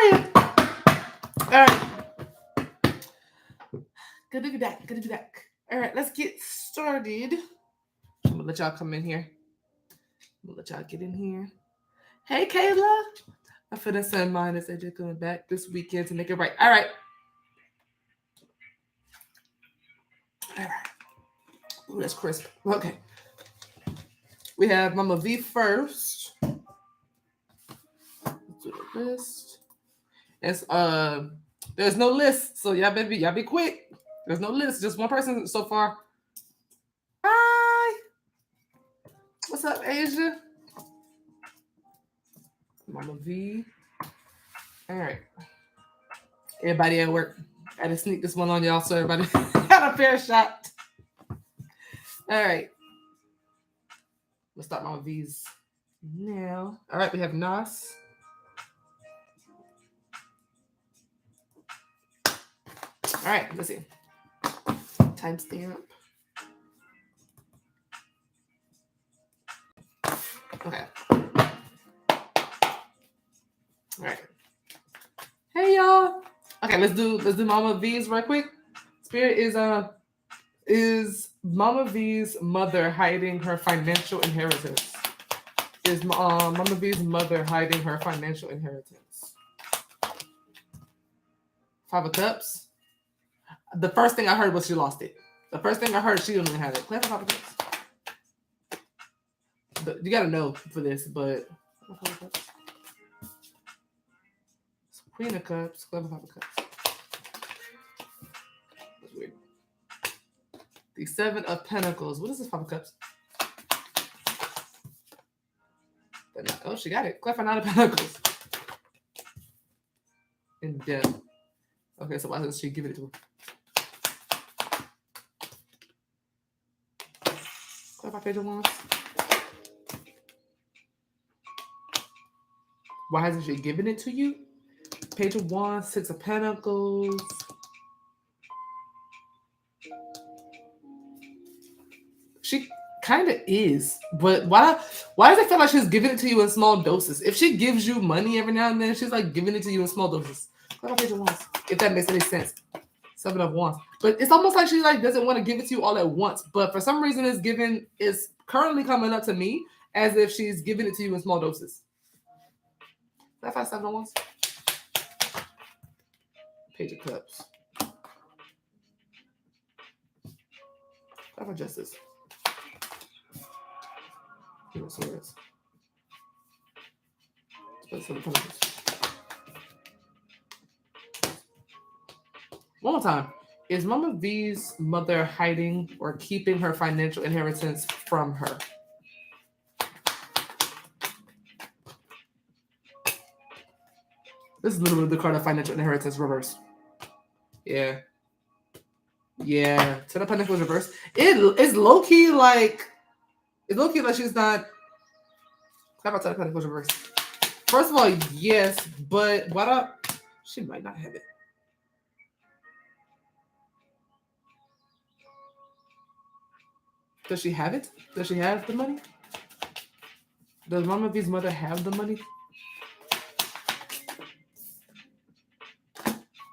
crying. All right. Good to be back. Good to be back. All right, let's get started. I'm gonna let y'all come in here. I'm gonna let y'all get in here. Hey, Kayla. I finna send mine as AJ coming back this weekend to make it right. All right. All right. Ooh, that's crisp. Okay. We have Mama V first. Let's do the list. It's there's no list, so y'all be quick. There's no list, just one person so far. Hi. What's up, Asia? Mama V. All right. Everybody at work. I had to sneak this one on y'all so everybody had a fair shot. All right. Let's start Mama V's now. All right, we have Nas. All right, let's see. Timestamp. Okay. All right. Hey y'all. Okay, let's do Mama V's right quick. Spirit is Mama V's mother hiding her financial inheritance? Is Mama V's mother hiding her financial inheritance? Five of Cups. The first thing I heard was she lost it. The first thing I heard, she didn't even have it. Clever Five of Cups. But you gotta know for this, but Queen of Cups, Clever Five of Cups. That's weird. The Seven of Pentacles. What is this Five of Cups? Oh, she got it. Clever Nine of Pentacles. In death. Okay, so why doesn't she give it to her? Clever Page of Wands. Why hasn't she given it to you? Page of Wands, Six of Pentacles. She kind of is, but why does it feel like she's giving it to you in small doses? If she gives you money every now and then, she's like giving it to you in small doses. Page of Wands, if that makes any sense. Seven of Wands, but it's almost like she like doesn't want to give it to you all at once. But for some reason, it's currently coming up to me as if she's giving it to you in small doses. That five Seven of Wands. Page of Cups. Five of Justice. King of Swords. One more time. Is Mama V's mother hiding or keeping her financial inheritance from her? This is literally the card of financial inheritance reverse. Yeah. Yeah. Ten of Pentacles reverse. It's low-key like... It's low-key like she's not... How about Ten of Pentacles reverse? First of all, yes, but why not? She might not have it. Does she have it? Does she have the money? Does Mama V's mother have the money?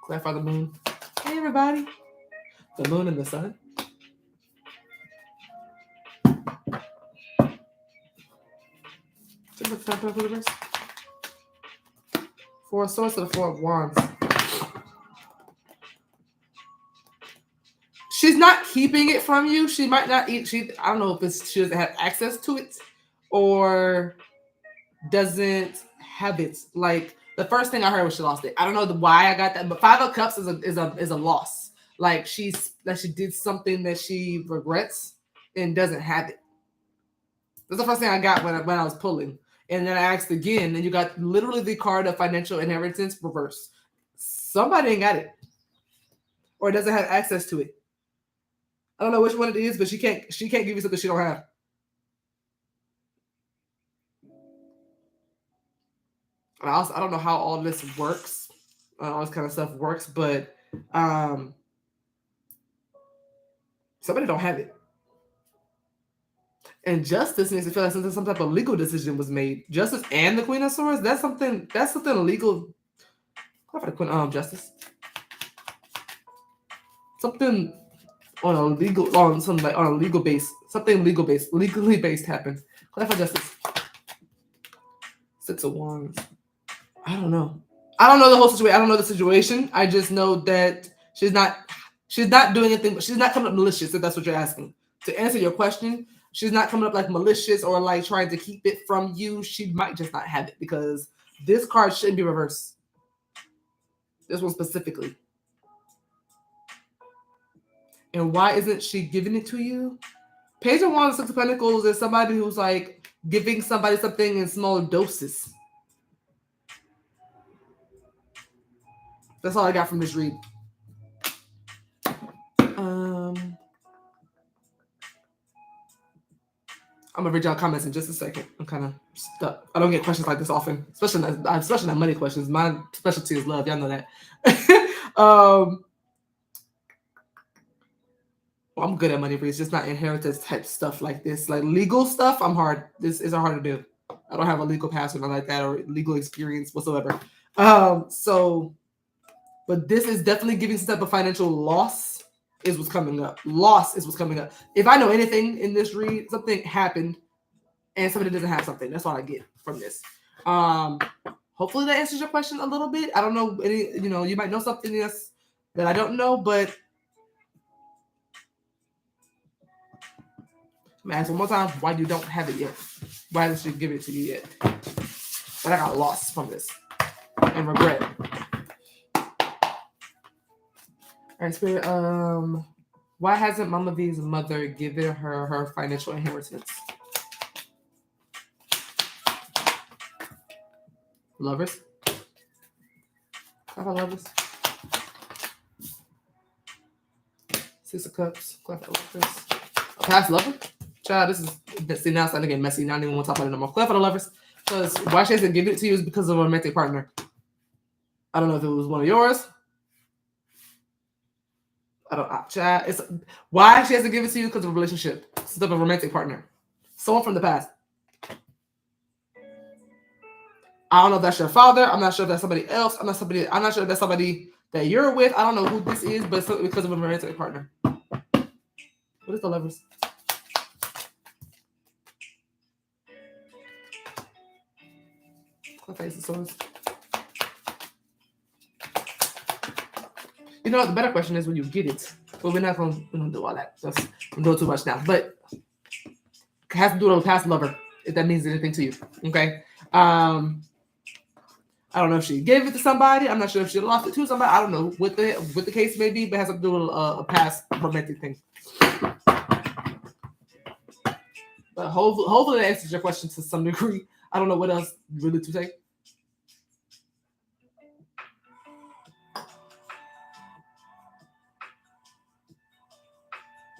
Clarify the moon. Hey, everybody. The moon and the sun. Four of Swords to the Four of Wands. She's not keeping it from you. She might not eat. I don't know if she doesn't have access to it or doesn't have it. Like the first thing I heard was she lost it. I don't know why I got that, but Five of Cups is a loss. Like she did something that she regrets and doesn't have it. That's the first thing I got when I was pulling. And then I asked again, and you got literally the card of financial inheritance reverse. Somebody ain't got it. Or doesn't have access to it. I don't know which one it is, but she can't give you something she don't have. I don't know how all this works. All this kind of stuff works, but somebody don't have it. And Justice makes it feel like some type of legal decision was made. Justice and the Queen of Swords, that's something legal. Clap for the Queen Justice. Something on a legal base. Something legally based happened. Clap for Justice. 6 of Wands. I don't know. I don't know the whole situation. I don't know the situation. I just know that she's not doing anything, but she's not coming up malicious, if that's what you're asking. To answer your question, she's not coming up like malicious or like trying to keep it from you. She might just not have it because this card shouldn't be reversed. This one specifically. And why isn't she giving it to you? Page of Wands, 6 of Pentacles is somebody who's like giving somebody something in small doses. That's all I got from this read. I'm gonna read y'all comments in just a second. I'm kind of stuck. I don't get questions like this often, especially not money questions. My specialty is love. Y'all know that. Well, I'm good at money reads, just not inheritance type stuff like this. Like legal stuff, I'm hard. This is hard to do. I don't have a legal past or nothing like that or legal experience whatsoever. But this is definitely giving some type of financial loss is what's coming up. Loss is what's coming up. If I know anything in this read, something happened and somebody doesn't have something. That's all I get from this. Hopefully that answers your question a little bit. I don't know any, you might know something else that I don't know, but I'm gonna ask one more time why you don't have it yet. Why does she give it to you yet? But I got lost from this and regret. All right, Spirit. Why hasn't Mama V's mother given her financial inheritance? Lovers. Clap for Lovers. 6 of Cups. Clap for Lovers. A past lover. Child, this is now it's starting to get messy. Now I don't even want to talk about it no more. Clap for the Lovers. Because why she hasn't given it to you is because of a romantic partner. I don't know if it was one of yours. Child, it's why she hasn't given it to you because of a relationship. Instead of a romantic partner. Someone from the past. I don't know if that's your father. I'm not sure if that's somebody else. I'm not sure if that's somebody that you're with. I don't know who this is, but it's because of a romantic partner. What is the Lovers? Face of Swords. You know what? The better question is when you get it. But we're not going to do all that. I'm doing too much now. But it has to do with a past lover, if that means anything to you. Okay? I don't know if she gave it to somebody. I'm not sure if she lost it to somebody. I don't know what the case may be, but it has to do with a past romantic thing. But hopefully that answers your question to some degree. I don't know what else really to say.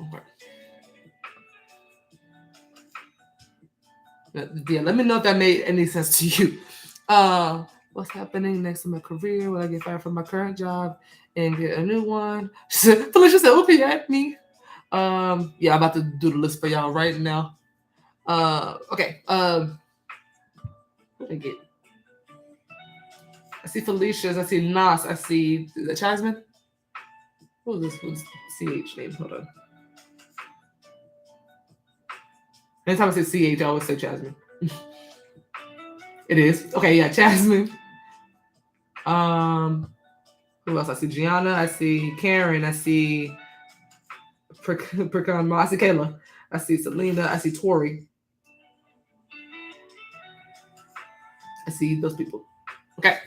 Okay. Yeah, let me know if that made any sense to you. What's happening next in my career? Will I get fired from my current job and get a new one? Felicia said, "Okay, at me." Yeah, I'm about to do the list for y'all right now. Okay. What did I get? I see Felicia's. I see Nas. I see Chasmin. What was this? What's CH name? Hold on. Anytime I say CH, I always say Chasmin. It is. Okay, yeah, Chasmin. Who else? I see Gianna. I see Karen. I see I see Kayla. I see Selena. I see Tori. I see those people. Okay.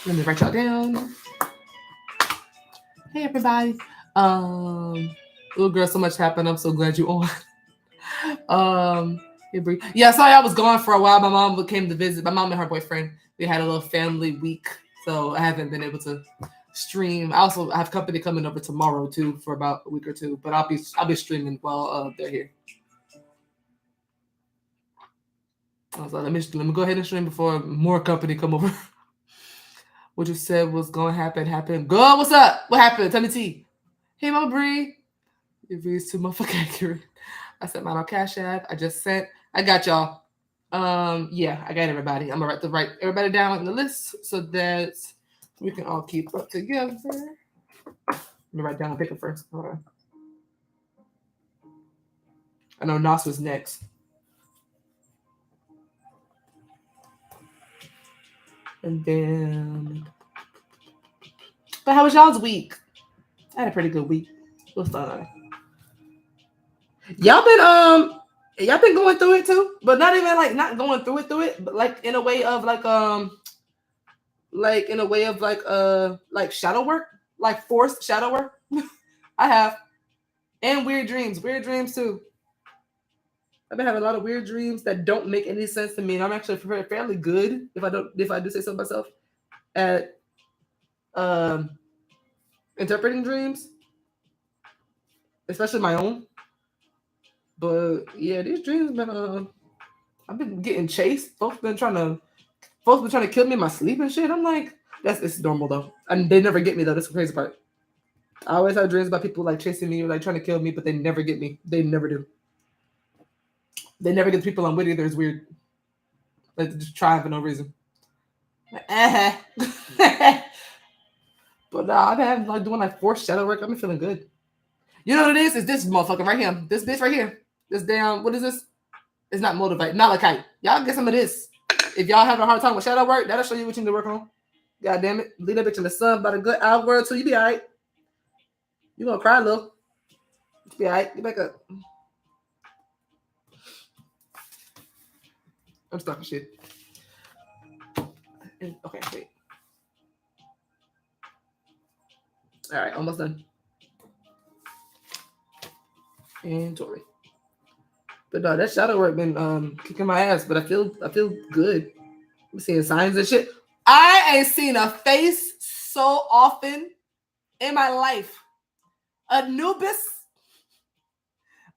Let me write y'all down. Hey, everybody. Little girl, so much happened. I'm so glad you on. Yeah, sorry I was gone for a while. My mom came to visit. My mom and her boyfriend. We had a little family week, so I haven't been able to stream. I have company coming over tomorrow too for about a week or two, but I'll be streaming while they're here. I was like, let me go ahead and stream before more company come over. What you said was gonna happen. Girl, what's up? What happened? Tell me tea. Hey, Mama Bree. Your read's too motherfucking accurate. I sent mine on CashApp. I got y'all. Yeah, I got everybody. I'm gonna write everybody down in the list so that We can all keep up together. Let me write down a picture first. Hold on. I know Nas was next. And then, but how was y'all's week? I had a pretty good week. What's fun? Y'all been going through it too, but not even like not going through it, but like in a way of like like shadow work, like forced shadow work. I have, and weird dreams too. I've been having a lot of weird dreams that don't make any sense to me, and I'm actually fairly good if I do say so myself at interpreting dreams, especially my own. But yeah, these dreams been I've been getting chased. Folks been trying to kill me in my sleep and shit. I'm like, it's normal though. And they never get me though. That's the crazy part. I always have dreams about people like chasing me or like trying to kill me, but they never get me. They never do. They never get the people I'm with either. It's weird. Like they just try for no reason. But I've been like doing like forced shadow work. I've been feeling good. You know what it is? It's this motherfucker right here. This bitch right here. This damn, what is this? It's not motivate. Malachite. Y'all get some of this. If y'all having a hard time with shadow work, that'll show you what you need to work on. God damn it. Leave that bitch in the sun about a good hour or two. You be alright. You gonna cry, little. You be alright. Get back up. I'm stuck with shit. Okay, wait. Alright, almost done. And Tori. But no, that shadow work been kicking my ass, but I feel good. I'm seeing signs and shit. I ain't seen a face so often in my life. Anubis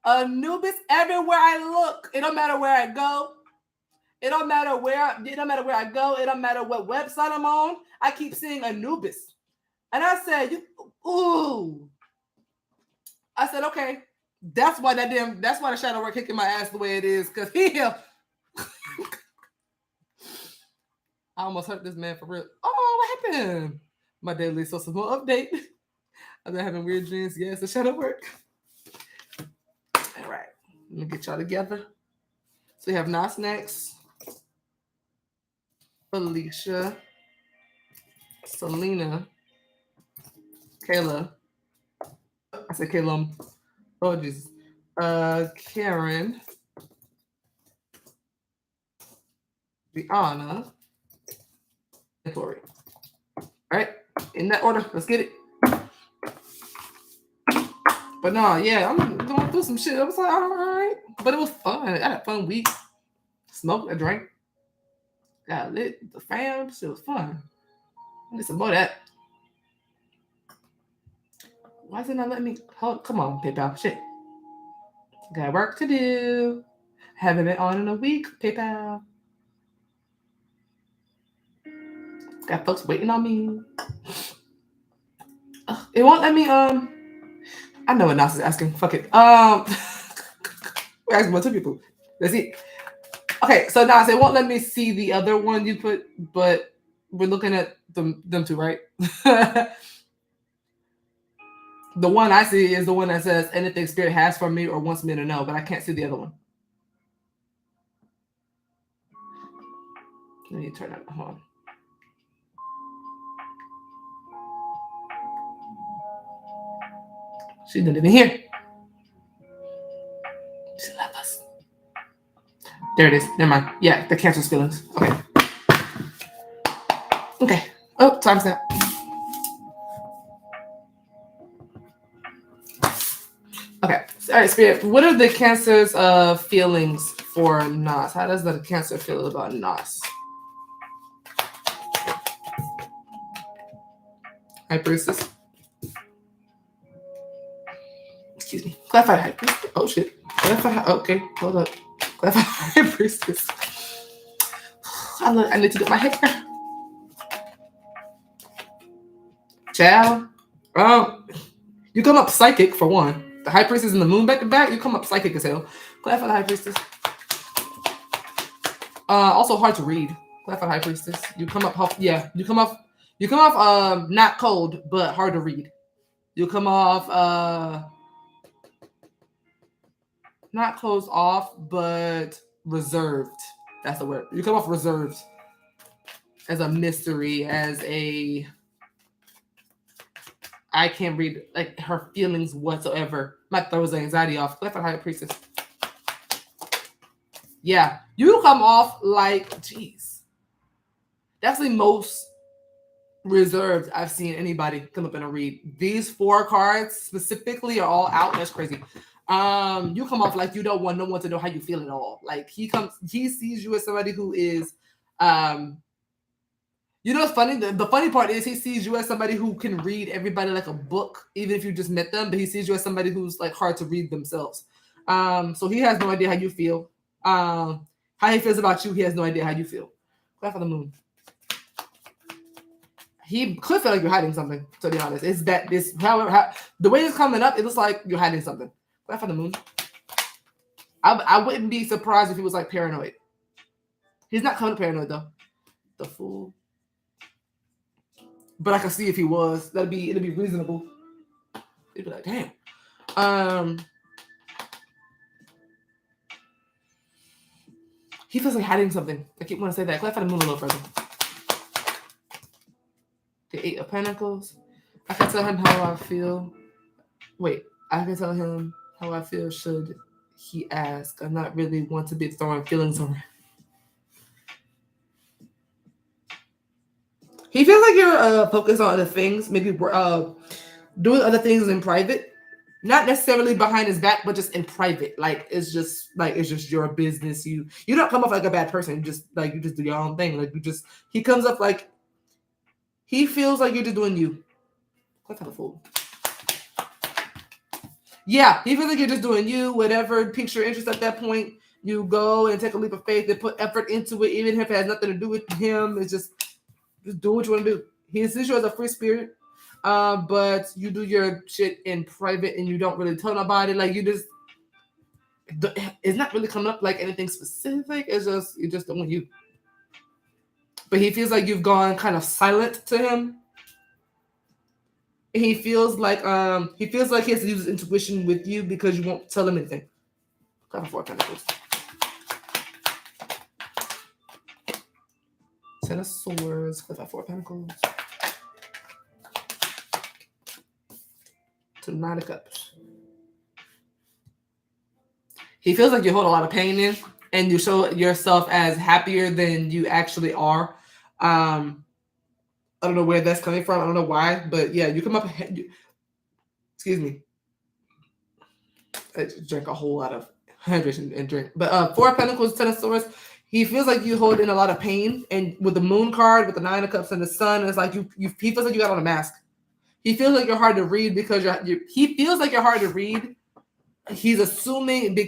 everywhere I look. It don't matter where I go. It don't matter where I go. It don't matter what website I'm on. I keep seeing Anubis. And I said, ooh. I said, okay. That's why the shadow work kicking my ass the way it is. Cause I almost hurt this man for real. Oh, what happened? My daily social update. I've been having weird dreams. Yes, the shadow work. All right. Let me get y'all together. So we have Nas next. Felicia. Selena. Kayla. I said Kayla. Oh, Jesus. Karen. Gianna. And Tori. All right. In that order. Let's get it. But no, yeah, I'm going through some shit. I was like, all right. But it was fun. I had a fun week. Smoked, I drank. Got lit. The fam. Shit was fun. I need some more of that. Why is it not letting me? Hold, come on, PayPal. Shit. Got work to do. Haven't been on in a week, PayPal. Got folks waiting on me. It won't let me, I know what Nas is asking. Fuck it. We're asking about two people. Let's see. Okay, so Nas, it won't let me see the other one you put, but we're looking at them two, right? The one I see is the one that says anything spirit has for me or wants me to know, but I can't see the other one. Let me turn that on. She didn't even hear. She left us. There it is. Never mind. Yeah, the cancer's feelings. Okay. Okay. Oh, time's up. Okay. All right, Spirit. What are the cancer's feelings for Nas? How does the cancer feel about Nas? High Priestess. Excuse me. Clarified High Priestess. Oh, shit. Clarified. Okay. Hold up. Clarified High Priestess. I need to get my hair. Child. You come up psychic for one. The High Priestess and the moon back to back, you come up psychic as hell. Clap for the High Priestess. Also hard to read. Clap for the High Priestess. You come up, yeah. You come up You come off not cold, but hard to read. You come off not closed off, but reserved. That's the word. You come off reserved, as a mystery, as a I can't read like her feelings whatsoever. Might throws the anxiety off. Left for High Priestess. Yeah, you come off like, geez. That's the most reserved I've seen anybody come up in a read. These 4 cards specifically are all out. That's crazy. You come off like you don't want no one to know how you feel at all. Like he sees you as somebody who is, you know what's funny? The funny part is he sees you as somebody who can read everybody like a book, even if you just met them. But he sees you as somebody who's like hard to read themselves. So he has no idea how you feel. How he feels about you, he has no idea how you feel. Clap for the moon. He could feel like you're hiding something, to be honest. It's that this, how the way it's coming up, it looks like you're hiding something. Clap for the moon. I wouldn't be surprised if he was like paranoid. He's not kind of paranoid though. The Fool. But I can see if he was. It'd be reasonable. It'd be like, damn. He feels like hiding something. I keep wanting to say that. Clap for the moon a little further. The 8 of Pentacles. I can tell him how I feel. Wait, I can tell him how I feel should he ask. I'm not really want to be throwing feelings around. He feels like you're focused on other things, maybe doing other things in private, not necessarily behind his back, but just in private. Like it's just your business. You don't come off like a bad person. You just do your own thing. Like he comes up like he feels like you're just doing you. What kind of fool? Yeah, he feels like you're just doing you. Whatever piques your interest at that point, you go and take a leap of faith and put effort into it, even if it has nothing to do with him. It's just do what you want to do. He sees you as a free spirit, but you do your shit in private and you don't really tell nobody. Like it's not really coming up like anything specific. It's just you're just doing you. But he feels like you've gone kind of silent to him. He feels like he has to use his intuition with you because you won't tell him anything. Clap for 4 Pentacles. 10 of Swords, clap for 4 Pentacles. 9 of Cups. He feels like you hold a lot of pain in, and you show yourself as happier than you actually are. I don't know where that's coming from. I don't know why, but yeah, you come up. Excuse me. I drank a whole lot of hydration and drink. But 4 Pentacles, 10 of Swords. He feels like you hold in a lot of pain, and with the Moon card, with the 9 of Cups and the Sun, it's like he feels like you got on a mask. He feels like you're hard to read because he feels like you're hard to read. He's assuming that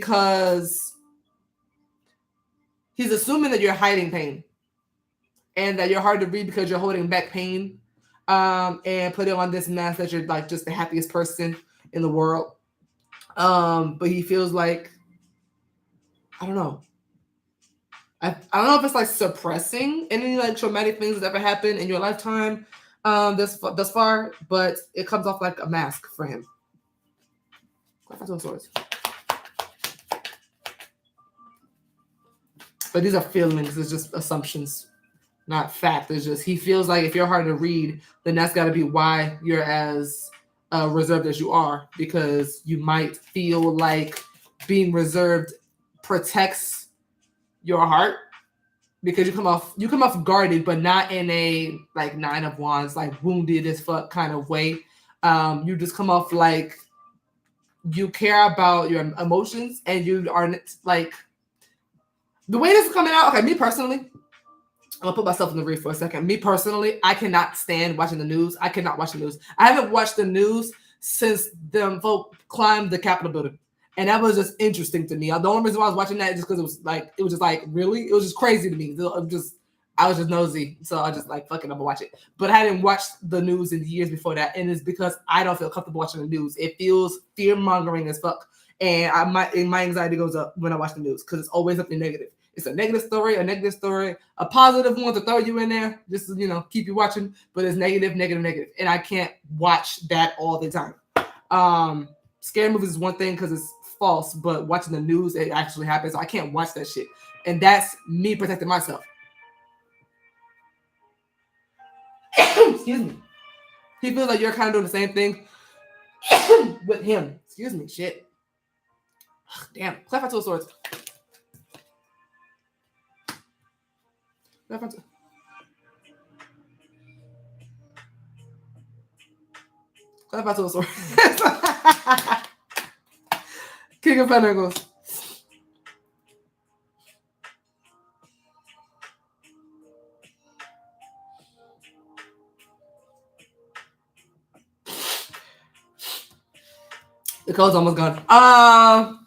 you're hiding pain, and that you're hard to read because you're holding back pain, and putting on this mask that you're like just the happiest person in the world. But he feels like, I don't know. I don't know if it's like suppressing any like traumatic things that ever happened in your lifetime thus far, but it comes off like a mask for him. Swords. But these are feelings. It's just assumptions, not fact. It's just he feels like if you're hard to read, then that's got to be why you're as reserved as you are, because you might feel like being reserved protects your heart, because you come off guarded, but not in a like 9 of Wands, like wounded as fuck kind of way. You just come off like you care about your emotions, and you are like the way this is coming out. Okay, me personally, I'm gonna put myself in the read for a second. Me personally, I cannot stand watching the news. I cannot watch the news. I haven't watched the news since them folk climbed the Capitol building. And that was just interesting to me. The only reason why I was watching that is just because it was just like, really? It was just crazy to me. I was just nosy. So I was just like, fuck it, I'm gonna watch it. But I hadn't watched the news in years before that. And it's because I don't feel comfortable watching the news. It feels fear-mongering as fuck. And my anxiety goes up when I watch the news because it's always something negative. It's a negative story, a positive one to throw you in there, just to, keep you watching. But it's negative, and I can't watch that all the time. Scary movies is one thing because it's false, but watching the news, it actually happens. I can't watch that shit, and that's me protecting myself. Excuse me. He feels like you're kind of doing the same thing with him. Excuse me. Shit. Damn. Clap out two swords. Clap out two. Clap out two swords. King of Pentacles. The code's almost gone.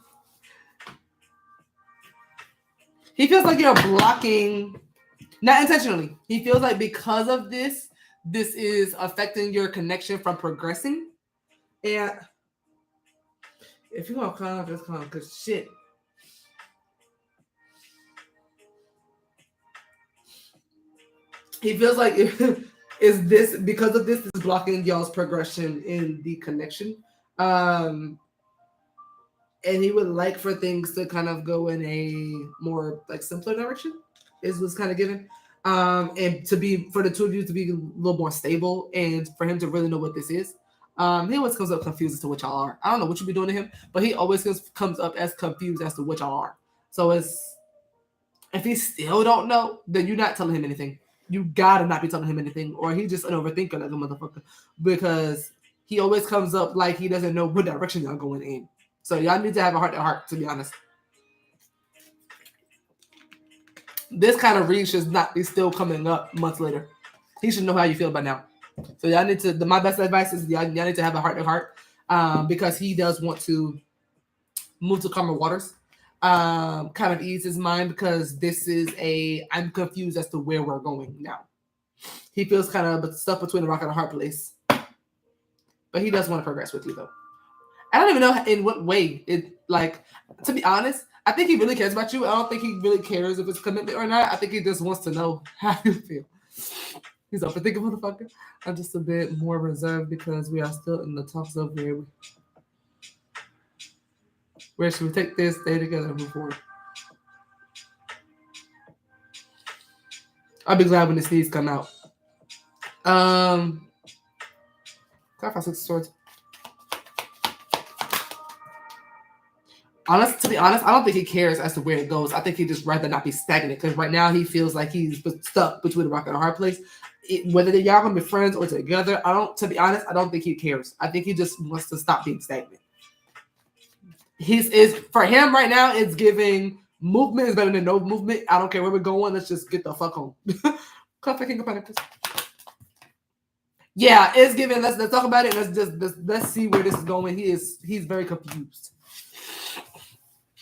He feels like you're blocking, not intentionally. He feels like because of this is affecting your connection from progressing. And if you want to calm, just calm, because shit. He feels like is this because of this is blocking y'all's progression in the connection. And he would like for things to kind of go in a more like simpler direction, is what's kind of given. And for the two of you to be a little more stable and for him to really know what this is. He always comes up confused as to what y'all are. I don't know what you be doing to him, but he always comes up as confused as to what y'all are. So if he still don't know, then you're not telling him anything. You gotta not be telling him anything, or he just an overthinker like a motherfucker, because he always comes up like he doesn't know what direction y'all going in. So y'all need to have a heart-to-heart, to be honest. This kind of read should not be still coming up months later. He should know how you feel by now. So y'all need to, my best advice is y'all need to have a heart-to-heart, because he does want to move to calmer waters. Kind of ease his mind, because this is I'm confused as to where we're going now. He feels kind of stuck between a rock and a hard place. But he does want to progress with you, though. I don't even know in what way to be honest, I think he really cares about you. I don't think he really cares if it's commitment or not. I think he just wants to know how you feel. He's overthinking, motherfucker. I'm just a bit more reserved because we are still in the talks of where should we take this, stay together, and move forward. I'll be glad when the sneeze come out. Clarify 6 swords. To be honest, I don't think he cares as to where it goes. I think he'd just rather not be stagnant, because right now he feels like he's stuck between a rock and a hard place. Whether y'all gonna be friends or together, to be honest, I don't think he cares. I think he just wants to stop being stagnant. For him right now, it's giving movement is better than no movement. I don't care where we're going. Let's just get the fuck home. King of Pentacles. Yeah, it's giving. Let's talk about it. Let's see where this is going. He's very confused.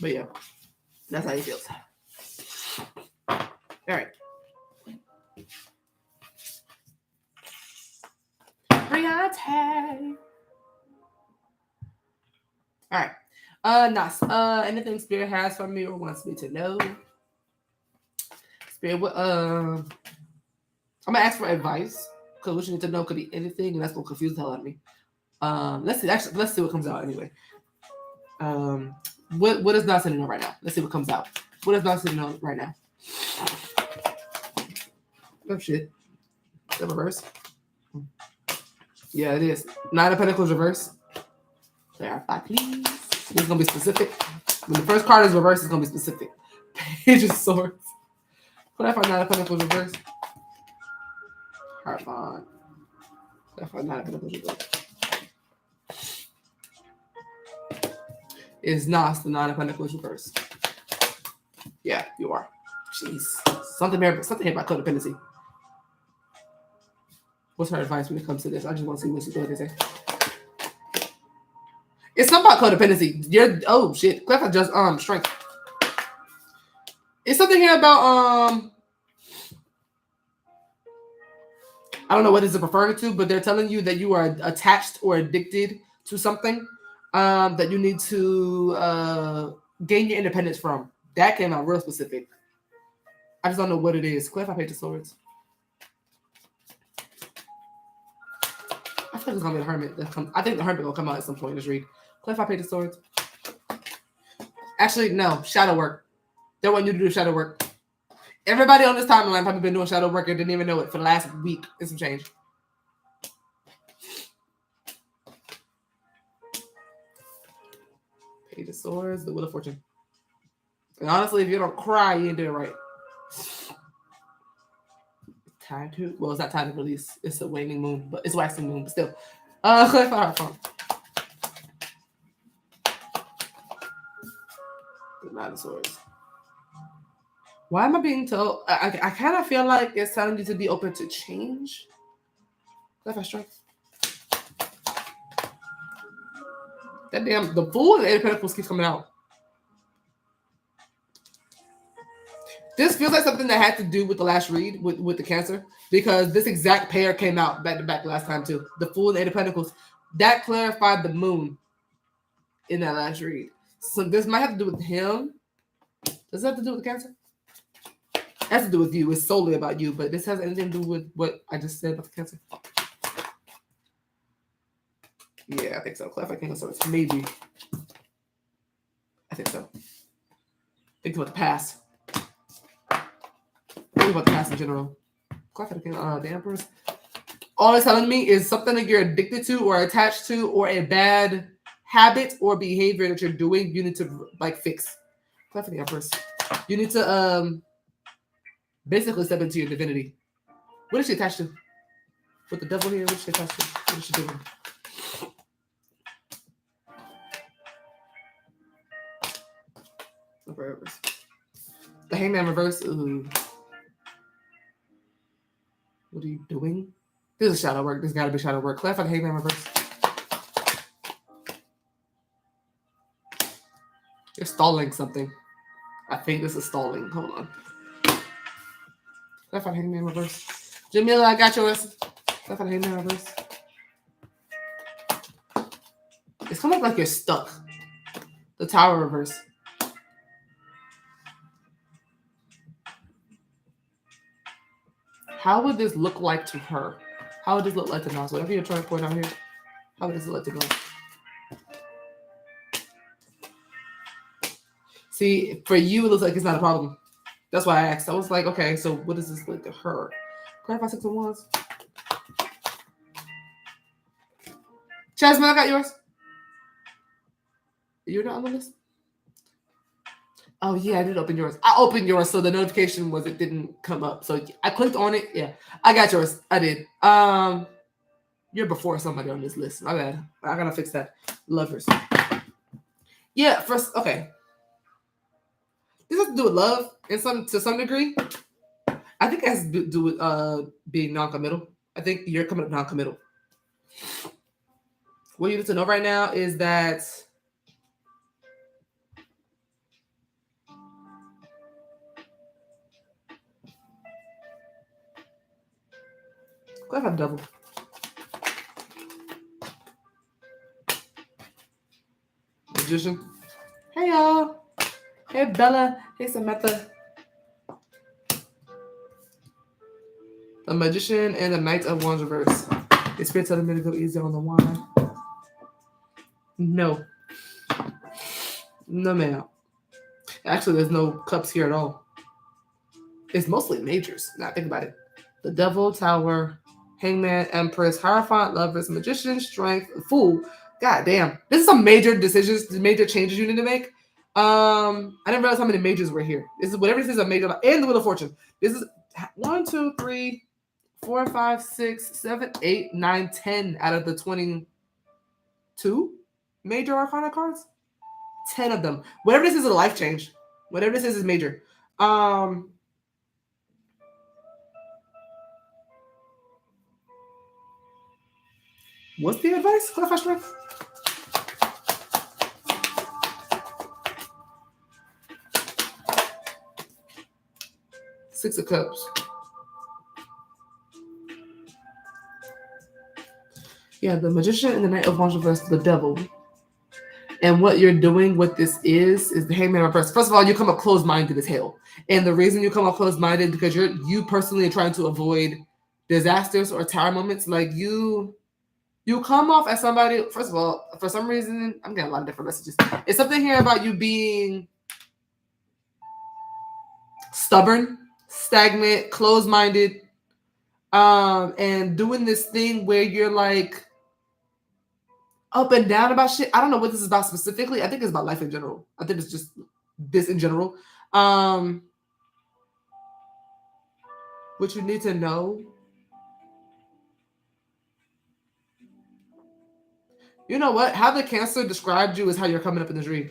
But yeah, that's how he feels. All right. Bryante. All right. Nice. Anything Spirit has for me or wants me to know? Spirit, I'm gonna ask for advice, because what you need to know could be anything, and that's gonna confuse the hell out of me. Let's see. Actually, let's see what comes out anyway. What is not sitting on right now? Let's see what comes out. What is not sitting on right now? Oh shit. Is that reverse? Yeah, it is. 9 of Pentacles reverse. Clarify, please. It's gonna be specific. When the first card is reverse, it's gonna be specific. Page of Swords. Clarify 9 of Pentacles reverse. Heart bond. Clarify 9 of Pentacles reverse. Is Nas the 9 of Pentacles reverse? Yeah, you are. Jeez. Something here about codependency. What's her advice when it comes to this? I just want to see what she's going to say. It's something about codependency. Oh shit. Clarify just strength. It's something here about I don't know what this is referring to, but they're telling you that you are attached or addicted to something that you need to gain your independence from. That came out real specific. I just don't know what it is. Clarify Page of Swords. I think it's gonna be the Hermit. I think the Hermit will come out at some point in this read. Clarify Page of Swords. Actually, no. Shadow work. They want you to do shadow work. Everybody on this timeline probably been doing shadow work and didn't even know it for the last week. It's some change. Page of Swords, the Wheel of Fortune. And honestly, if you don't cry, you ain't doing it right. Time to, well, it's not time to release. It's a waning moon, but it's waxing moon, but still. Clarify her phone. The Nine of Swords. Why am I being told? I kind of feel like it's telling you to be open to change. Clarify Strength. That damn, the Fool and the Eight of Pentacles keeps coming out. This feels like something that had to do with the last read with the Cancer, because this exact pair came out back to back last time too. The Fool and the Eight of Pentacles. That clarified the moon in that last read. So this might have to do with him. Does it have to do with the Cancer? It has to do with you. It's solely about you, but this has anything to do with what I just said about the Cancer. Yeah, I think so. Clarify King of Swords. Maybe. I think so. Think about the past. Think about the past in general. Clarify the King of the Empress. All it's telling me is something that you're addicted to or attached to, or a bad habit or behavior that you're doing, you need to like fix. Clarify the Empress. You need to basically step into your divinity. What is she attached to? With the devil here, what is she attached to? What is she doing? Reverse. The Hangman reverse. Ooh. What are you doing? This is shadow work. This gotta be shadow work. Clarify the Hangman reverse. You're stalling something. I think this is stalling. Hold on. Clarify the Hangman reverse. Jamila, I got yours. Clarify the Hangman reverse. It's kind of like you're stuck. The Tower reverse. How would this look like to her? How would this look like to Nas? Whatever you're trying to point out here, how would this look like to Nas? See, for you, it looks like it's not a problem. That's why I asked. I was like, okay, so what does this look like to her? Clarify Six of Wands. Chasmin, I got yours. You're not on the list? Oh, yeah, I did open yours. I opened yours, so the notification was it didn't come up. So I clicked on it. Yeah, I got yours. I did. You're before somebody on this list. My bad. I gotta fix that. Lovers. Yeah, first, okay. This has to do with love to some degree. I think it has to do with being non-committal. I think you're coming up non-committal. What you need to know right now is that go ahead and double. Magician. Hey y'all. Hey Bella. Hey Samantha. The Magician and the Knight of Wands reverse. The Spirit telling me to go easy on the wand. No. No, ma'am. Actually, there's no cups here at all. It's mostly majors. Now think about it. The Devil, Tower, Hangman, Empress, Hierophant, Lovers, Magician, Strength, Fool. God damn. This is some major decisions, major changes you need to make. I didn't realize how many majors were here. This is whatever this is a major, and the Wheel of Fortune. This is 1, 2, 3, 4, 5, 6, 7, 8, 9, 10 out of the 22 major Arcana cards. 10 of them. Whatever this is a life change. Whatever this is major. What's the advice? Clarify Strength. Six of Cups. Yeah, the Magician and the Knight of Wands reverse, the Devil. And what you're doing, what this is the hangman reverse. First of all, you come up closed-minded as hell. And the reason you come up closed-minded because you personally are trying to avoid disasters or tower moments. Like you come off as somebody, first of all, for some reason, I'm getting a lot of different messages. It's something here about you being stubborn, stagnant, closed-minded, and doing this thing where you're like up and down about shit. I don't know what this is about specifically. I think it's about life in general. I think it's just this in general. What you need to know, you know what? How the Cancer described you is how you're coming up in the dream.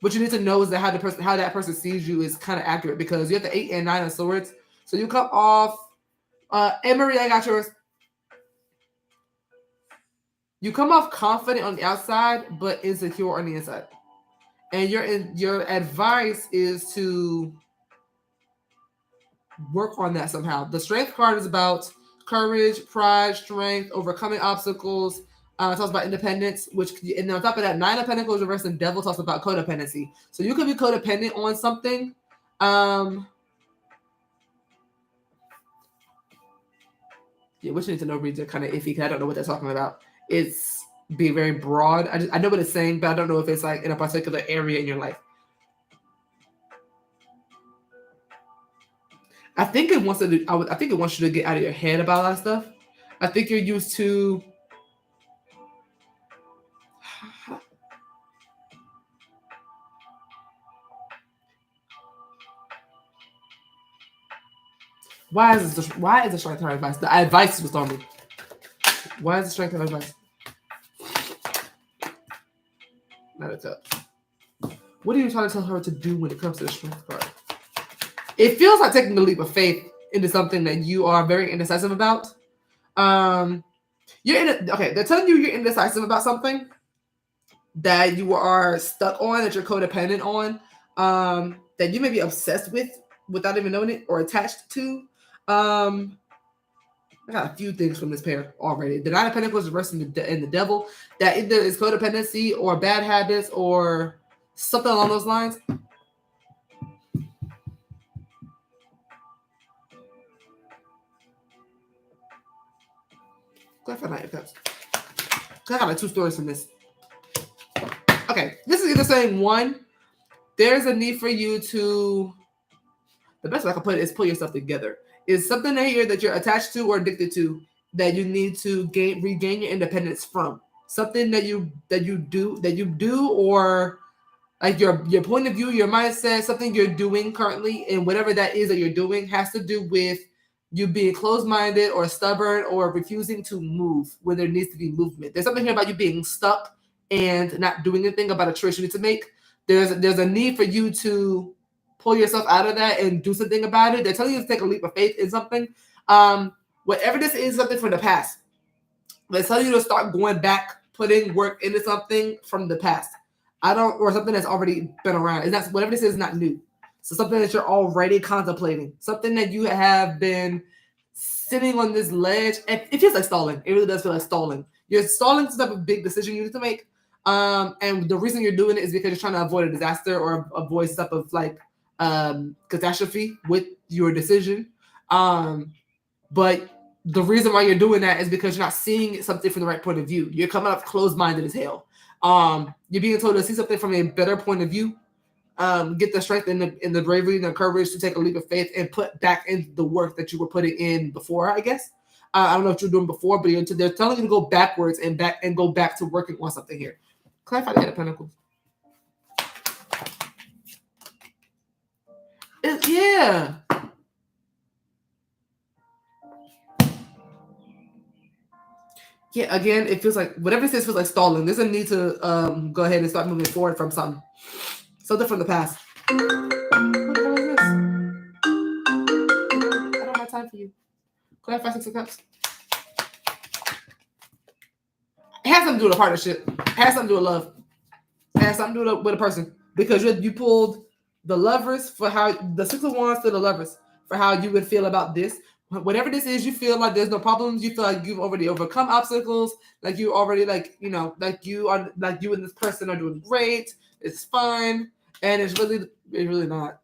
What you need to know is that how that person sees you is kind of accurate because you have the 8 and 9 of swords. So you come off. Amory, I got yours. You come off confident on the outside, but insecure on the inside. And your advice is to work on that somehow. The Strength card is about courage, pride, strength, overcoming obstacles. It talks about independence, and on top of that, 9 of Pentacles reversed and Devil talks about codependency. So you could be codependent on something. Yeah, what you need to know reads are kind of iffy because I don't know what they're talking about. It's being very broad. I know what it's saying, but I don't know if it's like in a particular area in your life. I think it wants you to get out of your head about all that stuff. I think you're used to. Why is the strength of advice? The advice was on me. Why is the strength of advice? Not a touch. What are you trying to tell her to do when it comes to the strength card? It feels like taking a leap of faith into something that you are very indecisive about. They're telling you you're indecisive about something that you are stuck on, that you're codependent on, that you may be obsessed with without even knowing it or attached to. I got a few things from this pair already. The 9 of Pentacles reversed in the Devil. That either is codependency or bad habits or something along those lines. Clarify 9 of Cups. I got like 2 stories from this. Okay, this is either saying one, there's a need for you to. The best way I can put it is pull yourself together. Is something here that you're attached to or addicted to that you need to regain your independence from. Something that you do, or like your point of view, your mindset, something you're doing currently, and whatever that is that you're doing has to do with you being closed-minded or stubborn or refusing to move when there needs to be movement. There's something here about you being stuck and not doing anything about a choice you need to make. There's a need for you to pull yourself out of that and do something about it. They're telling you to take a leap of faith in something. Whatever this is, something from the past. They tell you to start going back, putting work into something from the past. Or something that's already been around. And that's whatever this is not new. So something that you're already contemplating. Something that you have been sitting on this ledge. It feels like stalling. It really does feel like stalling. You're stalling some type of big decision you need to make. And the reason you're doing it is because you're trying to avoid a disaster or avoid some type of like catastrophe with your decision. But the reason why you're doing that is because you're not seeing something from the right point of view. You're coming up closed-minded as hell. You're being told to see something from a better point of view. Get the strength and the bravery and the courage to take a leap of faith and put back in the work that you were putting in before, I guess. I don't know what you're doing before, but they're telling you to go backwards and go back to working on something here. Clarify the Eight of Pentacles. Yeah. Yeah, again, it feels like whatever it says feels like stalling. There's a need to go ahead and start moving forward from something from the past. What the hell is this? I don't have time for you. Clarify 6 of Cups. It has something to do with a partnership. It has something to do with love. It has something to do with a person. Because you pulled the Lovers for how the 6 of Wands to the Lovers for how you would feel about this. whatever this is, you feel like there's no problems. You feel like you've already overcome obstacles. Like you already like like you are like you and this person are doing great. It's fun, and it's really not.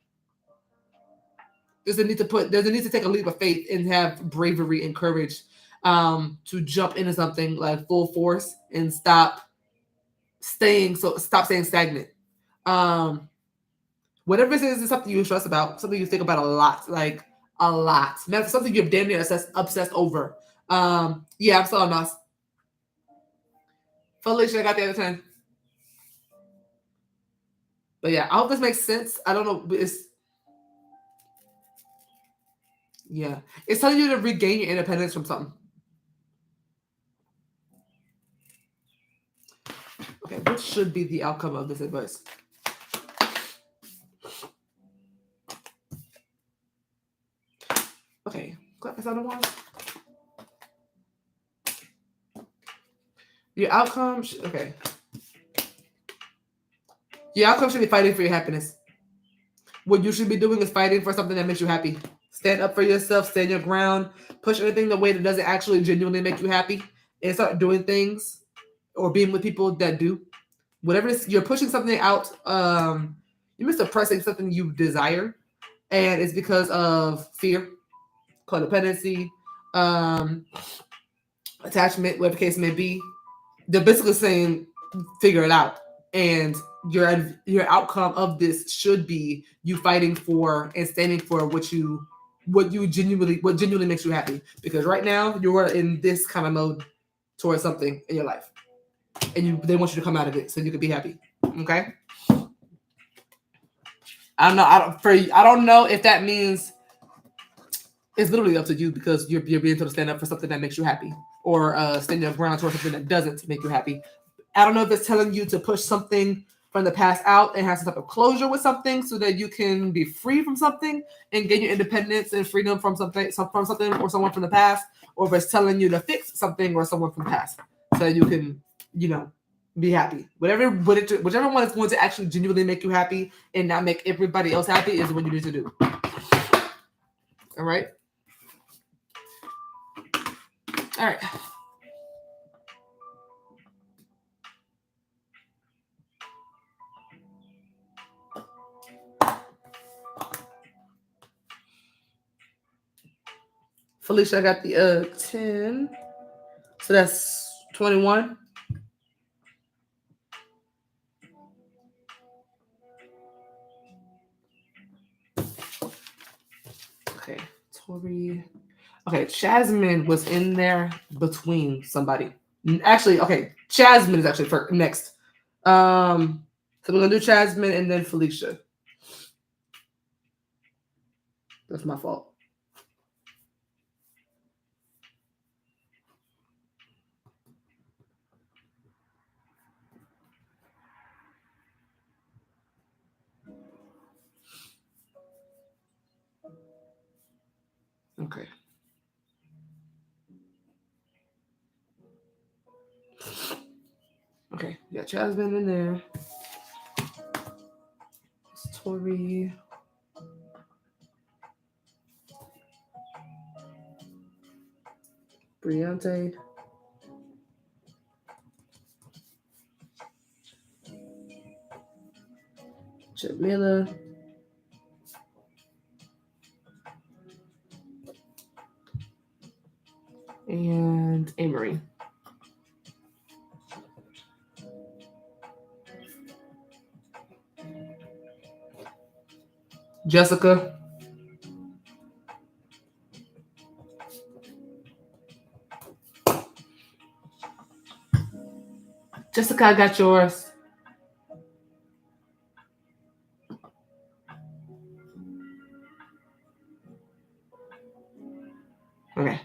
There's a need to take a leap of faith and have bravery and courage to jump into something like full force and stop staying stagnant. Um, whatever it is something you stress about, something you think about a lot, like a lot. That's something you're damn near obsessed over. Yeah, I'm still on Nas. Felicia, I got the other 10. But yeah, I hope this makes sense. I don't know. It's telling you to regain your independence from something. Okay, what should be the outcome of this advice? Okay, clap this on the wall. Your outcome, okay. Your outcome should be fighting for your happiness. What you should be doing is fighting for something that makes you happy. Stand up for yourself, stand your ground, push anything the way that doesn't actually genuinely make you happy, and start doing things or being with people that do. Whatever it is, you're pushing something out, you're suppressing something you desire, and it's because of fear, codependency, attachment, whatever the case may be. They're basically saying, figure it out. And your outcome of this should be you fighting for and standing for what genuinely makes you happy. Because right now you are in this kind of mode towards something in your life, and they want you to come out of it so you can be happy. Okay. I don't know if that means it's literally up to you because you're being told to stand up for something that makes you happy or stand your ground towards something that doesn't make you happy. I don't know if it's telling you to push something from the past out and have some type of closure with something so that you can be free from something and gain your independence and freedom from something or someone from the past, or if it's telling you to fix something or someone from the past so that you can, be happy. Whichever one is going to actually genuinely make you happy and not make everybody else happy is what you need to do. All right. All right. Felicia, I got the 10. So that's 21. Okay, Tori. Okay, Chasmin was in there between somebody. Actually, okay, Chasmin is actually next. So we're gonna do Chasmin and then Felicia. That's my fault. Okay. Okay, we got Chasmin in there. It's Tori. Bryante. Jamila. And Amory. Jessica. Jessica, I got yours. Okay.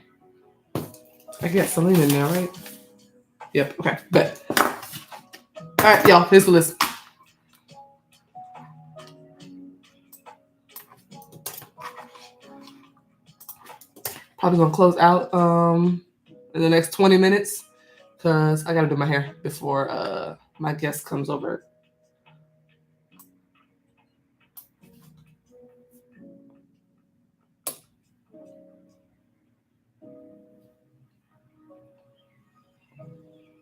I got Selena in there, right? Yep. Okay. Good. All right, y'all. Here's the list. Probably gonna close out in the next 20 minutes because I gotta do my hair before my guest comes over.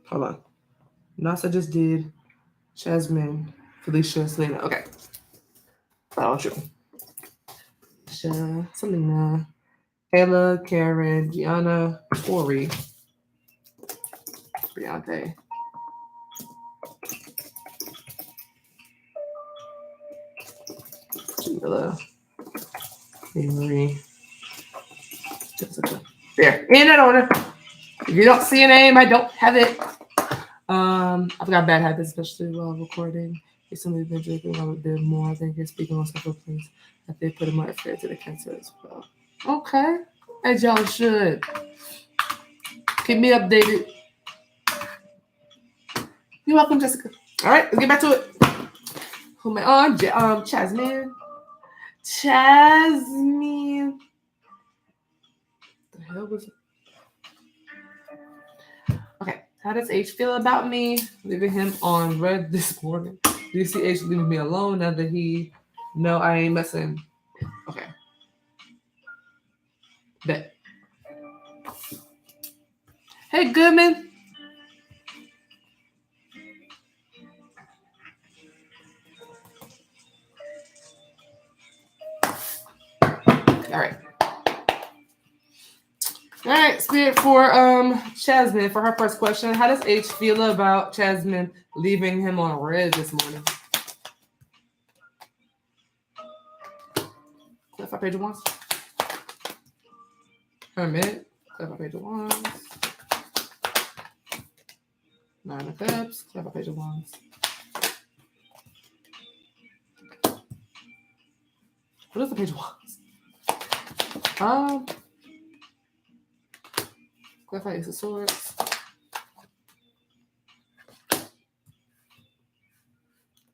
Hold on. Nasa just did Chasmin, Felicia, Selena. Okay. Oh, true. Selena, Kayla, Karen, Gianna, Tori, Bryante, Jamila, Amory, Jessica. There. In that order. If you don't see a name, I don't have it. I've got bad habits, especially while recording. Recently been drinking a bit more. I think you're speaking on several things that they put in my affair to the cancer as well. Okay. As y'all should. Keep me updated. You're welcome, Jessica. All right, let's get back to it. Who am I on? Chasmin. Chasmin. The hell was it? Okay. How does H feel about me? Leaving him on red this morning. Do you see H leaving me alone now that he know I ain't messing? Okay. Bet. Hey, Goodman. All right. All right, Spirit for Chasmin for her first question. How does H feel about Chasmin leaving him on red this morning? Clarify page once. Hermit. Clarify page once. Nine of Cups. Clarify page once. What is the page once? Clarify Ace of Swords.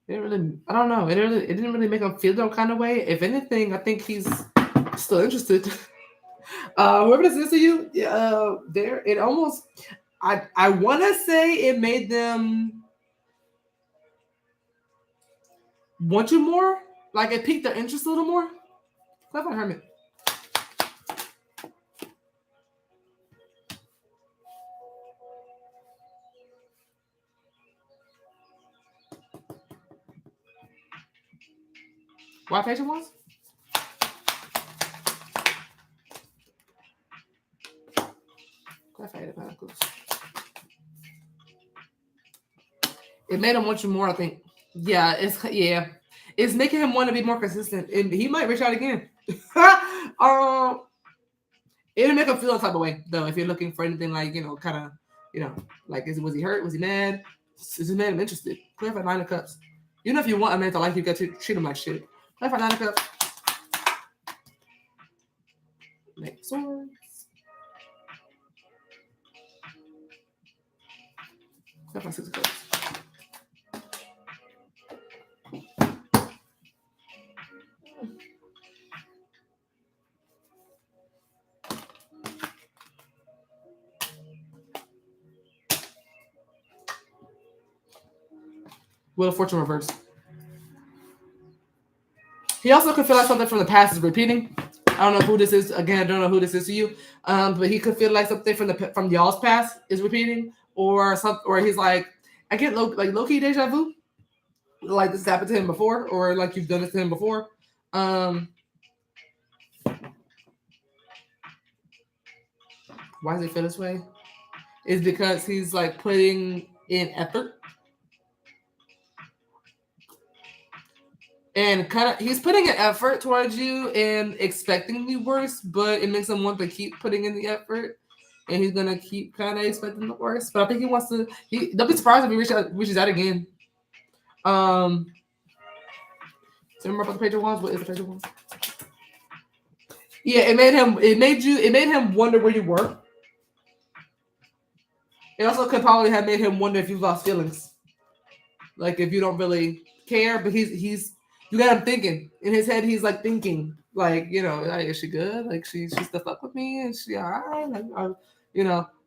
It really, I don't know. It didn't really make him feel no kind of way. If anything, I think he's still interested. Whoever this is to you, there it almost. I want to say it made them want you more. Like it piqued their interest a little more. Clever Hermit. Why patient was? It made him want you more, I think. Yeah, it's making him want to be more consistent, and he might reach out again. It'll make him feel a type of way though if you're looking for anything like kind of like was he hurt? Was he mad? Is this man interested? Clarify Nine of Cups. You know if you want a man to like you, got to treat him like shit. Clarify Nine of Cups. Knight of Swords. Clarify Six of Cups. Wheel of Fortune reversed. He also could feel like something from the past is repeating. I don't know who this is. Again, I don't know who this is to you. But he could feel like something from y'all's past is repeating, or he's like, I get low key deja vu. Like this happened to him before, or like you've done this to him before. Why does he feel this way? Is because he's like putting in effort. And he's putting an effort towards you and expecting the worst, but it makes him want to keep putting in the effort, and he's gonna keep kind of expecting the worst. But I think he wants to. Don't be surprised if he reaches out again. So remember about the page of wands. What is the page of wands? Yeah, it made him wonder where you were. It also could probably have made him wonder if you lost feelings, like if you don't really care. But he's. You got him thinking in his head. He's like thinking, like like, is she good? Like she still fuck with me? Is she all right? Like,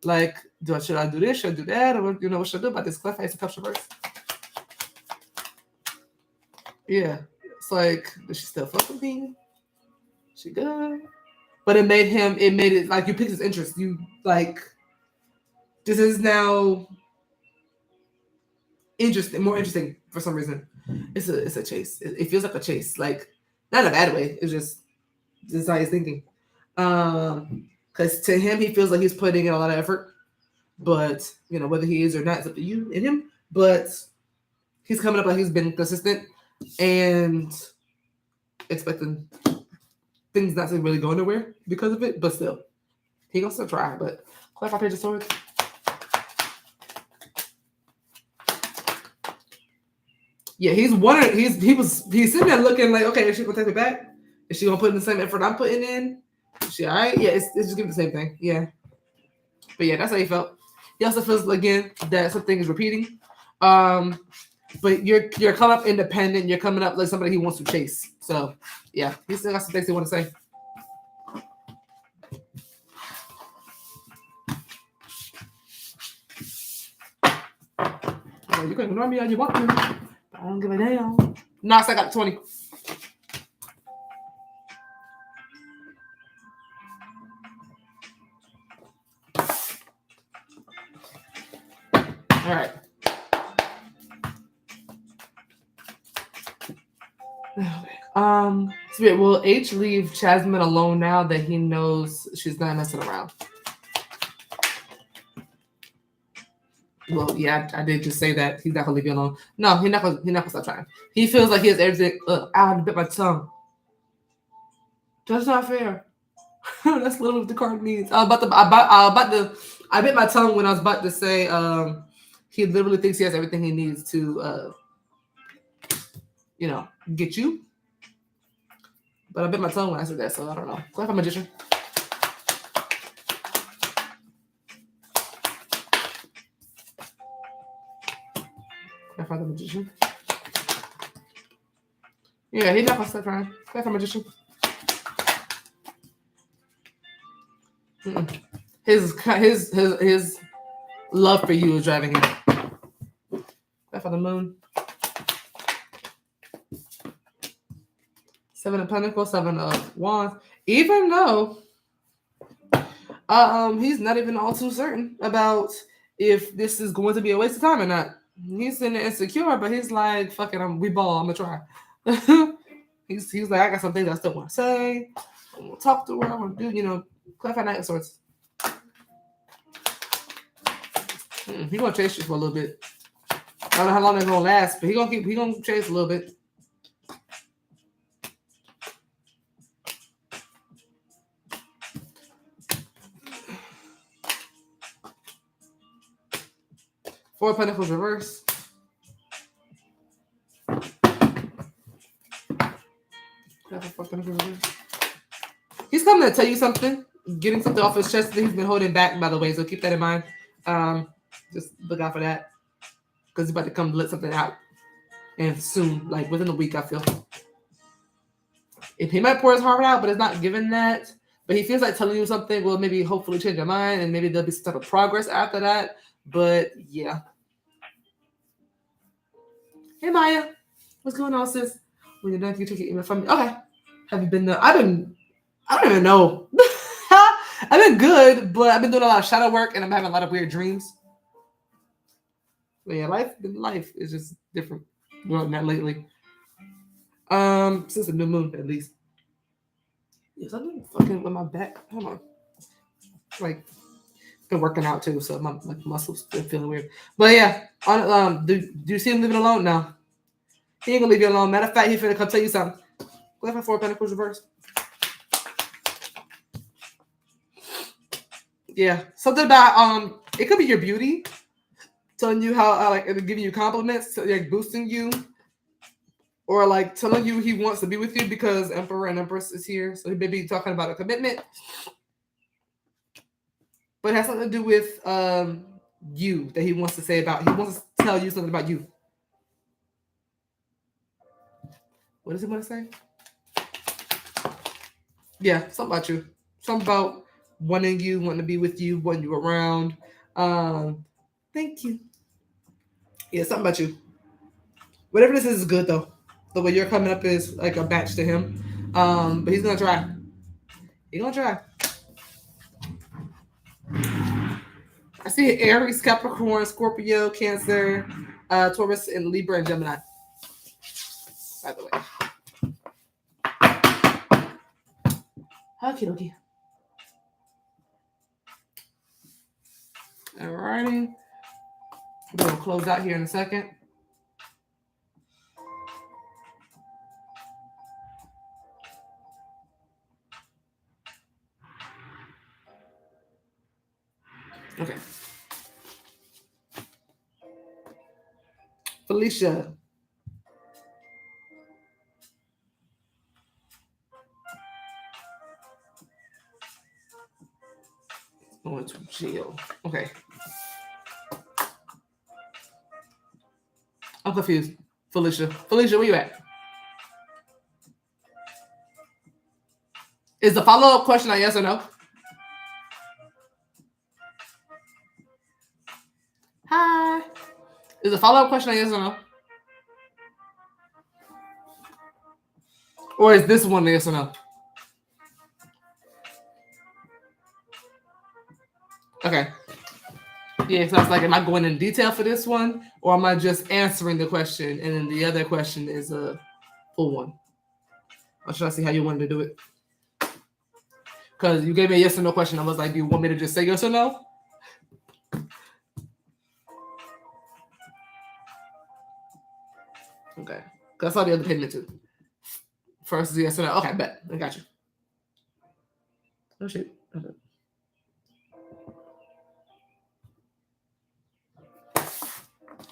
like should I do this? Should I do that? Or what should I do about this? Clef Ace of Cups reverse. Yeah, it's like, does she still fuck with me? She good? But it made it like you picked his interest. You like this is now interesting, more interesting for some reason. It's a chase. It feels like a chase, like not in a bad way. It's just this is how he's thinking. Because to him, he feels like he's putting in a lot of effort, but whether he is or not, it's up to you and him. But he's coming up like he's been consistent and expecting things not to really go nowhere because of it. But still, he gonna still try. But clarify page of swords. Yeah, he's wondering. He's sitting there looking like, okay, is she gonna take it back? Is she gonna put in the same effort I'm putting in? Is she all right? Yeah, it's just giving the same thing. Yeah, but yeah, that's how he felt. He also feels again that something is repeating. But you're coming up independent. You're coming up like somebody he wants to chase. So yeah, he still got some things he want to say. Well, you can ignore me all you want to. But I don't give a damn. No, I got 20. All right. So will H leave Chasmin alone now that he knows she's not messing around? Well, yeah, I did just say that he's not gonna leave you alone. No, he's not gonna stop trying. He feels like he has everything. I had to bit my tongue. That's not fair. That's literally what the card means. I bit my tongue when I was about to say he literally thinks he has everything he needs to get you. But I bit my tongue when I said that, so I don't know. Clarify magician. Clarify the magician. Yeah, he's not gonna stop trying. Clarify magician. Mm-mm. His love for you is driving him. Clarify the moon. 7 of Pentacles, 7 of Wands. Even though he's not even all too certain about if this is going to be a waste of time or not. He's sitting there insecure, but he's like, fuck it, we ball, I'm gonna try. he's like, I got some things I still want to say. I'm gonna talk to her, I want to do, clarify Knight of Swords. He's gonna chase you for a little bit. I don't know how long it's gonna last, but he gonna chase a little bit. Four of Pentacles reverse. He's coming to tell you something, getting something off his chest that he's been holding back, by the way, so keep that in mind. Just look out for that, because he's about to come let something out, and soon, like within a week, I feel. If he might pour his heart out, but it's not given that. But he feels like telling you something will maybe hopefully change your mind, and maybe there'll be some type of progress after that. But yeah. Hey Maya, what's going on, sis? When you're done, you take your email from me. Okay. Have you been there? I don't even know. I've been good, but I've been doing a lot of shadow work and I'm having a lot of weird dreams. But yeah, life is just different. Well, not lately. Since the new moon, at least. Yes, I've been fucking with my back. Hold on. Like, been working out too, so my muscles been feeling weird. But yeah, do you see him living alone now? He ain't gonna leave you alone. Matter of fact, he's finna come tell you something. Go ahead for 4 Pentacles reverse. Yeah, something about it could be your beauty, telling you how like giving you compliments, like boosting you, or like telling you he wants to be with you because Emperor and Empress is here, so he may be talking about a commitment. But it has something to do with you that he wants to say about. He wants to tell you something about you. What does he want to say? Yeah, something about you. Something about wanting you, wanting to be with you, wanting you around. Thank you. Yeah, something about you. Whatever this is good though. The way you're coming up is like a match to him. But he's gonna try. He's gonna try. I see Aries, Capricorn, Scorpio, Cancer, Taurus and Libra and Gemini. By the way. Okay. Alrighty. We're gonna close out here in a second. Okay. Felicia. Going to jail. Okay. I'm confused. Felicia, where you at? Is the follow-up question a yes or no? Hi. Is the follow-up question a yes or no? Or is this one a yes or no? Okay. Yeah, so I was like, am I going in detail for this one? Or am I just answering the question and then the other question is a full one? Or should I see how you wanted to do it? Because you gave me a yes or no question. I was like, do you want me to just say yes or no? Okay. Because I saw the other payment too. First is yes or no. Okay, bet. I got you. Oh, shit. Okay.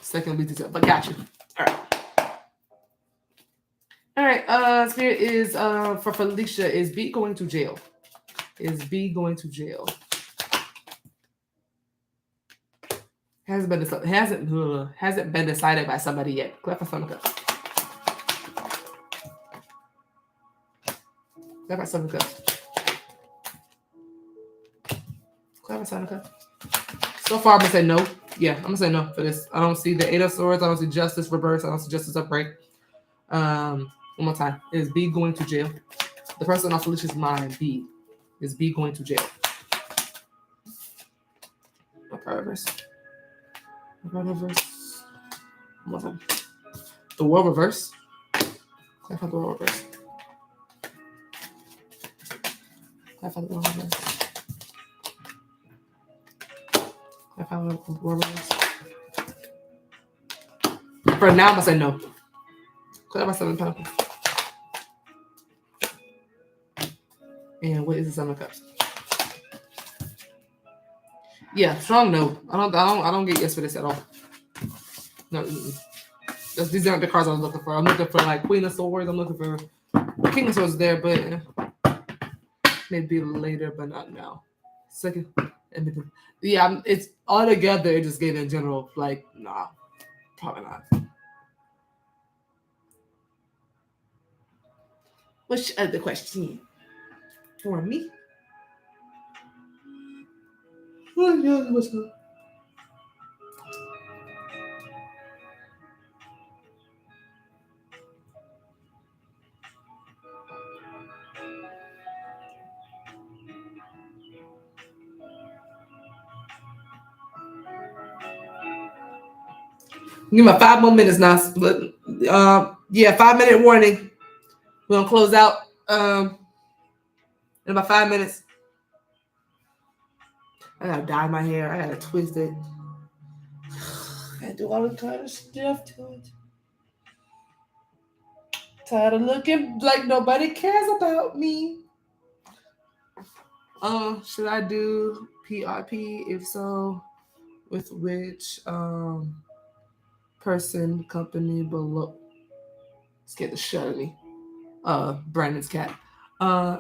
Second will be detailed, but got you. All right. All right. Spirit is for Felicia. Is B going to jail? Is B going to jail? Hasn't been decided by somebody yet. Clap for some cups. Clap for some cups. Clap for some cups. So far, I'm gonna say no. Yeah, I'm gonna say no for this. I don't see the 8 of Swords. I don't see Justice reverse. I don't see Justice upright. One more time. Is B going to jail? The person on Felicia's mind, B. Is B going to jail? Okay, reverse. Reverse. One more time. The World reverse. Clarify the World reverse. Clarify the World reverse. Clarify the World reverse. For now, I'm gonna say no. Clarify 7 Pentacles. And what is the 7 of Cups? Yeah, strong no. I don't get yes for this at all. No. These aren't the cards I was looking for. I'm looking for like Queen of Swords. I'm looking for King of Swords there, but maybe later, but not now. Second, yeah, it's all together. It just gave in general like nah, probably not. What's your other question for me? What's up? Give me 5 more minutes now. But yeah, 5-minute warning. We're gonna close out in about 5 minutes. I gotta dye my hair. I gotta twist it. I gotta do all the kind of stuff to it. Tired of looking like nobody cares about me. Should I do PRP? If so, with which person, company below? Scared the shit out of me. Brandon's cat.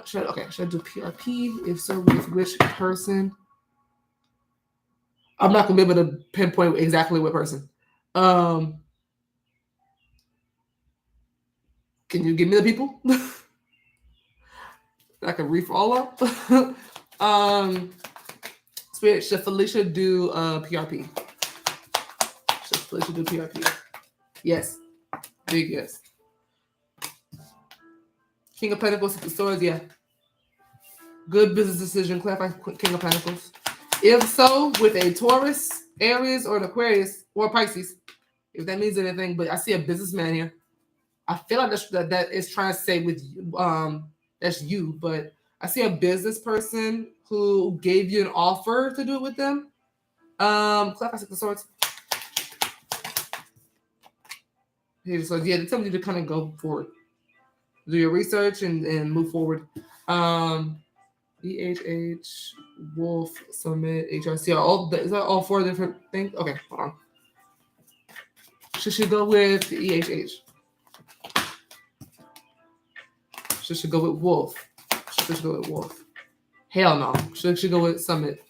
Should I do PRP? If so, with which person? I'm not gonna be able to pinpoint exactly what person. Can you give me the people? I can read for all up. Spirit, should Felicia do PRP? Should Felicia do PRP? Yes. Big yes. King of Pentacles, the Swords, yeah. Good business decision. Clarify King of Pentacles. If so, with a Taurus, Aries, or an Aquarius, or Pisces. if that means anything. But I see a businessman here. I feel like that is trying to say with you, that's you, but I see a business person who gave you an offer to do it with them. Clap, I the swords. Here, so yeah, they tell you to kind of go forward, do your research and move forward. EHH, Wolf, Summit, HRC. Is that all 4 different things? Okay, hold on. Should she go with EHH? Should she go with Wolf? Should she go with Wolf? Hell no. Should she go with Summit?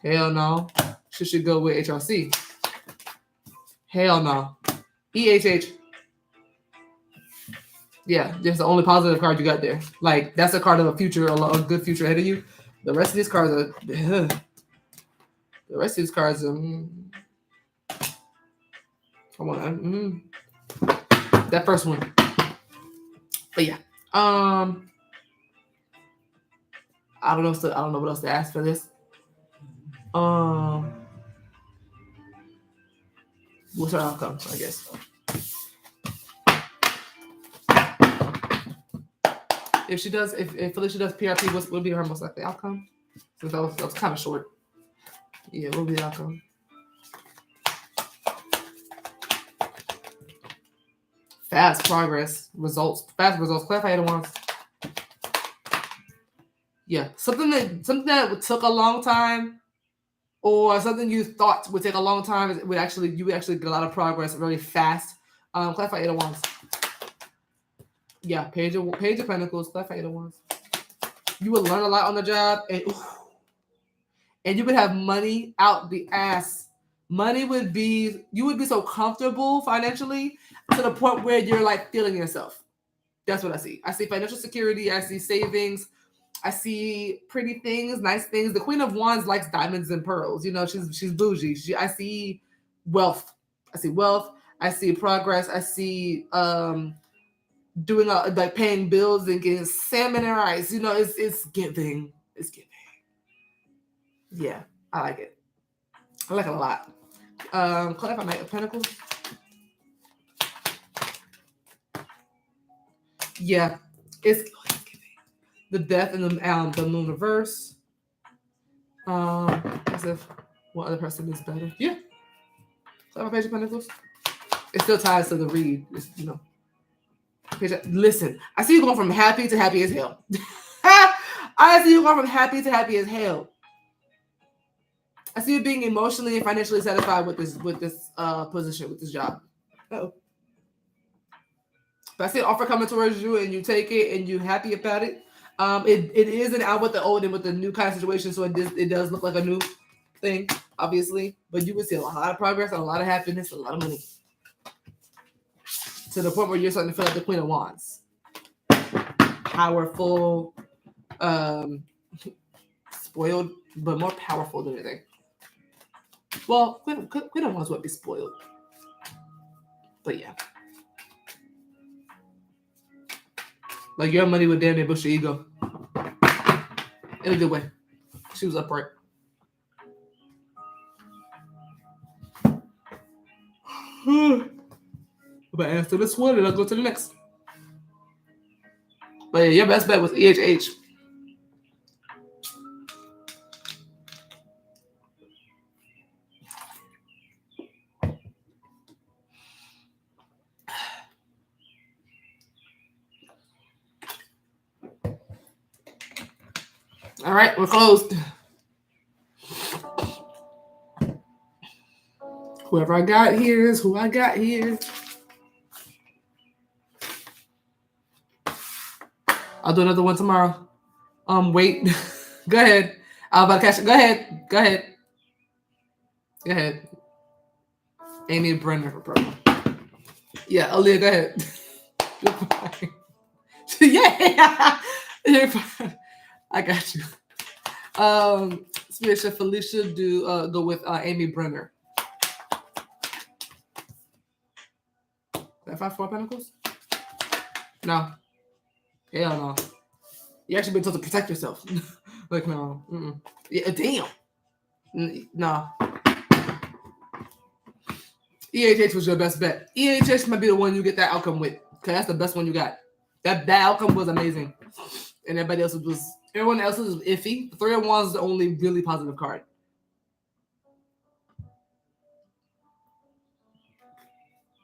Hell no. Should she go with HRC? Hell no. EHH. Yeah, that's the only positive card you got there. Like, that's a card of a future, a good future ahead of you. The rest of these cards are... The rest of these cards are... Come on. That first one. But yeah. I don't know what else to ask for this. What's her outcome, I guess? If Felicia does PRP, what would be her most likely outcome? So that was kind of short. Yeah, what would be the outcome? Fast progress, results, fast results. Clarify it once. Yeah, something that took a long time, or something you thought would take a long time, you would actually get a lot of progress really fast. Clarify it once. Yeah, Page of Pentacles. Clarify it once. You would learn a lot on the job, and you would have money out the ass. You would be so comfortable financially to the point where you're like feeling yourself. That's what I see. I see financial security. I see savings. I see pretty things, nice things. The Queen of Wands likes diamonds and pearls. You know, she's bougie. I see wealth. I see progress. I see doing like paying bills and getting salmon and rice. You know, it's giving. It's giving. Yeah, I like it. I like it a lot. Clarify Knight of Pentacles. Yeah, it's giving. The Death and the Moon reverse. As if one other person is better. Yeah. Clarify Page of Pentacles. It still ties to the read. It's, you know. Listen, I see you going from happy to happy as hell. I see you going from happy to happy as hell. I see you being emotionally and financially satisfied with this position, with this job. Uh-oh. If I see an offer coming towards you and you take it and you're happy about it, it is an out with the old and with the new kind of situation, so it does look like a new thing, obviously. But you will see a lot of progress, and a lot of happiness, and a lot of money. To the point where you're starting to feel like the Queen of Wands. Powerful, spoiled, but more powerful than anything. Well, Queen of Wands would be spoiled. But yeah. Like, your money would damn near boost your ego. In a good way. She was upright. But answer this one and I'll go to the next. But yeah, your best bet was EHH. All right, we're closed. Whoever I got here is who I got here. I'll do another one tomorrow. Wait. Go ahead. I'm about to catch it. Go ahead. Amy Brenner for purple. Yeah, Aleah, go ahead. You're fine. Yeah. You're fine. I got you. Felicia go with Amy Brenner. Is that 4 Pentacles? No. Hell no. You actually been told to protect yourself. Like, no. Yeah, damn. No. EHH was your best bet. EHH might be the one you get that outcome with, because that's the best one you got. That outcome was amazing. And everyone else was iffy. 301 is the only really positive card.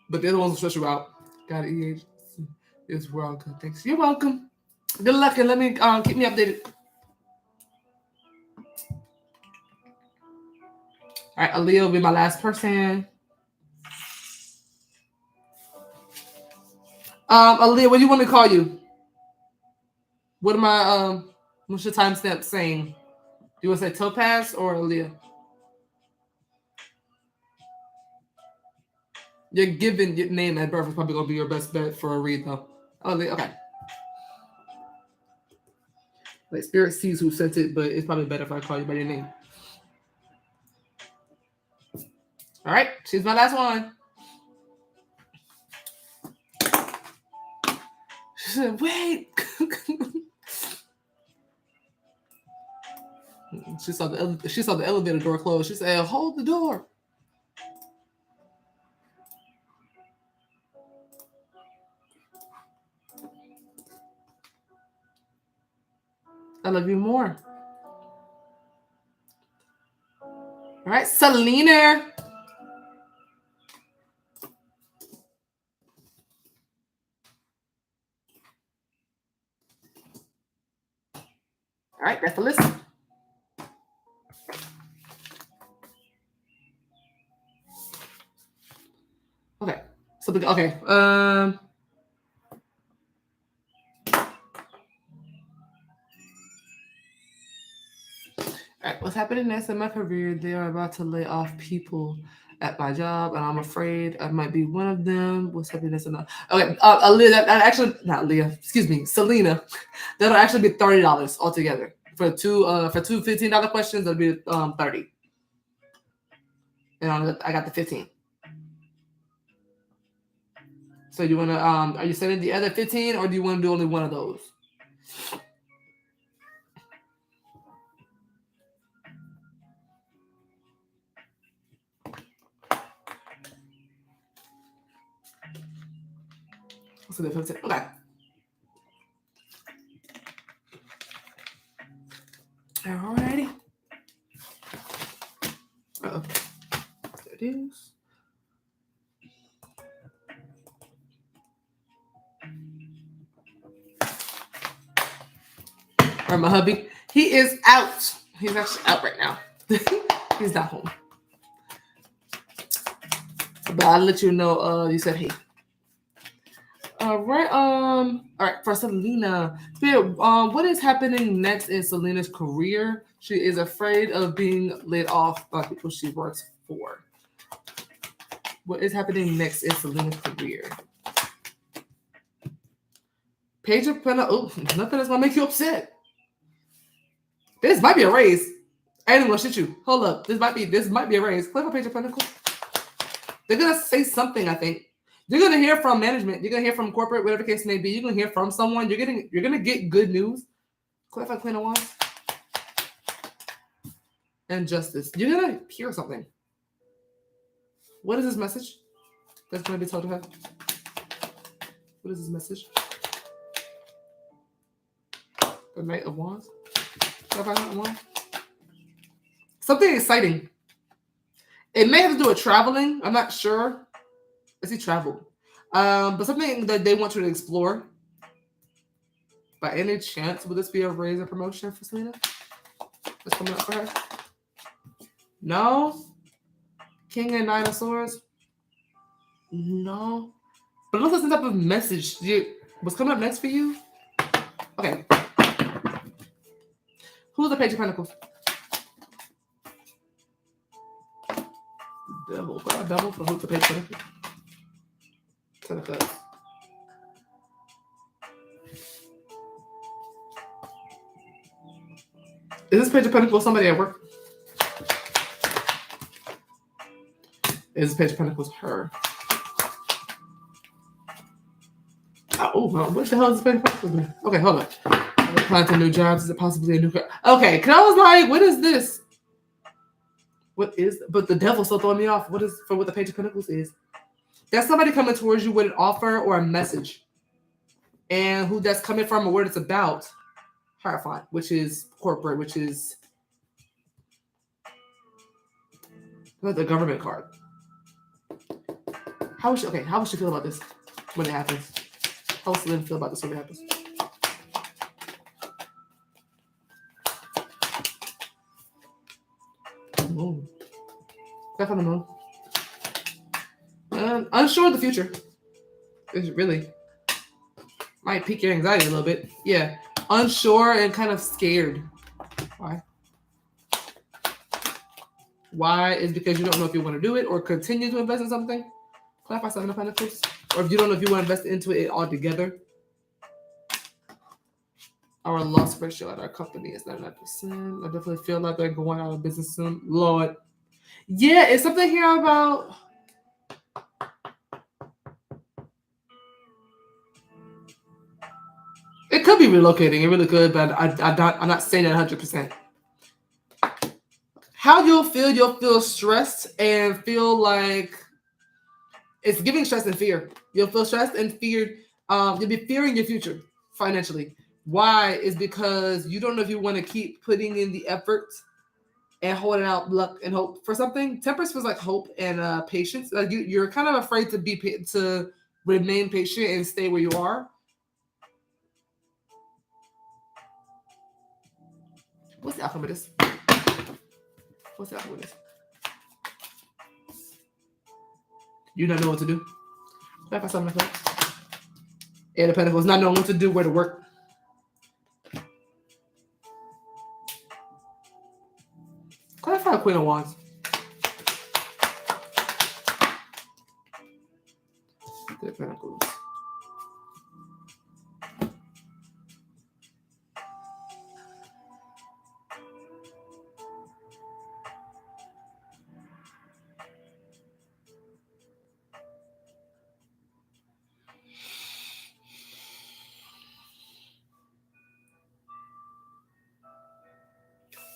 But the other ones will stress you out. Got it, EHH. It's well good. Thanks. You're welcome. Good luck, and let me keep me updated. All right, Aleah will be my last person. Aleah, what do you want me to call you? What am I? What's your timestamp saying? Do you want to say Topaz or Aleah? Your given name at birth is probably gonna be your best bet for a read, though. Aleah, okay. Like Spirit sees who sent it, but it's probably better if I call you by your name. All right, she's my last one. She said, "Wait." She saw the elevator door close. She said, "Hold the door." I love you more. All right, Selena. All right, that's Felicia. Okay. Okay. All right. What's happening next in my career? They are about to lay off people at my job, and I'm afraid I might be one of them. What's happening next? Okay. Aleah, that actually not Aleah. Excuse me, Selena. That'll actually be $30 altogether for two $15 questions. That'll be 30. And I got the 15. So you want to are you sending the other 15, or do you want to do only one of those? So the 15. Okay. Alrighty. Uh-oh. There it is. Or my hubby. He is out. He's actually out right now. He's not home. But I'll let you know you said hey. All right. All right, for Selena. What is happening next in Selena's career? She is afraid of being laid off by people she works for. What is happening next in Selena's career? Page of Pentacles. Oh, nothing that's gonna make you upset. This might be a raise. I ain't gonna shit you. Hold up. This might be a raise. Click on Page of Pentacles. They're gonna say something, I think. You're gonna hear from management. You're gonna hear from corporate, whatever the case may be. You're gonna hear from someone. You're gonna get good news. Clarify Queen of Wands. And Justice. You're gonna hear something. What is this message that's gonna be told to her? What is this message? The Knight of Wands. Something exciting. It may have to do with traveling. I'm not sure. I see travel. But something that they want you to explore. By any chance, will this be a raise or promotion for Selena? That's coming up for her? No? King and Nine of Swords? No. But look at some type of message. What's coming up next for you? Okay. Who's the Page of Pentacles? Devil. Got a devil for who's the Page of Pentacles? Ten of Cups. Is this Page of Pentacles somebody at work? Is this Page of Pentacles her? Oh, what the hell is this Page of Pentacles? Okay, hold on. Applying to new jobs. Is it possibly a new car? Okay, because I was like, what is this? What is? But the devil's still throwing me off. What is for what the Page of Pentacles is? That's somebody coming towards you with an offer or a message. And who that's coming from or what it's about. Hierophant, which is corporate, which is the government card. How would she feel about this when it happens? How would Selena feel about this when it happens? Moon. Back on the moon. Unsure of the future. It's really might pique your anxiety a little bit. Yeah. Unsure and kind of scared. Why? Why is because you don't know if you want to do it or continue to invest in something. Clarify 7 of Pentacles. Or if you don't know if you want to invest into it altogether. Our loss ratio at our company is 99%. I definitely feel like they're going out of business soon. Lord. Yeah, it's something here about... It could be relocating. It really could, but I'm not saying that 100%. How you'll feel stressed and feel like it's giving stress and fear. You'll feel stressed and feared. You'll be fearing your future financially. Why? Is because you don't know if you want to keep putting in the effort and holding out luck and hope for something. Temperance feels like hope and patience. Like you're kind of afraid to remain patient and stay where you are. What's the outcome of this? What's the outcome of this? You don't know what to do. Clarify something like that. Eight of Pentacles, not knowing what to do, where to work. Clarify Queen of Wands. Eight of Pentacles.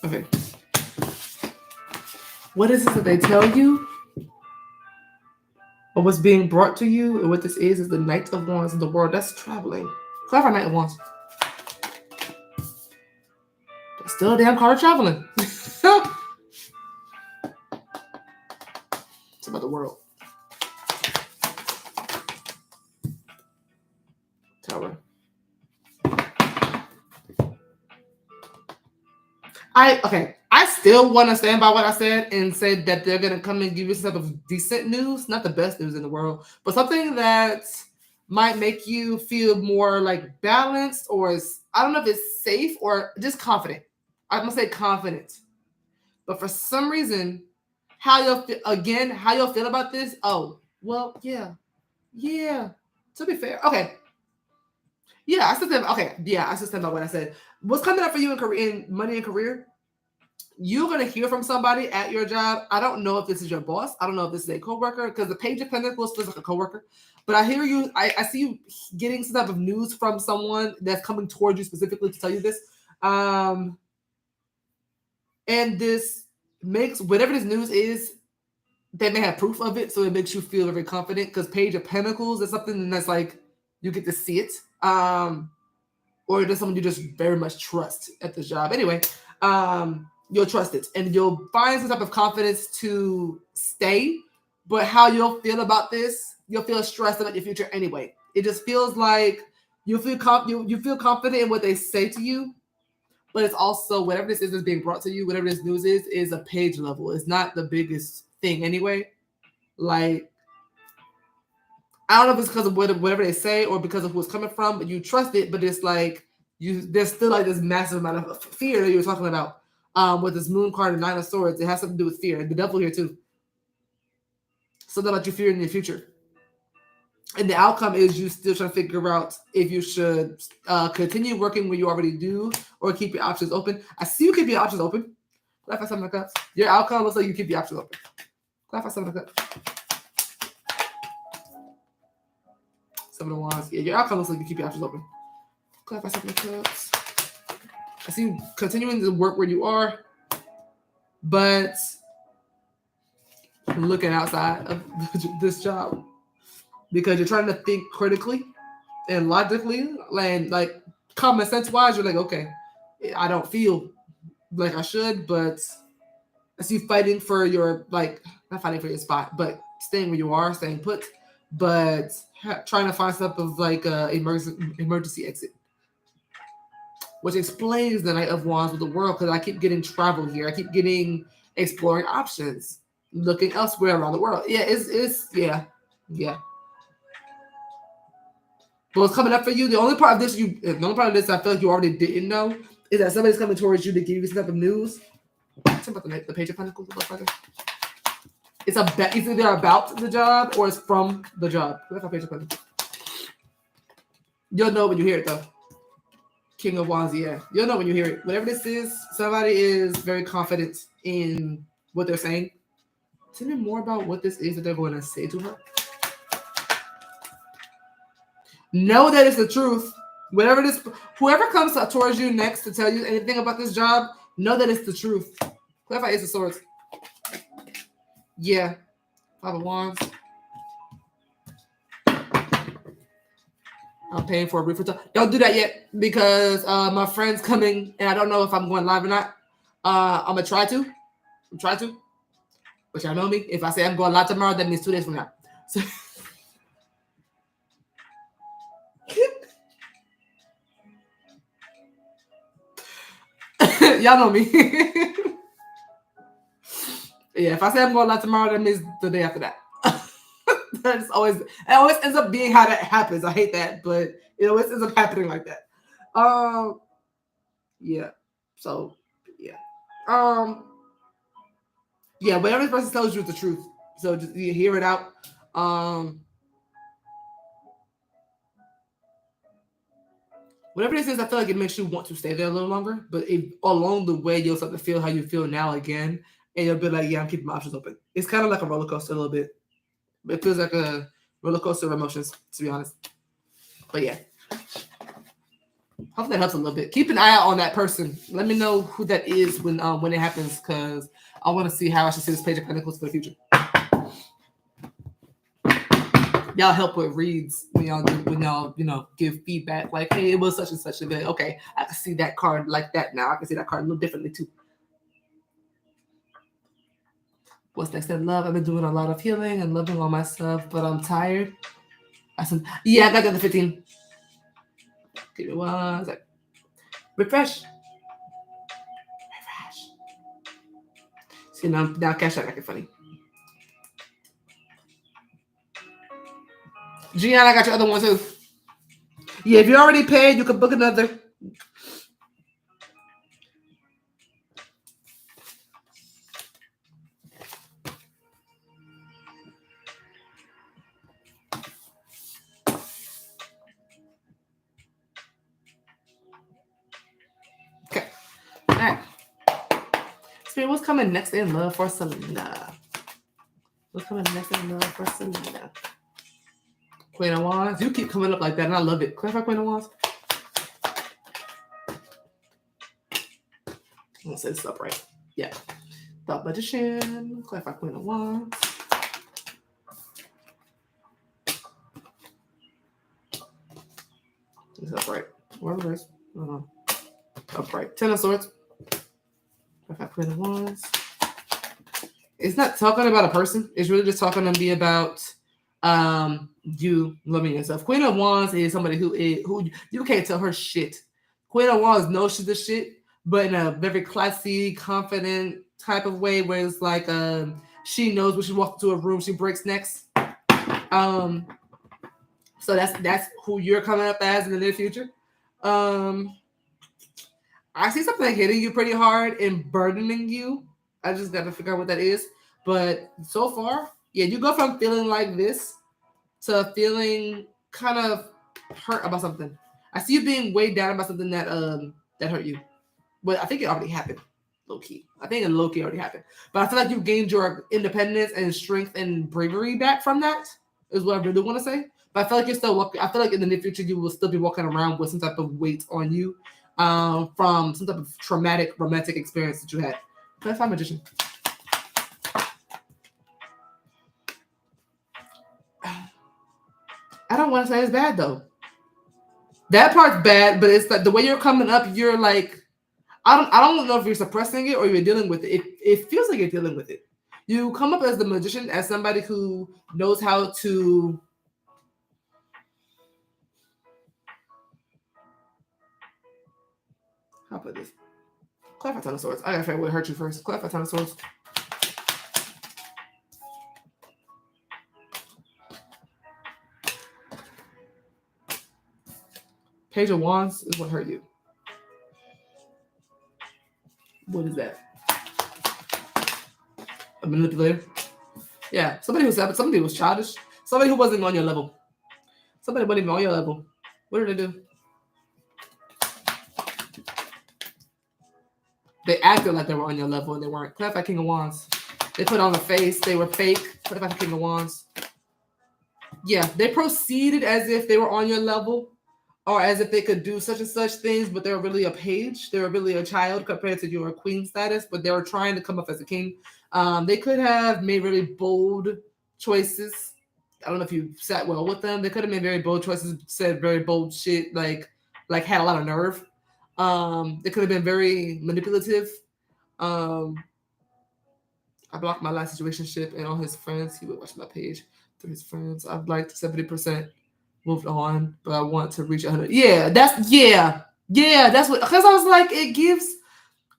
Okay. What is it that they tell you? Or what's being brought to you? And what this is the Knight of Wands in the world. That's traveling. Clarify Knight of Wands. That's still a damn card of traveling. It's about the world. Tower. I still want to stand by what I said and say that they're going to come and give you some type of decent news, not the best news in the world, but something that might make you feel more like balanced or I don't know if it's safe or just confident. I'm going to say confident. But for some reason, how you'll feel about this? Oh, well, yeah. To be fair, okay. Yeah, I still stand by what I said. What's coming up for you in money and career? You're going to hear from somebody at your job. I don't know if this is your boss. I don't know if this is a coworker because the Page of Pentacles feels like a coworker. But I hear you. I see you getting some type of news from someone that's coming towards you specifically to tell you this. And this makes whatever this news is, they may have proof of it, so it makes you feel very confident because Page of Pentacles is something that's like you get to see it. Or there's someone you just very much trust at the job. Anyway, you'll trust it and you'll find some type of confidence to stay. But how you'll feel about this, you'll feel stressed about your future anyway. It just feels like you feel confident in what they say to you, but it's also whatever this is that's being brought to you, whatever this news is a page level. It's not the biggest thing anyway. Like, I don't know if it's because of whatever they say or because of who it's coming from, but you trust it, but it's like there's still like this massive amount of fear that you were talking about. With this Moon card and Nine of Swords, it has something to do with fear. And the Devil here too. Something about you fearing in your future. And the outcome is you still trying to figure out if you should continue working where you already do or keep your options open. I see you keep your options open. Clarify 7 of Cups. Your outcome looks like you keep your options open. Clarify 7 of Cups. 7 of Wands. Yeah, your outcome looks like you keep your options open. Clarify 7 of Cups. I see you continuing to work where you are, but looking outside of this job. because you're trying to think critically and logically, and like common sense wise, you're like, okay, I don't feel like I should, but I see fighting for your, like, not fighting for your spot, but staying where you are, staying put, but trying to find some type of like emergency exit, which explains the Knight of Wands with the world, because I keep getting travel here. I keep getting exploring options, looking elsewhere around the world. Yeah, it's yeah. But what's coming up for you, the only part of this I feel like you already didn't know is that somebody's coming towards you to give you some type of news. Talk about the Page of Pentacles. It's either about the job or it's from the job. Look at Page of Pentacles. You'll know when you hear it though. King of Wands, yeah. You'll know when you hear it. Whatever this is, somebody is very confident in what they're saying. Tell me more about what this is that they're going to say to her. Know that it's the truth. Whatever this, whoever comes towards you next to tell you anything about this job, know that it's the truth. Clarify Ace of Swords. Yeah. Five of Wands. I'm paying for a brief return. Don't do that yet because my friend's coming and I don't know if I'm going live or not. I'm gonna try to. But y'all know me. If I say I'm going live tomorrow, that means 2 days from now. So y'all know me. Yeah, if I say I'm going live tomorrow, that means the day after that. It always ends up being how that happens. I hate that, but it always ends up happening like that. Yeah. So yeah. Yeah, whatever this person tells you is the truth. So just you hear it out. Whatever this is, I feel like it makes you want to stay there a little longer. But along the way, you'll start to feel how you feel now again. And you'll be like, yeah, I'm keeping my options open. It's kind of like a roller coaster a little bit. It feels like a roller coaster of emotions, to be honest. But yeah. Hopefully that helps a little bit. Keep an eye out on that person. Let me know who that is when it happens, because I want to see how I should see this Page of Pentacles for the future. Y'all help with reads when y'all give feedback like, hey, it was such and such. And be like, okay, I can see that card like that now. I can see that card a little differently too. What's next in love? I've been doing a lot of healing and loving on myself, but I'm tired. I said, yeah, I got that at 15. Give me 1 sec. Refresh. See, now CashApp making funny. Gianna, I got your other one too. Yeah, if you're already paid, you can book another. Okay. All right. Spirit, what's coming next in love for Selena? What's coming next in love for Selena? Queen of Wands. You keep coming up like that, and I love it. Clarify Queen of Wands. I'm going to set this up right. Yeah. Thought Magician. Clarify Queen of Wands. It's upright. Wherever it is. Upright. 10 of Swords. Clarify Queen of Wands. It's not talking about a person. It's really just talking to me about you loving yourself. Queen of Wands is somebody who you can't tell her shit. Queen of Wands knows she's the shit, but in a very classy, confident type of way, where it's like she knows when she walks into a room, she breaks necks. So that's who you're coming up as in the near future. I see something hitting you pretty hard and burdening you. I just got to figure out what that is. But so far, yeah, you go from feeling like this to feeling kind of hurt about something. I see you being weighed down about something that hurt you. But I think it already happened, low key. I think it low key already happened. But I feel like you gained your independence and strength and bravery back from that, is what I really want to say. But I feel like you're still walking. I feel like in the near future, you will still be walking around with some type of weight on you from some type of traumatic romantic experience that you had. That's my Magician. don't want to say it's bad though. That part's bad, but it's like the way you're coming up, you're like, I don't know if you're suppressing it or you're dealing with it. It feels like you're dealing with it. You come up as the magician, as somebody who knows how to. How put this? Clarify Ten of Swords. I gotta figure out what hurt you first. Clarify Ten of Swords. Page of Wands is what hurt you. What is that? A manipulator? Yeah, somebody who was childish. Somebody who wasn't on your level. Somebody wasn't even on your level. What did they do? They acted like they were on your level and they weren't. Clarify King of Wands. They put on a face. They were fake. Clarify King of Wands. Yeah, they proceeded as if they were on your level or as if they could do such and such things, but they were really a page. They were really a child compared to your queen status, but they were trying to come up as a king. They could have made really bold choices. I don't know if you sat well with them. They could have made very bold choices, said very bold shit, like had a lot of nerve. They could have been very manipulative. I blocked my last situationship and all his friends. He would watch my page through his friends. I've liked 70%, moved on, but I want to reach 100. That's what, because I was like, it gives.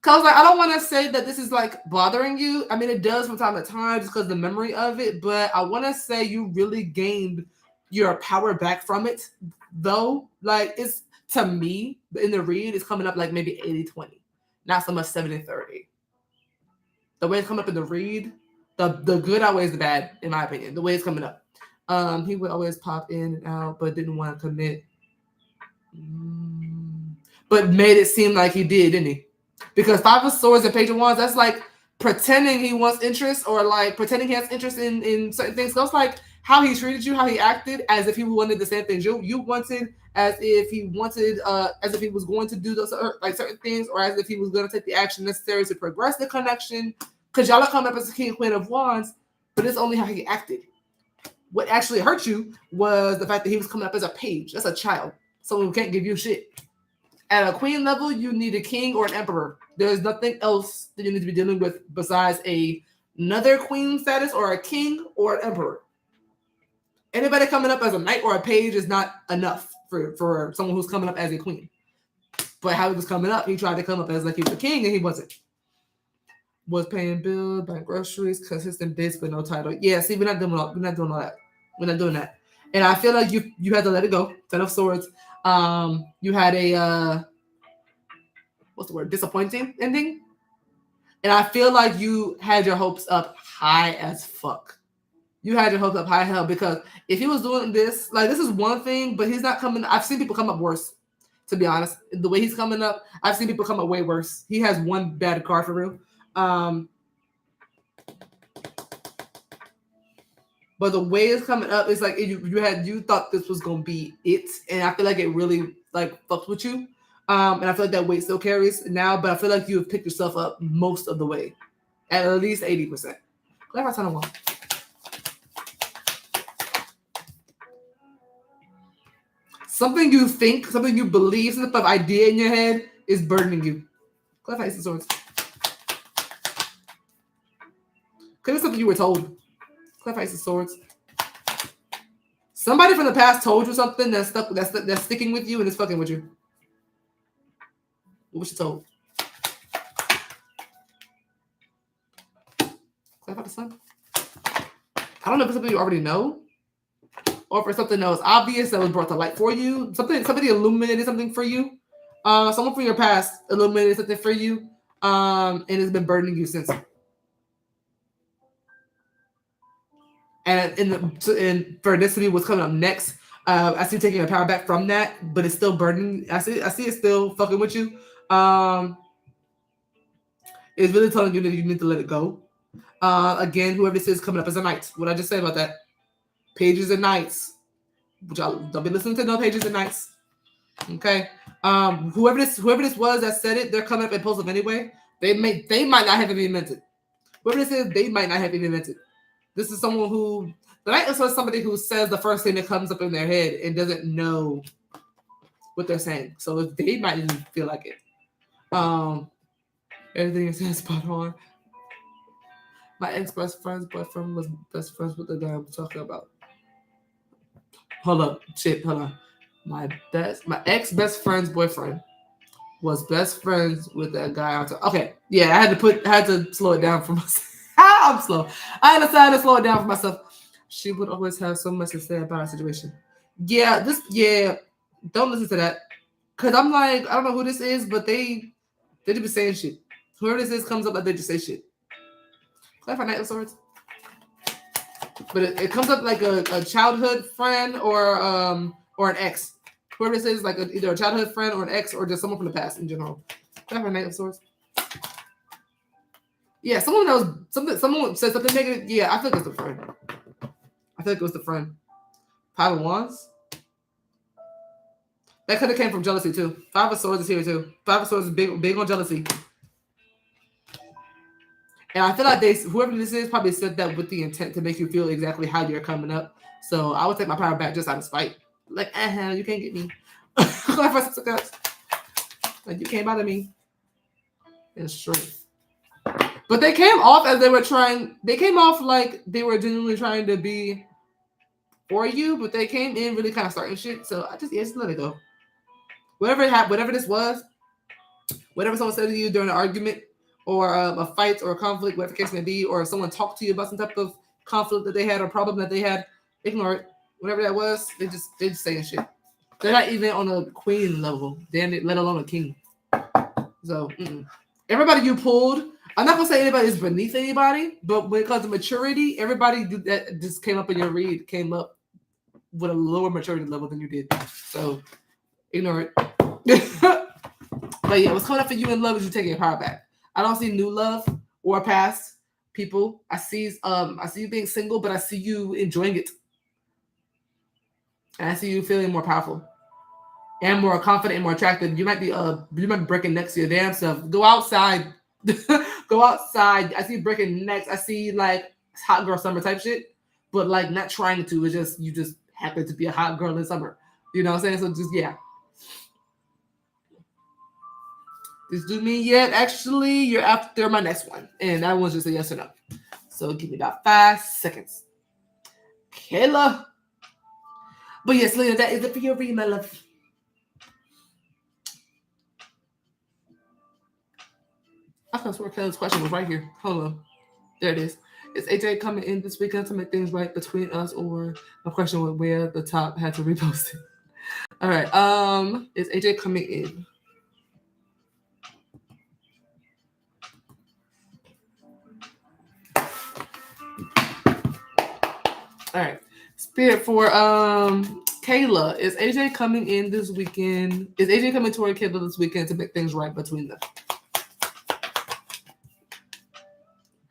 Cause like I don't want to say that this is like bothering you. I mean, it does from time to time just because the memory of it. But I want to say you really gained your power back from it, though. Like it's to me in the read, it's coming up like maybe 80-20, not so much 70-30. The way it's coming up in the read, the good outweighs the bad, in my opinion. The way it's coming up, he would always pop in and out, but didn't want to commit. But made it seem like he did, didn't he? Because Five of Swords and Page of Wands, that's like pretending he wants interest or like pretending he has interest in certain things. So it's like how he treated you, how he acted as if he wanted the same things you wanted, as if he wanted, as if he was going to do those like certain things, or as if he was going to take the action necessary to progress the connection. Because y'all are coming up as a King and Queen of Wands, but it's only how he acted. What actually hurt you was the fact that he was coming up as a page. That's a child, someone who can't give you shit. At a queen level, you need a king or an emperor. There's nothing else that you need to be dealing with besides another queen status or a king or an emperor. Anybody coming up as a knight or a page is not enough for someone who's coming up as a queen. But how he was coming up, he tried to come up as like he was a king and he wasn't. Was paying bills, buying groceries, consistent bits, but no title. Yeah, see, we're not doing all that. We're not doing that. And I feel like you had to let it go. Ten of Swords. You had a what's the word? Disappointing ending. And I feel like you had your hopes up high as fuck. You had your hopes up high hell, because if he was doing this, like this is one thing, but he's not coming. I've seen people come up worse, to be honest. The way he's coming up, I've seen people come up way worse. He has one bad card for real. But the way it's coming up, it's like you thought this was gonna be it, and I feel like it really like fucks with you. And I feel like that weight still carries now, but I feel like you have picked yourself up most of the way, at least 80%. Clarify Ten of Wands. Something you think, something you believe, some type of idea in your head is burdening you. Clarify Ace of Swords. Could be something you were told. Clarify Ace of Swords. Somebody from the past told you something that's sticking with you and is fucking with you. What was you told? Clarify the Sun. I don't know if it's something you already know, or if it's something that was obvious that was brought to light for you. Somebody illuminated something for you. Someone from your past illuminated something for you, and it's been burdening you since. And for this to be what's coming up next, I see you taking your power back from that, but it's still burdening. I see it still fucking with you. It's really telling you that you need to let it go. Again, whoever this is coming up as a knight. What I just say about that? Pages and knights. Y'all don't be listening to no pages and knights. Okay. Whoever this was that said it, they're coming up impulsive anyway. They might not have even meant it. Whoever this is, they might not have even meant it. This is someone who the Knight of Swords is somebody who says the first thing that comes up in their head and doesn't know what they're saying. So they might even feel like it. Everything is spot on. My ex-best friend's boyfriend was best friends with the guy I'm talking about. Hold up. My ex-best friend's boyfriend was best friends with that guy I'm talking. Okay. Yeah, I had to slow it down for myself. I'm slow. I decided to slow it down for myself. She would always have so much to say about our situation. Yeah, don't listen to that. Cause I'm like, I don't know who this is, but they just be saying shit. Whoever this is comes up like they just say shit. Clarify Knight of Swords. But it comes up like a childhood friend or an ex. Whoever this is, like either a childhood friend or an ex or just someone from the past in general. Clarify Knight of Swords. Yeah, someone said something negative. Yeah, I feel like it's the friend. I feel like it was the friend. Five of Wands. That could have came from jealousy too. Five of Swords is here too. Five of Swords is big on jealousy. And I feel like whoever this is probably said that with the intent to make you feel exactly how you're coming up. So I would take my power back just out of spite. Like, you can't get me. Like, you can't bother me. It's true. But they came off as they came off like they were genuinely trying to be for you, but they came in really kind of starting shit. So I just let it go. Whatever this was, whatever someone said to you during an argument or a fight or a conflict, whatever the case may be, or if someone talked to you about some type of conflict that they had or problem that they had, ignore it. Whatever that was, they just saying shit. They're not even on a queen level, damn it, let alone a king. So everybody you pulled, I'm not gonna say anybody is beneath anybody, but when it comes to maturity, everybody that just came up in your read came up with a lower maturity level than you did. So ignore it. But yeah, what's coming up for you in love is you taking your power back. I don't see new love or past people. I see you being single, but I see you enjoying it. And I see you feeling more powerful and more confident and more attractive. You might be breaking necks to your damn self. Go outside. Go outside. I see you breaking necks. I see like hot girl summer type shit, but like not trying to. It's just you just happen to be a hot girl in summer. You know what I'm saying? So just yeah. This do mean yet? Actually, you're after my next one, and that one's just a yes or no. So give me about 5 seconds. Kayla. But yes, Selena, that is it for your read, my love. I could swear Kayla's question was right here. Hold on. There it is. Is AJ coming in this weekend to make things right between us, or my question was where the top had to repost it? All right. Is AJ coming in? All right. Spirit for Kayla. Is AJ coming in this weekend? Is AJ coming toward Kayla this weekend to make things right between them?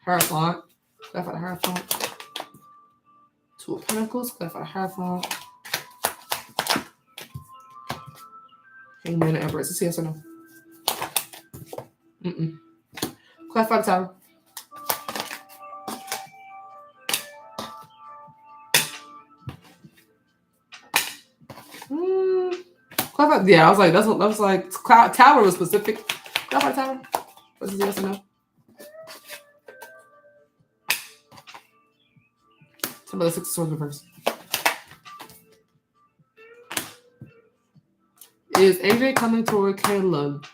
Hierophant. Clarify the Hierophant. Two of Pentacles. Clarify the Hierophant. Hangman and Empress. Is yes or no? Clarify the Tower. Yeah, I was like, that was like Tower was specific. Clarify the Tower. Was it yes or no? Some of the 6 of Swords reverse. Is AJ coming toward Kayla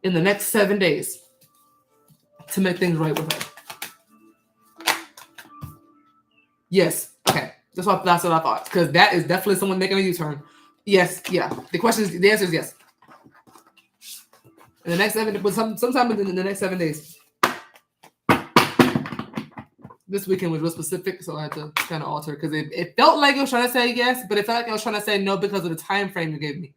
in the next 7 days to make things right with her? Yes. Okay. That's what I thought. Because that is definitely someone making a U-turn. Yes. Yeah. The answer is yes. In the next 7, but sometime in the next 7 days. This weekend was real specific, so I had to kind of alter because it felt like it was trying to say yes, but it felt like I was trying to say no because of the time frame you gave me.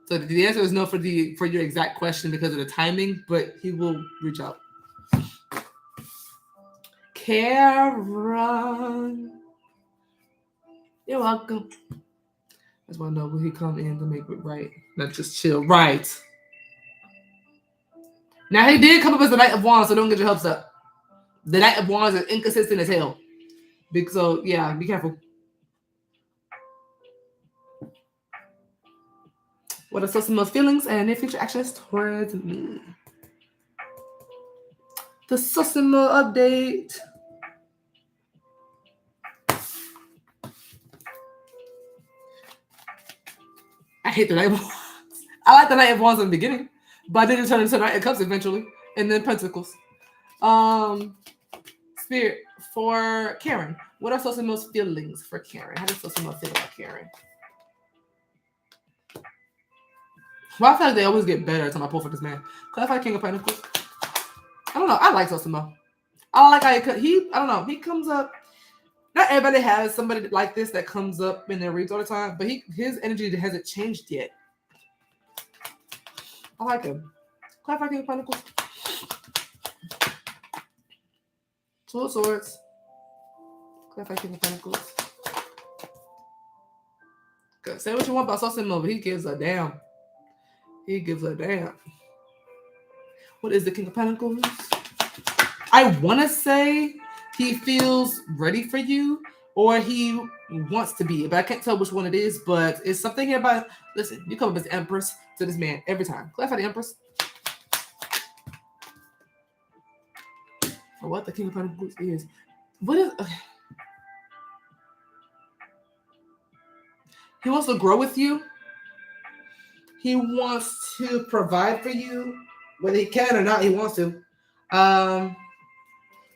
So the answer is no for your exact question because of the timing, but he will reach out. Karen, you're welcome. I just want to know will he come in to make it right, not just chill. Right. Now he did come up as the Knight of Wands, so don't get your hopes up. The Knight of Wands is inconsistent as hell. So yeah, be careful. What are some of feelings and their future actions towards me? The Susimo update. I hate the Knight of Wands. I like the Knight of Wands in the beginning, but then it turned into Knight of Cups eventually, and then Pentacles. Spirit for Karen. What are Susimo's feelings for Karen? How does Susimo feel about Karen? Well, I feel like they always get better every time I pull for this man. Clarify King of Pentacles. I don't know. I like Susimo. I like how he I don't know. He comes up. Not everybody has somebody like this that comes up in their reads all the time, but his energy hasn't changed yet. I like him. Clarify King of Pentacles. Two of Swords. Clarify King of Pentacles. Good. Say what you want about Susimo, but he gives a damn. He gives a damn. What is the King of Pentacles? I want to say he feels ready for you or he wants to be, but I can't tell which one it is, but it's something here about, listen, you come up as the Empress to this man every time. Clarify the Empress. Or what the King of Pentacles is. What is... Okay. He wants to grow with you. He wants to provide for you. Whether he can or not, he wants to.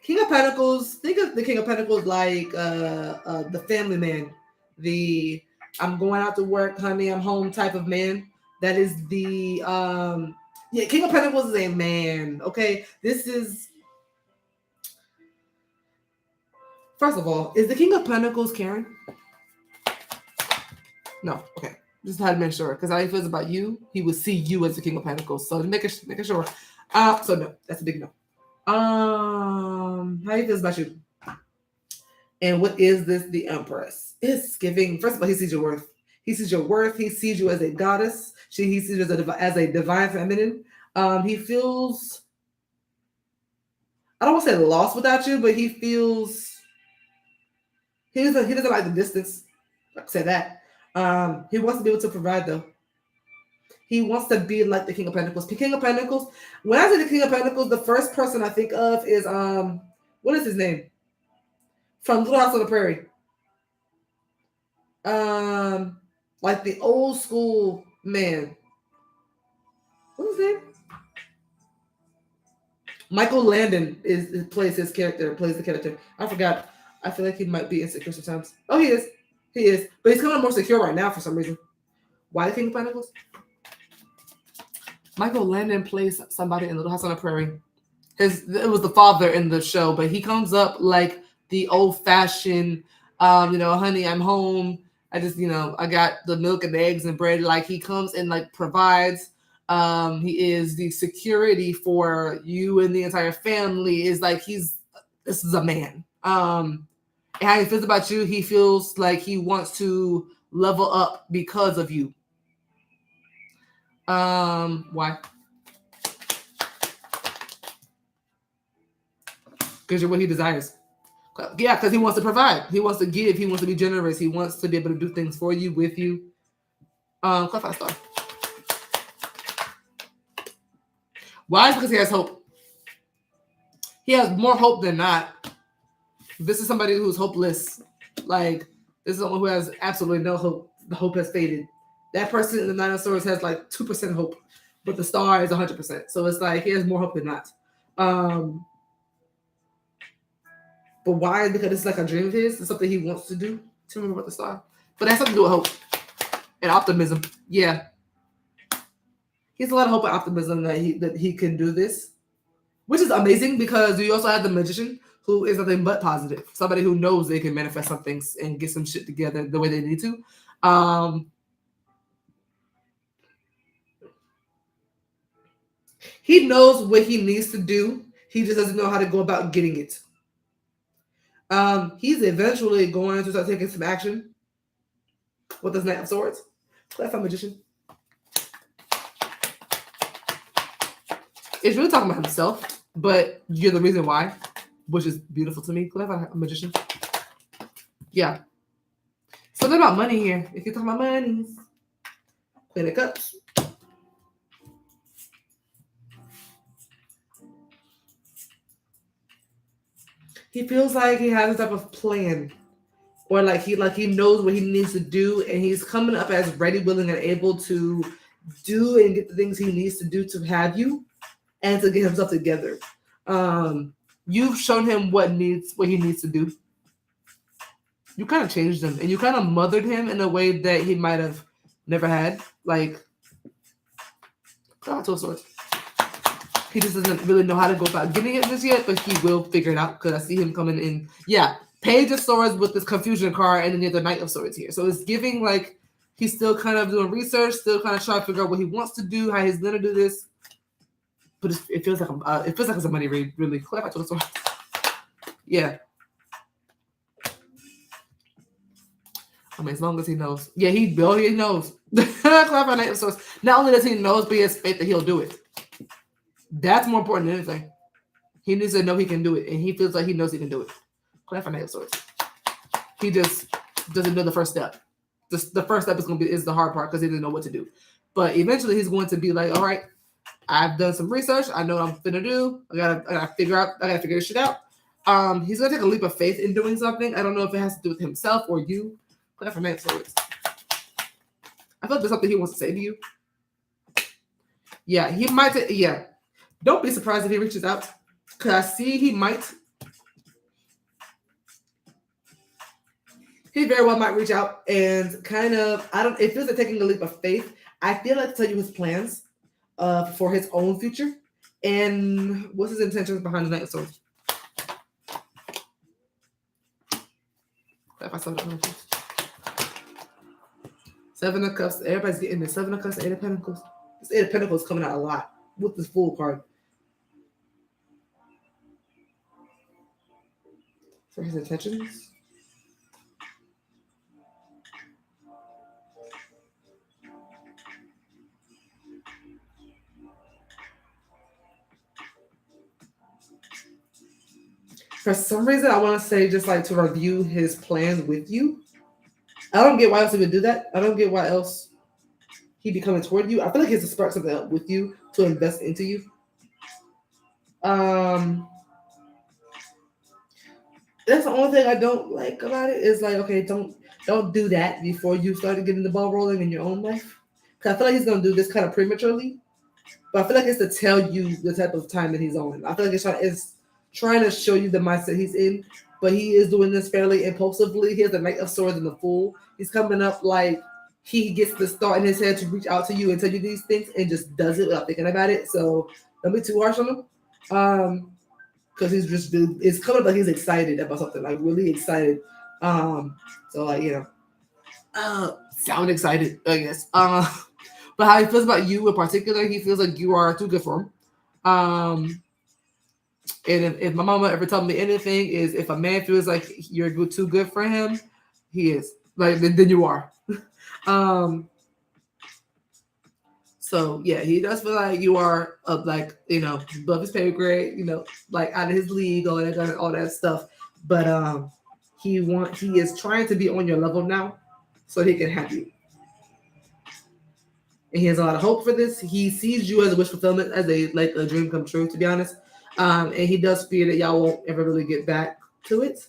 King of Pentacles, think of the King of Pentacles like the family man. The I'm going out to work, honey, I'm home type of man. That is the King of Pentacles is a man. Okay. This is, first of all, is the King of Pentacles Karen? No. Okay. Just had to make sure, because how he feels about you, he would see you as the King of Pentacles. So making sure. So no, that's a big no. How he feels about you? And what is this? The Empress. It's giving. First of all, he sees your worth. He sees your worth. He sees you as a goddess. He sees you as a divine feminine. He feels, I don't want to say lost without you, but he feels he doesn't like the distance. I say that. He wants to be able to provide though. He wants to be like the King of Pentacles. The King of Pentacles. When I say the King of Pentacles, the first person I think of is what is his name? From Little House on the Prairie. Like the old school man. What's his name? Michael Landon plays the character. I forgot. I feel like he might be insecure sometimes. Oh, he is. He is. But he's coming more secure right now for some reason. Why the King of Pentacles? Michael Landon plays somebody in Little House on the Prairie. It was the father in the show, but he comes up like the old-fashioned, honey, I'm home. I just, I got the milk and the eggs and bread. Like, he comes and, like, provides. He is the security for you and the entire family. Is like, this is a man. And how he feels about you, he feels like he wants to level up because of you. Why? Because you're what he desires. Yeah, because he wants to provide. He wants to give. He wants to be generous. He wants to be able to do things for you, with you. Clarify star. Why? Because he has hope. He has more hope than not. This is somebody who's hopeless. Like, this is someone who has absolutely no hope. The hope has faded. That person in the Nine of Swords has like 2% hope, but the star is 100%. So it's like he has more hope than not. But why? Because it's like a dream of his. It's something he wants to do. Tell me about the star. But that's something to do with hope and optimism. Yeah. He has a lot of hope and optimism that he can do this, which is amazing because you also have the Magician, who is nothing but positive. Somebody who knows they can manifest some things and get some shit together the way they need to. He knows what he needs to do. He just doesn't know how to go about getting it. He's eventually going to start taking some action with his Knight of Swords. Clarify Magician. It's really talking about himself, but you're the reason why. which is beautiful to me. Clever magician. Yeah. Something about money here. If you're talking about money, Queen of Cups. He feels like he has a type of plan, or like he knows what he needs to do, and he's coming up as ready, willing, and able to do and get the things he needs to do to have you, and to get himself together. You've shown him what he needs to do. You kind of changed him, and you kind of mothered him in a way that he might have never had. Like, Two of Swords. He just doesn't really know how to go about getting it just yet, but he will figure it out because I see him coming in. Yeah, Page of Swords with this confusion card, and then you have the Knight of Swords here. So it's giving like he's still kind of doing research, still kind of trying to figure out what he wants to do, how he's gonna do this. But it feels like it's a money read, really. Clarify Two of Swords. Yeah. I mean, as long as he knows. Yeah, he knows. Clarify Knight of Swords. Not only does he knows, but he has faith that he'll do it. That's more important than anything. He needs to know he can do it, and he feels like he knows he can do it. Clarify Knight of Swords. He just doesn't know the first step. The first step is the hard part because he doesn't know what to do. But eventually, he's going to be like, "All right, I've done some research. I know what I'm gonna do. I gotta figure this shit out." He's gonna take a leap of faith in doing something. I don't know if it has to do with himself or you. Clarify Knight of Swords. I feel like there's something he wants to say to you. Yeah, he might. Yeah. Don't be surprised if he reaches out, because I see he might. He very well might reach out and kind of, it feels like taking a leap of faith. I feel like to tell you his plans for his own future and what's his intentions behind the Knight of Swords. Seven of Cups. Everybody's getting the Seven of Cups, Eight of Pentacles. This Eight of Pentacles coming out a lot with this Fool card. For his intentions. For some reason, I want to say just like to review his plans with you. I don't get why else he would do that. I don't get why else he'd be coming toward you. I feel like he has to spark something up with you to invest into you. That's the only thing I don't like about it is like, okay, don't do that before you start getting the ball rolling in your own life. Because I feel like he's going to do this kind of prematurely. But I feel like it's to tell you the type of time that he's on. I feel like it's trying to show you the mindset he's in. But he is doing this fairly impulsively. He has the Knight of Swords and the Fool. He's coming up like he gets this thought in his head to reach out to you and tell you these things and just does it without thinking about it. So don't be too harsh on him. Because it's coming up like he's excited about something, like really excited. So like, sound excited, I guess. But how he feels about you in particular, he feels like you are too good for him. And if my mama ever told me anything, is if a man feels like you're too good for him, he is. Like, then you are. So yeah, he does feel like you are above his pay grade, like out of his league, all that stuff. But he is trying to be on your level now, so he can have you. And he has a lot of hope for this. He sees you as a wish fulfillment, as a dream come true, to be honest. And he does fear that y'all won't ever really get back to it.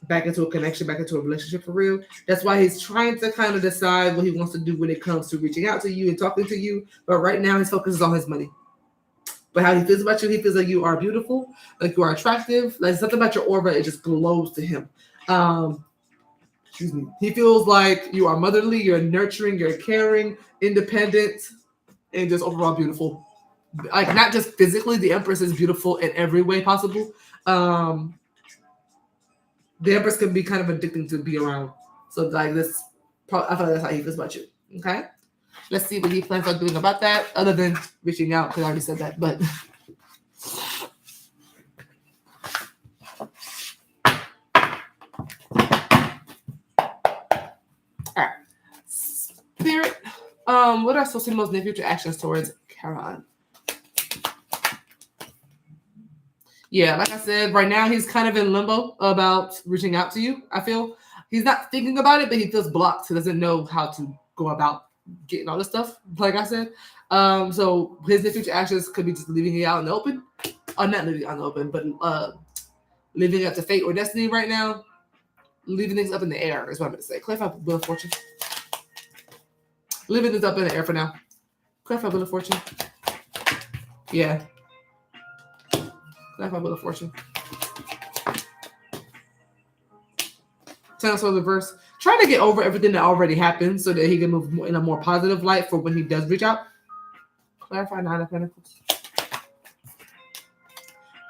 Back into a connection, back into a relationship for real. That's why he's trying to kind of decide what he wants to do when it comes to reaching out to you and talking to you. But right now, his focus is on his money. But how he feels about you, he feels like you are beautiful, like you are attractive. Like something about your aura, it just glows to him. Excuse me. He feels like you are motherly, you're nurturing, you're caring, independent, and just overall beautiful. Like not just physically, the Empress is beautiful in every way possible. The Empress can be kind of addicting to be around. So like this, I feel like that's how he feels about you. Okay, let's see what he plans on doing about that, other than reaching out, because I already said that. But all right, Spirit. What are supposed to be most near future actions towards Caron? Yeah, like I said, right now he's kind of in limbo about reaching out to you. I feel he's not thinking about it, but he feels blocked. He doesn't know how to go about getting all this stuff. Like I said, so his future actions could be just leaving it out in the open, or not leaving it out in the open, but leaving it up to fate or destiny right now. Leaving things up in the air is what I'm going to say. Clarify Wheel of Fortune. Leaving things up in the air for now. Clarify Wheel of Fortune. Yeah. Clarify Wheel of Fortune. Ten of Swords reverse. Trying to get over everything that already happened so that he can move in a more positive light for when he does reach out. Clarify Nine of Pentacles.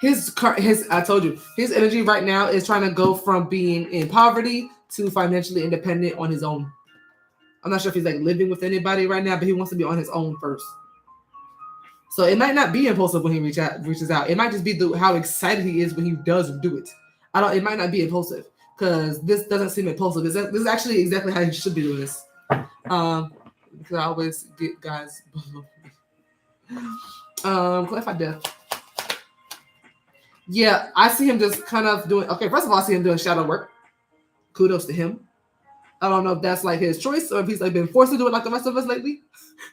His I told you, his energy right now is trying to go from being in poverty to financially independent on his own. I'm not sure if he's like living with anybody right now, but he wants to be on his own first. So it might not be impulsive when he reaches out. It might just be how excited he is when he does do it. It might not be impulsive because this doesn't seem impulsive. This is actually exactly how he should be doing this. Because I always get guys. Clarify Death. Yeah, I see him just kind of doing. Okay, first of all, I see him doing shadow work. Kudos to him. I don't know if that's like his choice or if he's like been forced to do it like the rest of us lately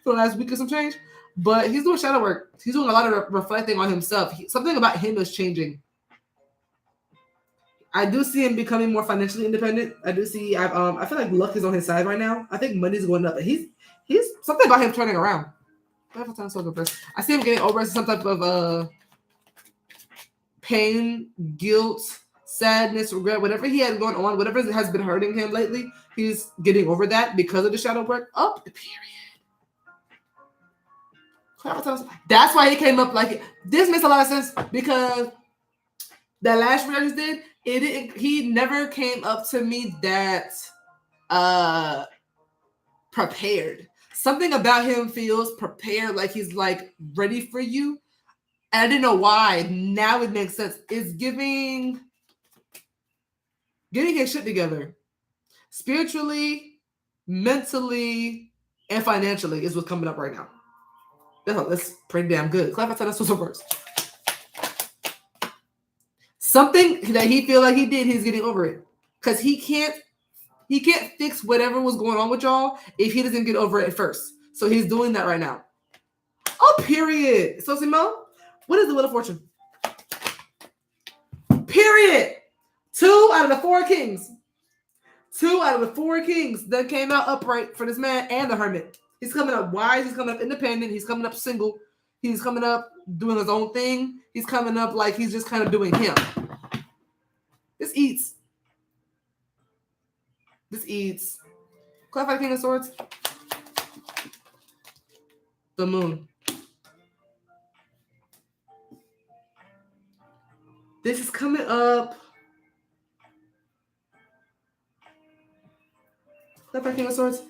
for the last week or some change. But he's doing shadow work. He's doing a lot of reflecting on himself. Something about him is changing. I do see him becoming more financially independent. I do see. I feel like luck is on his side right now. I think money's going up. But he's something about him turning around. I see him getting over some type of pain, guilt, sadness, regret, whatever he had going on, whatever has been hurting him lately, he's getting over that because of the shadow work. Up, period. That's why he came up like it. This makes a lot of sense because that last read I just did, he never came up to me that prepared. Something about him feels prepared, like he's like ready for you. And I didn't know why. Now it makes sense. It's getting his shit together. Spiritually, mentally, and financially is what's coming up right now. That's pretty damn good. Clap outside, that's what's worse. Something that he feel like he did, he's getting over it. Because he can't fix whatever was going on with y'all if he doesn't get over it first. So he's doing that right now. Oh, period. So Simone, what is the Wheel of Fortune? Period. 2 out of the 4 kings. 2 out of the 4 kings that came out upright for this man and the Hermit. He's coming up wise. He's coming up independent. He's coming up single. He's coming up doing his own thing. He's coming up like he's just kind of doing him. This eats. Clarify King of Swords. The Moon. This is coming up. Clarify King of Swords.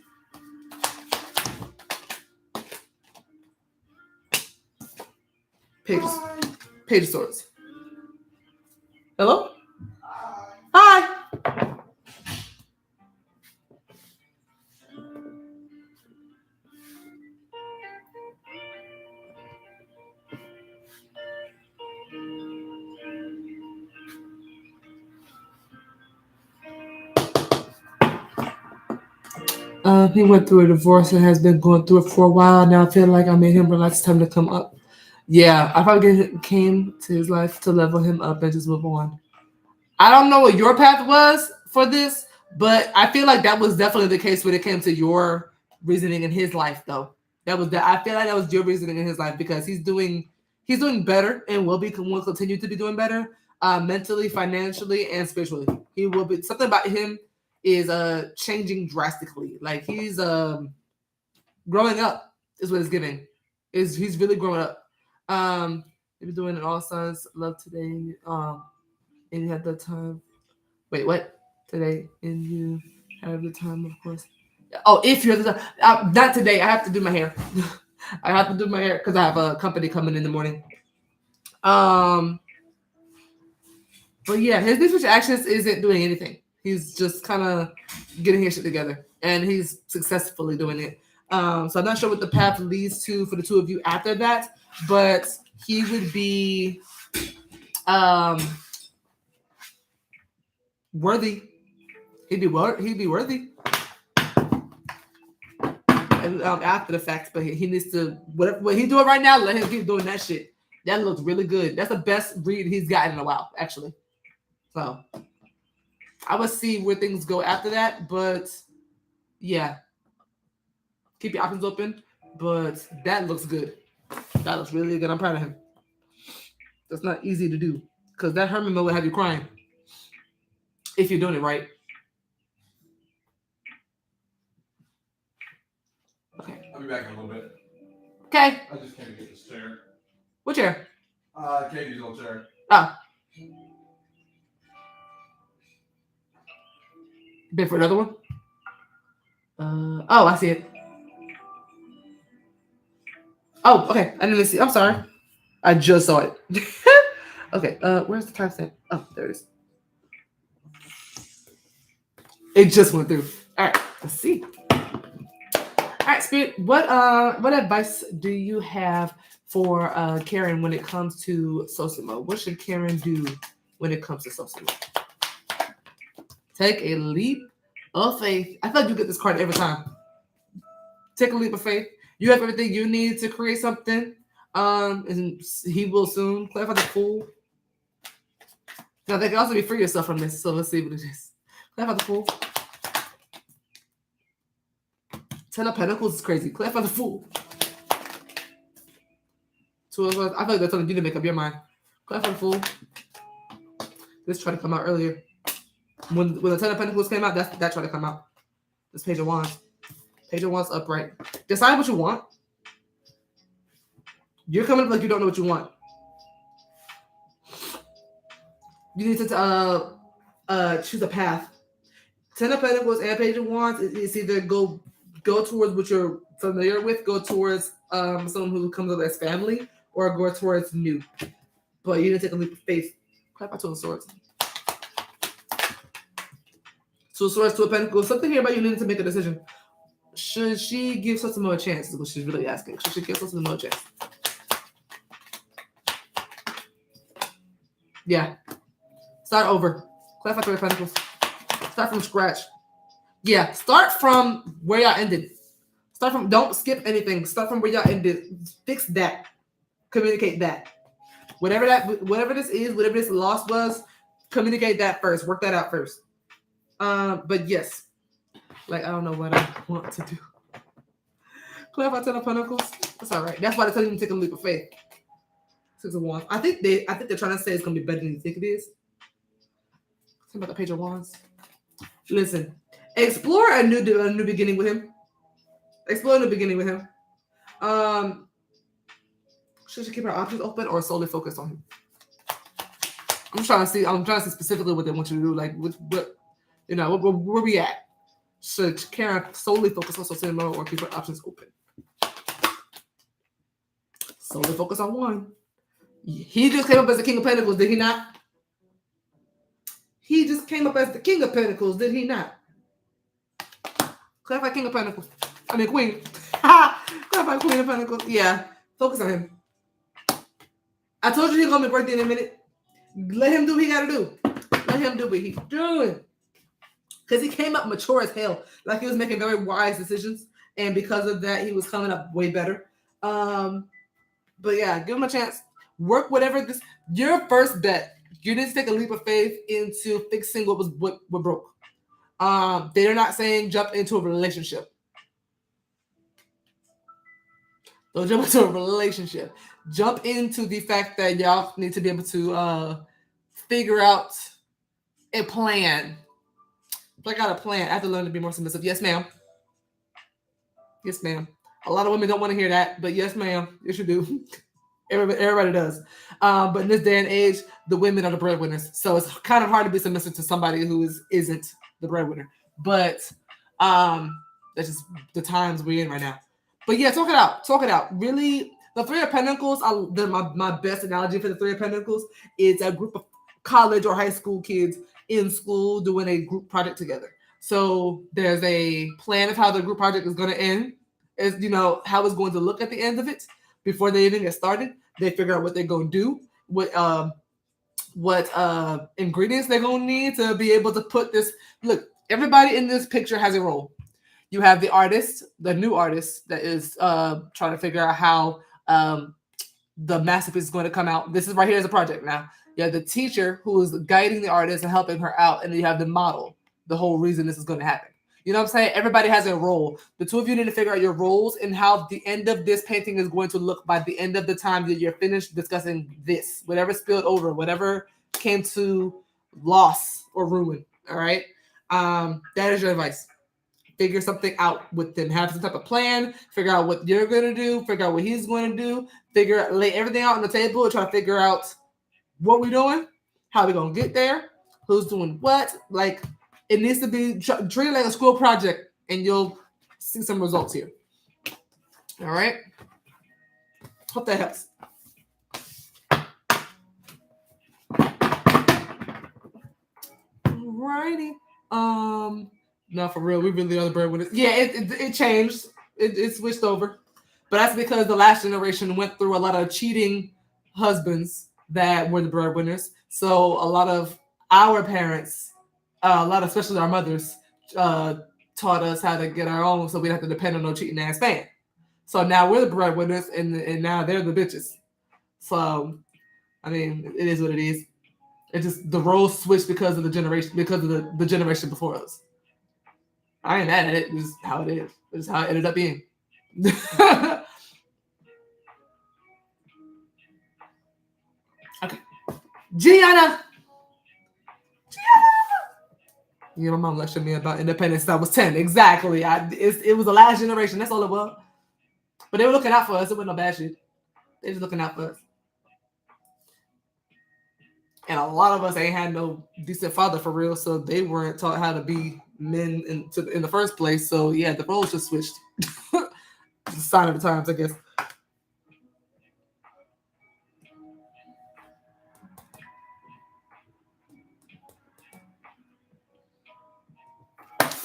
Page of Swords. Hello? Hi. He went through a divorce and has been going through it for a while. Now I feel like I made him realize it's time to come up. Yeah, I probably came to his life to level him up and just move on. I don't know what your path was for this, but I feel like that was definitely the case when it came to your reasoning in his life, though. I feel like that was your reasoning in his life because he's doing better and will continue to be doing better, mentally, financially, and spiritually. He will be. Something about him is changing drastically. Like he's growing up is what it's giving. He's really growing up. He was doing an all signs love today. And you had the time. Wait, what? Today and you have the time, of course. Oh, if you're the time. Not today. I have to do my hair. I have to do my hair because I have a company coming in the morning. But yeah, his business actions isn't doing anything. He's just kind of getting his shit together, and he's successfully doing it. So I'm not sure what the path leads to for the two of you after that, but he would be Um, worthy. He'd be worthy. And after the fact, but he needs to what he's doing right now. Let him keep doing that shit. That looks really good. That's the best read he's gotten in a while, actually. So I would see where things go after that, but yeah, keep your options open. But that looks good. That looks really good. I'm proud of him. That's not easy to do because that Herman Miller will have you crying if you're doing it right. Okay. I'll be back in a little bit. Okay. I just came to get this chair. What chair? Katie's old chair. Oh. Been for another one? Oh, I see it. Oh, okay. I didn't even see. I'm sorry. I just saw it. Okay. Where's the timestamp? Oh, there it is. It just went through. All right. Let's see. All right, Spirit. What advice do you have for Karen when it comes to Sosimo? What should Karen do when it comes to Sosimo? Take a leap of faith. I feel like you get this card every time. Take a leap of faith. You have everything you need to create something. And he will soon. Clarify the Fool. Now, they can also be free yourself from this, so let's see what it is. Clarify the Fool. Ten of Pentacles is crazy. Clarify the Fool. Two of us. I feel like they're telling you to make up your mind. Clarify the Fool. This tried to come out earlier. When the Ten of Pentacles came out, that tried to come out. This Page of Wands. Page of Wands upright. Decide what you want. You're coming up like you don't know what you want. You need to choose a path. Ten of Pentacles and Page of Wands is either go towards what you're familiar with, go towards someone who comes up as family, or go towards new. But you need to take a leap of faith. Clap out Two of Swords. Two of Swords, Two of Pentacles. Something here about you needing to make a decision. Should she give Sosimo a chance? Is what she's really asking. Should she give Sosimo a chance? Yeah. Start over. Clarify Three of Pentacles. Start from scratch. Yeah. Start from where y'all ended. Start from. Don't skip anything. Start from where y'all ended. Fix that. Communicate that. Whatever this is, whatever this loss was, communicate that first. Work that out first. But yes. Like, I don't know what I want to do. Clarify Ten of Pentacles. That's all right. That's why they're telling you to take a leap of faith. Six of Wands. I think they're trying to say it's gonna be better than you think it is. Think about the Page of Wands. Listen, explore a new beginning with him. Explore a new beginning with him. Should she keep her options open or solely focus on him? I'm trying to see specifically what they want you to do. Like, where we at? Should Karen solely focus on Sosimo or keep her options open? Solely focus on one. He just came up as the King of Pentacles, did he not? He just came up as the King of Pentacles, did he not? Clarify King of Pentacles. I mean Queen. Clarify Queen of Pentacles. Yeah. Focus on him. I told you he's gonna be birthday in a minute. Let him do what he gotta do. Let him do what he's doing. Because he came up mature as hell. Like he was making very wise decisions. And because of that, he was coming up way better. But yeah, give him a chance. Work whatever this. Your first bet. You need to take a leap of faith into fixing what broke. They're not saying jump into a relationship. Don't jump into a relationship. Jump into the fact that y'all need to be able to figure out a plan. Like out a plan. I have to learn to be more submissive. Yes, ma'am. Yes, ma'am. A lot of women don't want to hear that, but yes, ma'am. Yes, you do. Everybody does. But in this day and age, the women are the breadwinners. So it's kind of hard to be submissive to somebody who isn't the breadwinner. But that's just the times we're in right now. But yeah, talk it out. Talk it out. Really, the Three of Pentacles, my best analogy for the Three of Pentacles is a group of college or high school kids in school doing a group project together. So there's a plan of how the group project is going to end. Is how it's going to look at the end of it. Before they even get started, they figure out what they're going to do, what what ingredients they're gonna need to be able to put this. Look, everybody in this picture has a role. You have the artist, the new artist that is trying to figure out how the masterpiece is going to come out. This is right here as a project now. You have the teacher who is guiding the artist and helping her out, and then you have the model, the whole reason this is going to happen. You know what I'm saying? Everybody has a role. The two of you need to figure out your roles and how the end of this painting is going to look by the end of the time that you're finished discussing this. Whatever spilled over, whatever came to loss or ruin. All right? That is your advice. Figure something out with them. Have some type of plan. Figure out what you're going to do. Figure out what he's going to do. Lay everything out on the table and try to figure out what we're doing, how we're going to get there, who's doing what. Like, it needs to be treated like a school project, and you'll see some results here. All right? Hope that helps. Alrighty. No, for real, we really are the breadwinners. Yeah, it changed. It switched over. But that's because the last generation went through a lot of cheating husbands that were the breadwinners. So a lot of our parents, especially our mothers, taught us how to get our own, so we didn't have to depend on no cheating ass man. So now we're the breadwinners, and now they're the bitches. So, I mean, it is what it is. It just the roles switched because of the generation, because of the generation before us. I ain't mad at it. This is how it is. This is how it ended up being. Okay. Gianna. Yeah, my mom lectured me about independence since I was 10. Exactly. It was the last generation. That's all it was. But they were looking out for us. It wasn't no bad shit. They just looking out for us. And a lot of us ain't had no decent father for real, so they weren't taught how to be men in the first place. So yeah, the roles just switched. It's a sign of the times, I guess.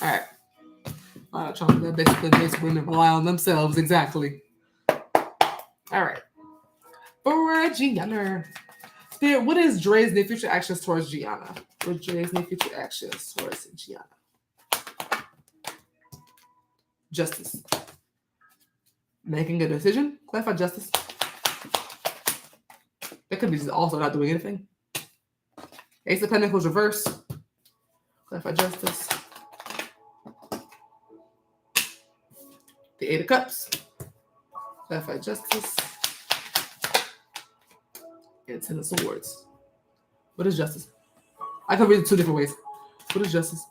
All right. A lot of trauma that basically makes women rely on themselves. Exactly. All right. For Gianna. Spirit, what is Dre's new future actions towards Gianna? What is Dre's new future actions towards Gianna? Justice. Making a decision. Clarify justice. That could be also not doing anything. Ace of Pentacles reverse. Clarify justice. The Eight of Cups. Clarify justice. And Ten of Swords. What is justice? I can read it two different ways. What is justice?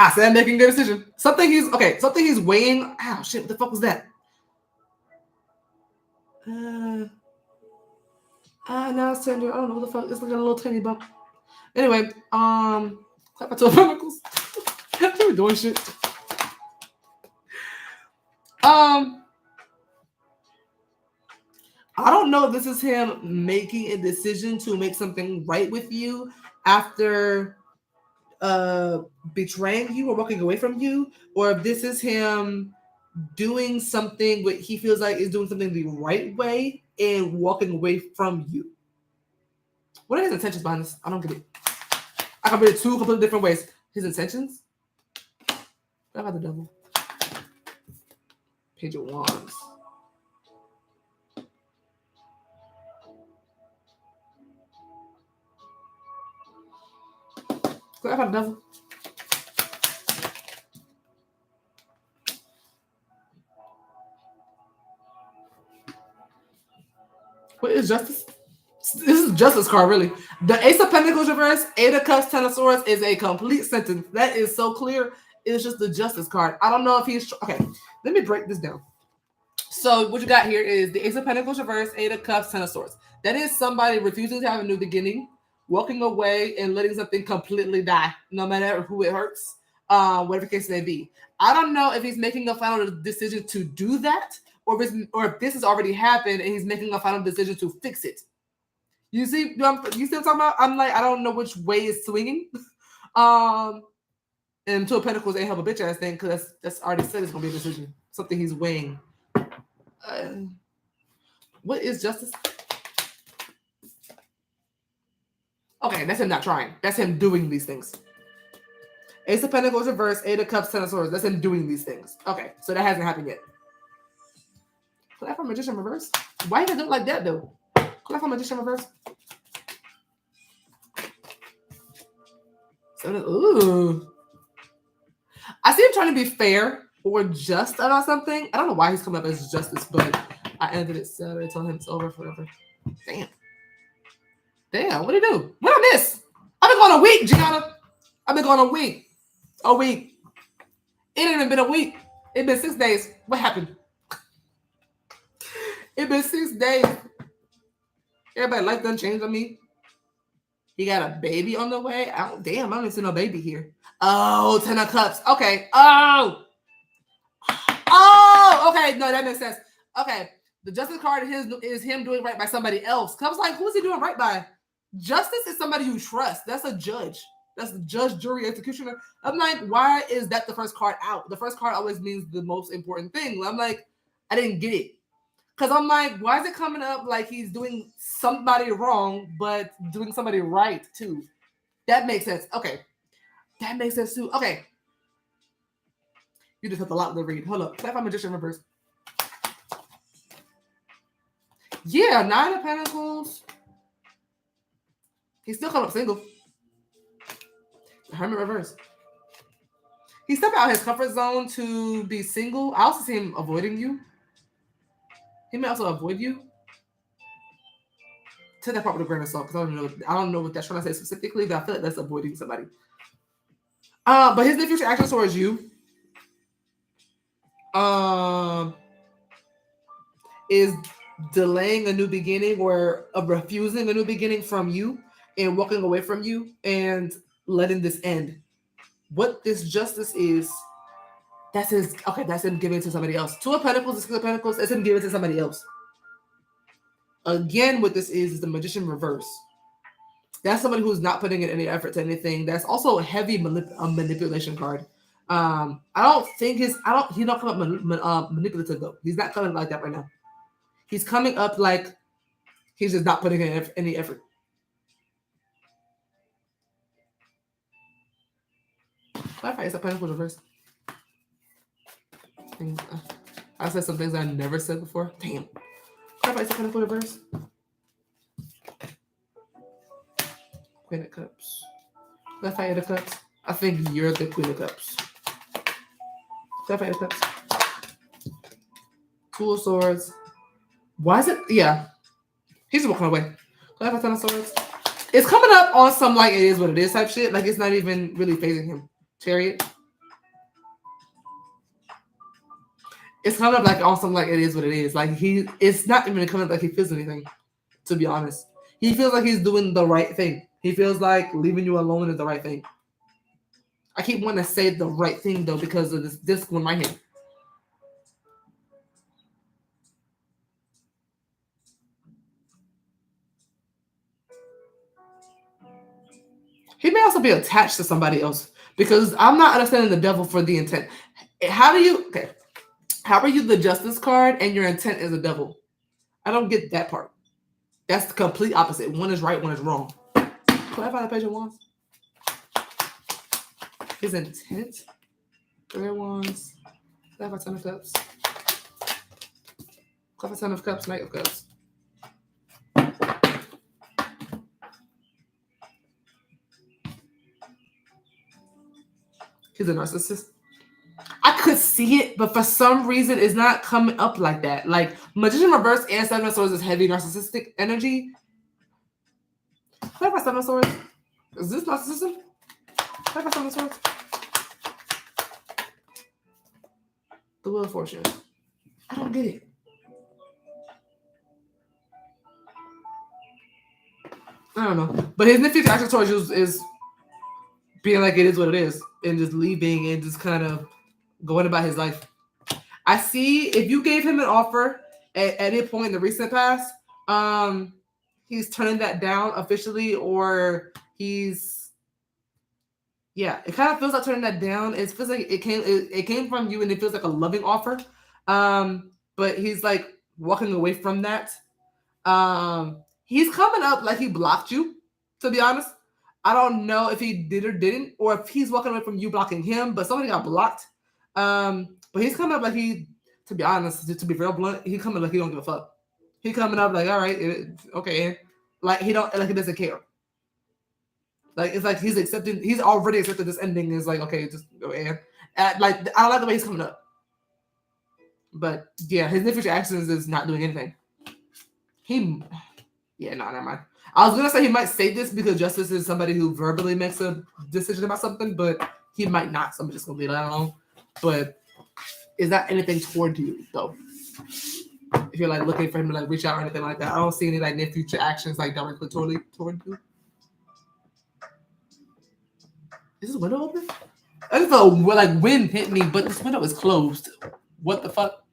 I said making a decision. Something he's weighing. Ow, shit, what the fuck was that? Now it's tender. I don't know what the fuck. It's like a little tiny bump. Anyway, clap at 2 of Pentacles. We're doing shit. I don't know if this is him making a decision to make something right with you after betraying you or walking away from you, or if this is him doing something what he feels like is doing something the right way and walking away from you. What are his intentions behind this? I don't get it. I can read it two completely different ways. His intentions? What about the devil? Page of Wands. What about the devil? What is justice? This is justice card, really. The Ace of Pentacles reverse, Eight of Cups, Ten of Swords is a complete sentence. That is so clear. It's just the justice card. I don't know if he's... Okay, let me break this down. So what you got here is the Ace of Pentacles reverse, Eight of Cups, Ten of Swords. That is somebody refusing to have a new beginning, walking away and letting something completely die, no matter who it hurts, whatever the case may be. I don't know if he's making a final decision to do that, or if this has already happened and he's making a final decision to fix it. You see what I'm talking about? I'm like, I don't know which way it's swinging. And Two of Pentacles ain't have a bitch ass thing, because that's already said it's gonna be a decision. Something he's weighing. What is justice? Okay, that's him not trying. That's him doing these things. Ace of Pentacles reverse, Eight of Cups, Ten of Swords. That's him doing these things. Okay, so that hasn't happened yet. Clap on Magician reverse. Why you gonna do it like that though? Clap on Magician reverse. So, ooh. I see him trying to be fair or just about something. I don't know why he's coming up as justice, but I ended it Saturday, told him it's over forever. Damn. Damn, what'd he do? What I miss? I've been going a week, Gianna. I've been going a week. A week. It ain't even been a week. It's been 6 days. What happened? It's been 6 days. Everybody life done changed on me. He got a baby on the way. Damn, I don't even see no baby here. Oh, 10 of Cups. Okay. Oh, okay. No, that makes sense. Okay. The justice card is him doing right by somebody else. I was like, who's he doing right by? Justice is somebody you trust. That's a judge. That's the judge, jury, executioner. I'm like, why is that the first card out? The first card always means the most important thing. I'm like, I didn't get it. Because I'm like, why is it coming up like he's doing somebody wrong, but doing somebody right too? That makes sense. Okay. That makes sense too. Okay. You just have a lot to read. Hold up. Clap on Magician reverse. Yeah, 9 of Pentacles. He's still coming up single. Hermit reverse. He stepped out his comfort zone to be single. I also see him avoiding you. He may also avoid you. Take that part with a grain of salt because I don't know what that's trying to say specifically, but I feel like that's avoiding somebody. But his future action towards you is delaying a new beginning or refusing a new beginning from you and walking away from you and letting this end. What this justice is, that's him giving it to somebody else. 2 of Pentacles, 6 of Pentacles, that's him giving it to somebody else. Again, what this is the Magician reverse. That's somebody who's not putting in any effort to anything. That's also a heavy manipulation card. I don't think he's not coming up manipulative though. He's not coming like that right now. He's coming up like he's just not putting in any effort. Clarify it's a Pentacles reverse. I said some things I never said before. Damn. Clarify it's a Pentacles reverse. Queen of Cups. Clarify Eight of Cups. I think you're the Queen of Cups. Clarify Eight of Cups. 2 of Swords. Why is it? Yeah. He's walking away. Clarify 10 of Swords. It's coming up on some like it is what it is type shit. Like it's not even really phasing him. Chariot. It's coming up like on some like it is what it is. Like it's not even coming up like he feels anything, to be honest. He feels like he's doing the right thing. He feels like leaving you alone is the right thing. I keep wanting to say the right thing though because of this one right here. He may also be attached to somebody else because I'm not understanding the devil for the intent. How are you the justice card and your intent is the devil? I don't get that part. That's the complete opposite. One is right, one is wrong. Clarify the page of wands. His intent. 3 of wands. Clarify 10 of cups. Clarify 10 of cups, Knight of cups. He's a narcissist. I could see it, but for some reason, it's not coming up like that. Like Magician reverse and 7 of swords is heavy narcissistic energy. Clarify 7 of swords. Is this narcissism? Clarify 7 of swords. The Wheel of Fortune. I don't get it. I don't know. But his future action towards you is being like it is what it is and just leaving and just kind of going about his life. I see if you gave him an offer at any point in the recent past, he's turning that down officially, or it kind of feels like turning that down. It feels like it came from you and it feels like a loving offer. But he's like walking away from that. He's coming up like he blocked you, to be honest. I don't know if he did or didn't, or if he's walking away from you blocking him, but somebody got blocked. But he's coming up like to be honest, to be real blunt, he coming like he don't give a fuck. He coming up like, all right, okay, like he don't, like he doesn't care. Like it's like he's already accepted this ending. Is like, okay, just go ahead. Like I don't like the way he's coming up. But yeah, his future actions is not doing anything. Yeah, no, never mind. I was gonna say he might say this because Justice is somebody who verbally makes a decision about something, but he might not. So I'm just gonna leave that alone. But is that anything toward you though? If you're like looking for him to like reach out or anything like that, I don't see any like near future actions like directly toward you. Is this window open? I just felt like wind hit me, but this window is closed. What the fuck?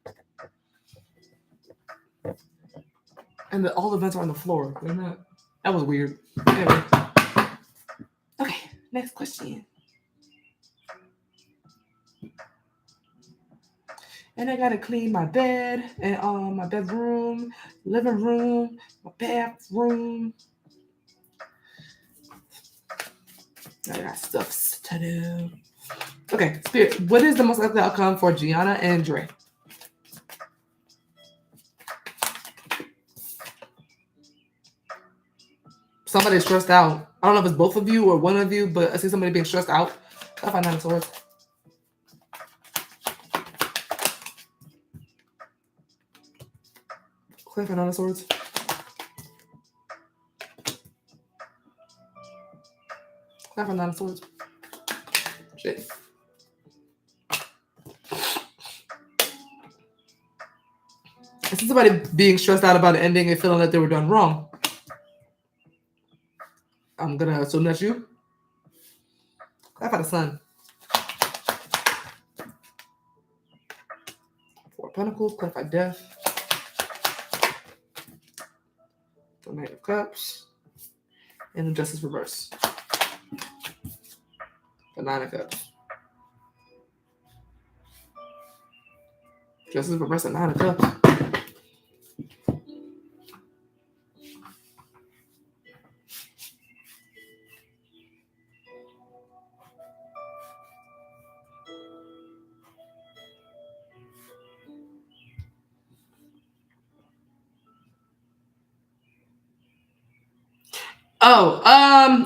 And all the vents are on the floor. They're not. That was weird. Anyway. Okay, next question. And I gotta clean my bed and my bedroom, living room, my bathroom. I got stuff to do. Okay, Spirit, what is the most likely outcome for Gianna and Dre? Somebody stressed out. I don't know if it's both of you or one of you, but I see somebody being stressed out. I'll find out swords. Cliff and on the swords. Cliff and on the swords. Shit. I see somebody being stressed out about the ending and feeling that they were done wrong. I'm gonna assume that's you. Clap at the sun. Four Pentacles, clap at death. The Knight of Cups. And the Justice reverse. The Nine of Cups. Justice reverse and Nine of Cups.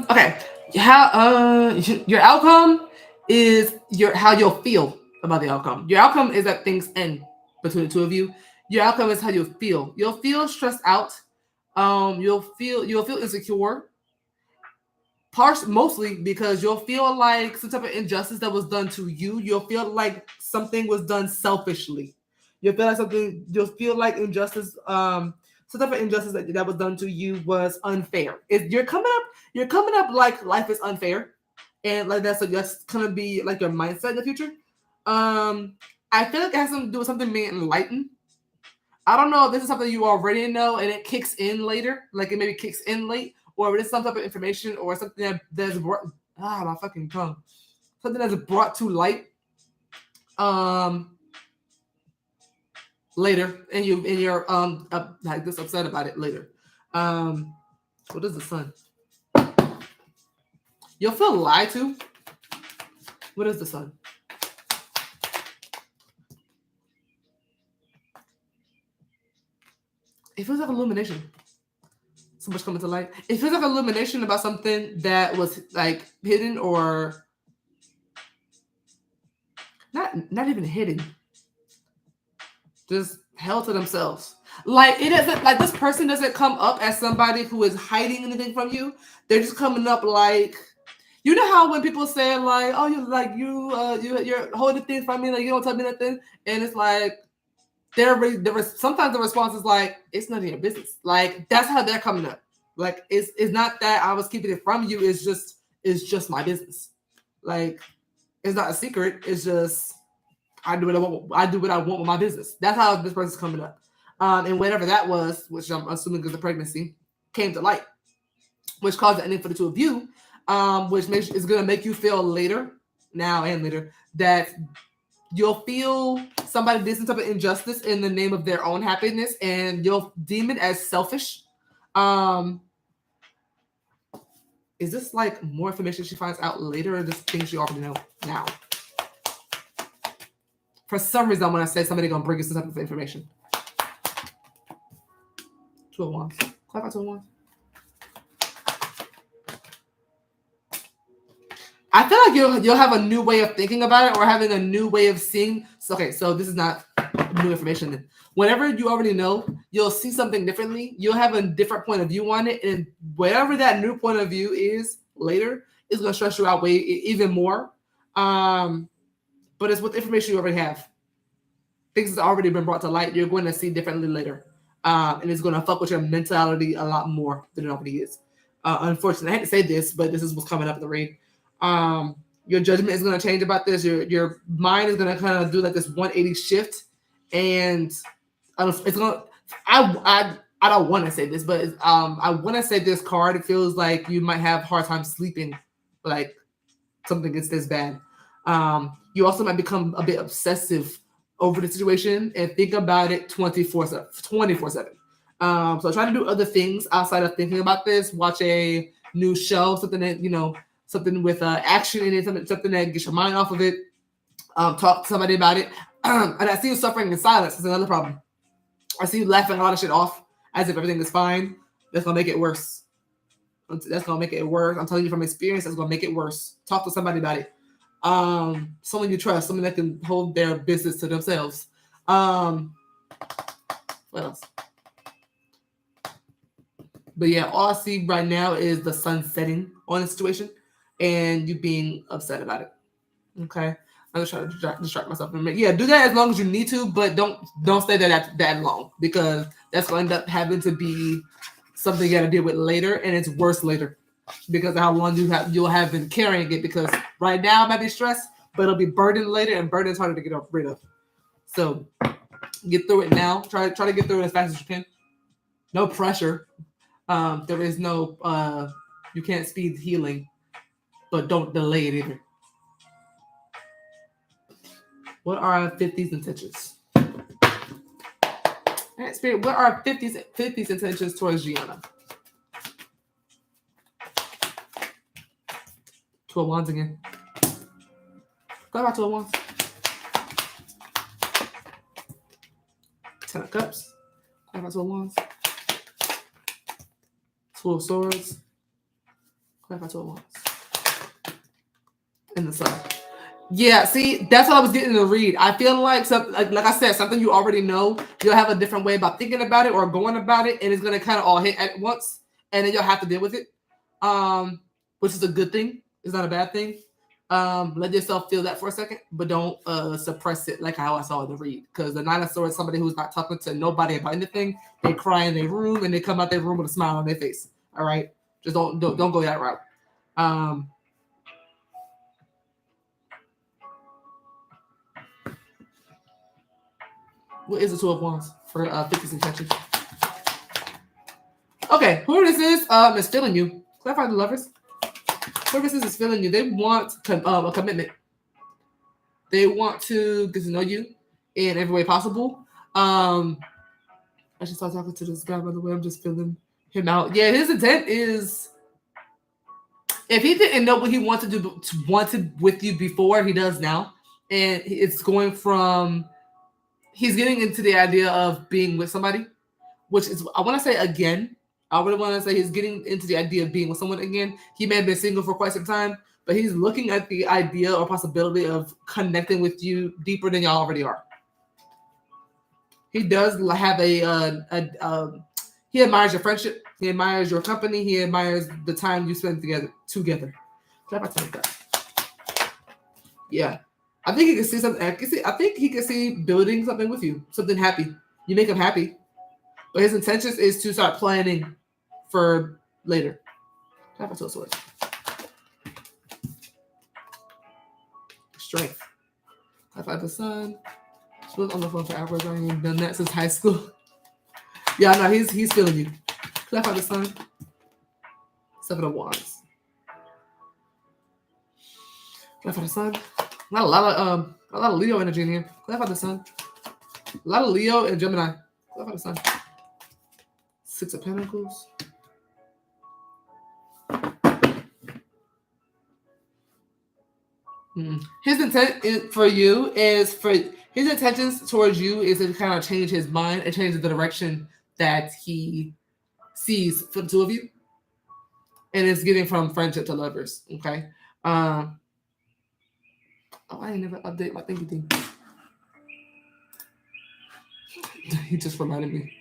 Okay. How your outcome is how you'll feel about the outcome. Your outcome is that things end between the two of you. Your outcome is how you feel. You'll feel stressed out. You'll feel insecure. Mostly because you'll feel like some type of injustice that was done to you. You'll feel like something was done selfishly. You'll feel like injustice, some type of injustice that was done to you was unfair. You're coming up like life is unfair. And like that's gonna be like your mindset in the future. I feel like it has something to do with something being enlightened. I don't know if this is something you already know and it kicks in later, like it maybe kicks in late, or if it's some type of information or something that's brought my fucking tongue. Something that's brought to light later and you're like this upset about it later. What is the sun? You'll feel lied to. What is the sun? It feels like illumination. So much coming to light. It feels like illumination about something that was like hidden or not even hidden. Just held to themselves. Like it doesn't like this person doesn't come up as somebody who is hiding anything from you. They're just coming up like, you know how when people say like, oh, you're holding things from me, like you don't tell me nothing, and it's like sometimes the response is like, it's none of your business. Like that's how they're coming up. Like it's not that I was keeping it from you. It's just my business. Like it's not a secret. It's just I do what I want. I do what I want with my business. That's how this person's coming up. And whatever that was, which I'm assuming is the pregnancy, came to light, which caused the ending for the two of you, which is going to make you feel later, now and later, that you'll feel somebody did some type of injustice in the name of their own happiness, and you'll deem it as selfish. Is this like more information she finds out later, or just things she already know now? For some reason, I want to say somebody gonna bring us some type of information. 2 of Wands. Clarify 2 of Wands. I feel like you'll have a new way of thinking about it, or having a new way of seeing. So, okay, so this is not new information. Whenever you already know, you'll see something differently. You'll have a different point of view on it, and whatever that new point of view is later is going to stress you out way even more. But it's with information you already have. Things that's already been brought to light. You're going to see differently later, and it's going to fuck with your mentality a lot more than it already is. Unfortunately, I hate to say this, but this is what's coming up in the read. Your judgment is going to change about this. Your mind is going to kind of do like this 180 shift, and it's going. I don't want to say this, but I want to say this card. It feels like you might have a hard time sleeping, like something gets this bad. You also might become a bit obsessive over the situation and think about it 24/7. So try to do other things outside of thinking about this. Watch a new show, something that something with action in it, something that gets your mind off of it. Talk to somebody about it. And I see you suffering in silence. That's another problem. I see you laughing a lot of shit off as if everything is fine. That's gonna make it worse. That's gonna make it worse. I'm telling you from experience, that's gonna make it worse. Talk to somebody about it. Someone you trust, someone that can hold their business to themselves. What else? But yeah, all I see right now is the sun setting on the situation and you being upset about it. Okay. I'm just trying to distract myself. Yeah, do that as long as you need to, but don't stay there that long, because that's going to end up having to be something you got to deal with later, and it's worse later because of how long you'll have been carrying it. Because right now it might be stress, but it'll be burden later, and burden is harder to get rid of. So get through it now. Try to get through it as fast as you can. No pressure. There is no you can't speed healing, but don't delay it either. What are our 50s intentions? Right, Spirit, what are 50s intentions towards Gianna? 2 of Wands again. Go back to 2 of Wands. 10 of Cups. Go back to 2 of Wands. 2 of Swords. Go back to 2 of Wands. And the Sun. Yeah, see, that's what I was getting to read. I feel like something, like I said, something you already know. You'll have a different way about thinking about it or going about it, and it's gonna kind of all hit at once, and then you'll have to deal with it. Which is a good thing. It's not a bad thing. Let yourself feel that for a second, but don't suppress it like how I saw in the read. Because the 9 of Swords is somebody who's not talking to nobody about anything. They cry in their room and they come out their room with a smile on their face. All right, just don't go that route. What is the 2 of Wands for 50s intentions? Okay, whoever this is feeling you. Clarify the Lovers. Whoever this is feeling you. They want a commitment. They want to get to know you in every way possible. I should start talking to this guy, by the way. I'm just feeling him out. Yeah, his intent is, if he didn't know what he wanted with you before, he does now. And it's going from, he's getting into the idea of being with somebody, which is, I want to say again, I really want to say he's getting into the idea of being with someone again. He may have been single for quite some time, but he's looking at the idea or possibility of connecting with you deeper than y'all already are. He does have he admires your friendship. He admires your company. He admires the time you spend together. Yeah. I think he can see something. I think he can see building something with you, something happy. You make him happy. But his intentions is to start planning for later. Strength. High five the Sun. She was on the phone for hours. I ain't done that since high school. Yeah, no, he's feeling you. Clap out the Sun. 7 of Wands. Clap out the Sun. Not a lot of Leo energy in here. Clap out the Sun. A lot of Leo and Gemini. Clap out the Sun. 6 of Pentacles. His intent for you is for his intentions towards you is to kind of change his mind and change the direction that he sees for the two of you, and it's getting from friendship to lovers. Okay. Oh, I ain't never update my thinking thing. He just reminded me.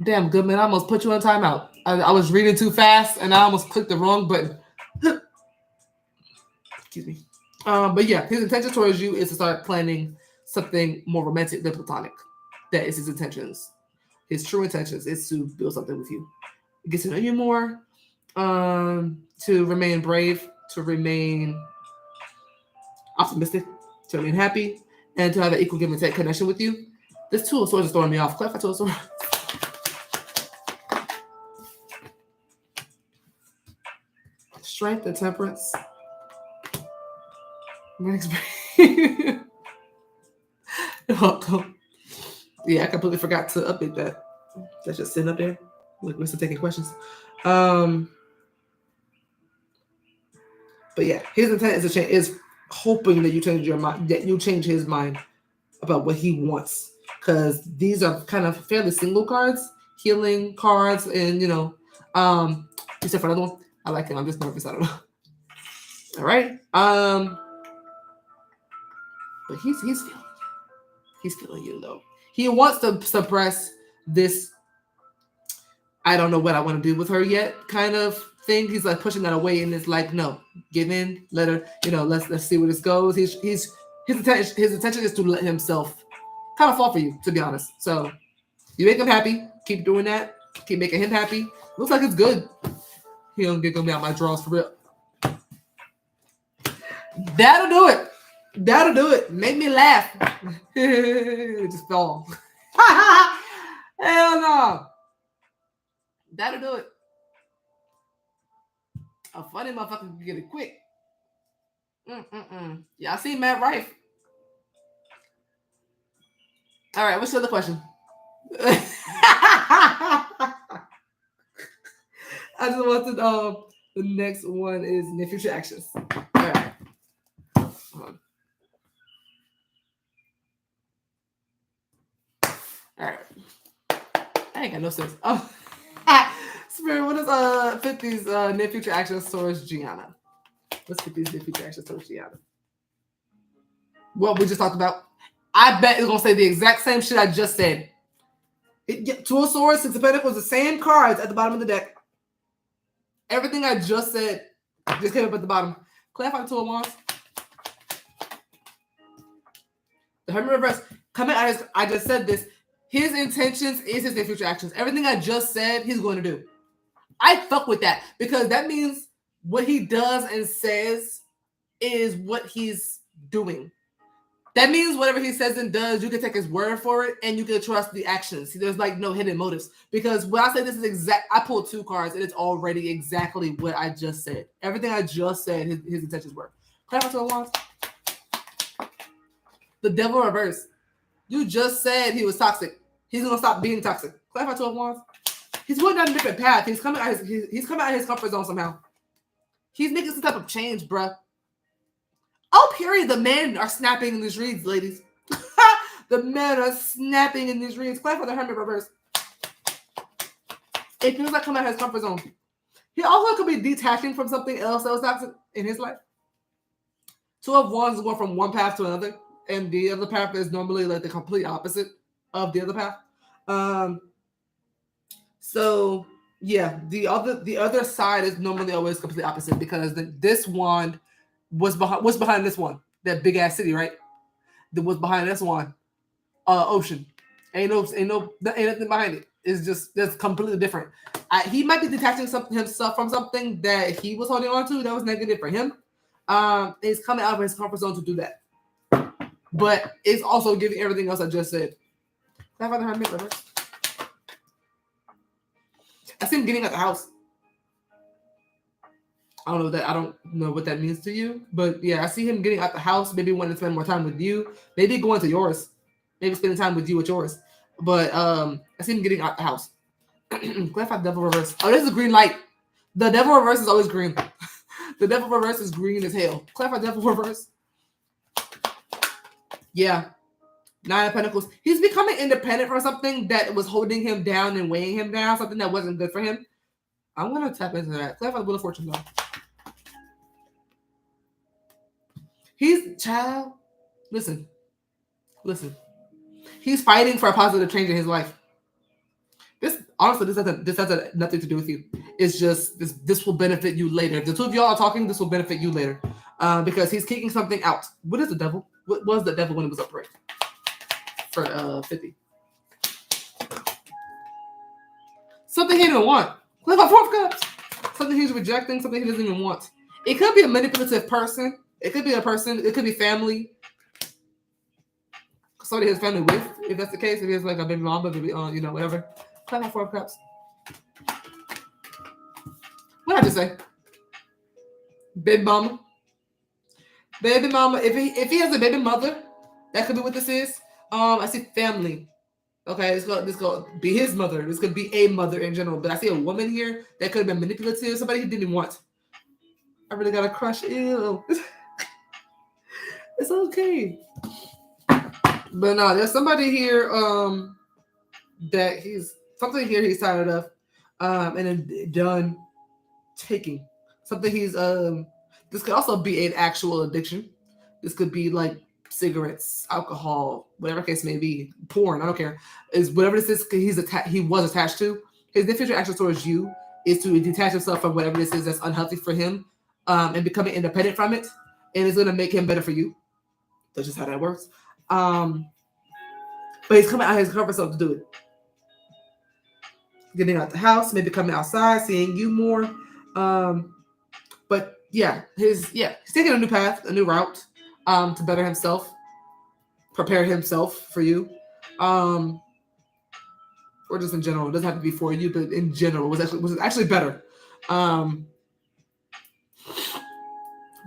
Damn, Goodman, I almost put you on timeout. I was reading too fast and I almost clicked the wrong button. Excuse me. But yeah, his intention towards you is to start planning something more romantic than platonic. That is his intentions. His true intentions is to build something with you. Get to know you more, to remain brave, to remain optimistic, to remain happy, and to have an equal give and take connection with you. This Two of Swords is throwing me off. Clap for Two of Swords. Strength and temperance. Next. You're welcome. Yeah, I completely forgot to update that. That's just sitting up there. Look, we're still taking questions. But yeah, his intent is hoping that you change your mind, that you change his mind about what he wants. Because these are kind of fairly single cards, healing cards, and except for another one. I like him. I'm just nervous. I don't know. All right. But he's feeling you though. He wants to suppress this I don't know what I want to do with her yet kind of thing. He's like pushing that away, and it's like, no, give in, let her, let's see where this goes. His intention is to let himself kind of fall for you, to be honest. So you make him happy, keep doing that, keep making him happy. Looks like it's good. He don't get me out my drawers for real. That'll do it. That'll do it. Make me laugh. It just fell. Hell no. That'll do it. A funny motherfucker can get it quick. Y'all see Matt Rife? All right, what's the other question? I just want to know the next one is near future actions. All right. Hold on. All right. I ain't got no sense. Oh. Spirit, what is 50's near future actions towards Gianna? What's 50's near future actions towards Gianna? What we just talked about. I bet it's gonna say the exact same shit I just said. Two of Swords, Six of Pentacles, the same cards at the bottom of the deck. Everything I just said just came up at the bottom. Clarify the Two of Wands. The Hermit reverse. Coming out, I just said this. His intentions is his near future actions. Everything I just said, he's going to do. I fuck with that because that means what he does and says is what he's doing. That means whatever he says and does, you can take his word for it and you can trust the actions. See, there's like no hidden motives. Because when I say this is exact, I pulled two cards and it's already exactly what I just said. Everything I just said, his intentions were. Clarify to the Wands. The Devil reverse. You just said he was toxic. He's gonna stop being toxic. Clarify 12 Wands. He's going down a different path. He's coming out of his comfort zone somehow. He's making some type of change, bruh. Oh, period. The men are snapping in these reads, ladies. The men are snapping in these reads. Clarify the Hermit reverse. It feels like coming out of his comfort zone. He also could be detaching from something else that was toxic in his life. Two of Wands is going from one path to another. And the other path is normally like the complete opposite of the other path. So yeah, the other side is normally always completely opposite because this wand was behind this one, that big ass city, right? That was behind this one, ocean. Ain't nothing behind it. It's just that's completely different. He might be detaching himself from something that he was holding on to that was negative for him. He's coming out of his comfort zone to do that. But it's also giving everything else I just said. I see him getting out the house. I don't know what that means to you, but yeah, I see him getting out the house. Maybe wanting to spend more time with you. Maybe going to yours. Maybe spending time with you at yours. But I see him getting out the house. Clarify Devil reverse. Oh, this is a green light. The Devil reverse is always green. The devil reverse is green as hell. Clarify devil reverse. Yeah. 9 of Pentacles. He's becoming independent from something that was holding him down and weighing him down, something that wasn't good for him. I'm going to tap into that. Clarify the Wheel of Fortune, though. He's, child, listen. He's fighting for a positive change in his life. This, honestly, this has nothing to do with you. It's just, this will benefit you later. If the two of y'all are talking, this will benefit you later. Because he's kicking something out. What is the devil? What was the devil when it was upright? For 50. Something he didn't want. Look at 4 of Cups. Something he's rejecting, something he doesn't even want. It could be a manipulative person. It could be a person. It could be family. Somebody his family with, if that's the case. If he has like a baby mama, baby, whatever. Clap my 4 of Cups. What did I just say? Baby mama. Baby mama. If he has a baby mother, that could be what this is. I see family. Okay, this could be his mother. This could be a mother in general. But I see a woman here that could have been manipulative. Somebody he didn't want. I really got a crush. Ew. It's okay. But no, there's somebody here that he's tired of and done taking. Something he's this could also be an actual addiction. This could be like cigarettes, alcohol, whatever case may be, porn, I don't care. Is whatever this is he was attached to. His future action towards you is to detach himself from whatever this is that's unhealthy for him and becoming independent from it. And it's going to make him better for you. That's just how that works. But he's coming out of his comfort zone to do it. Getting out the house, maybe coming outside, seeing you more. But yeah, he's taking a new path, a new route to better himself, prepare himself for you. Or just in general. It doesn't have to be for you, but in general was actually better.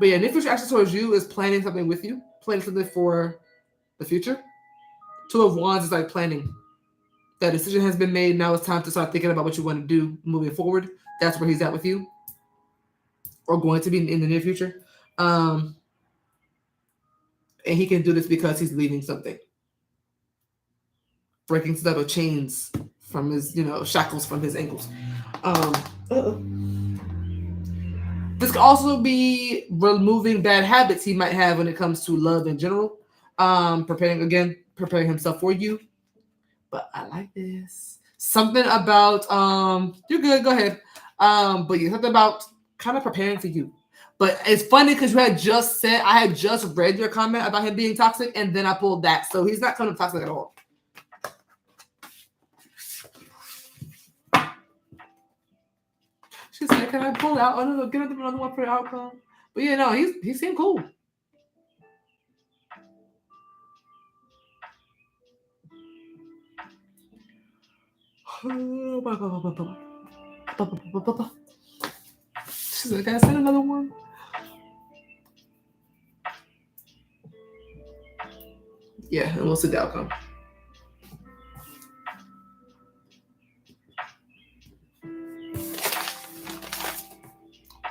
But yeah, the future action towards you is planning something with you, planning something for the future. 2 of Wands is like planning. That decision has been made. Now it's time to start thinking about what you want to do moving forward. That's where he's at with you, or going to be in the near future. And he can do this because he's leaving something, breaking some type of chains from his, shackles from his ankles. This could also be removing bad habits he might have when it comes to love in general. Preparing himself for you. But I like this. Something about you're good, go ahead. But yeah, something about kind of preparing for you. But it's funny because I had just read your comment about him being toxic, and then I pulled that. So he's not kind of toxic at all. She said, "Can I pull out? Oh no, get another one for the outcome." But yeah, no, he seemed cool. She said, "Can I send another one?" Yeah, and we'll see the outcome.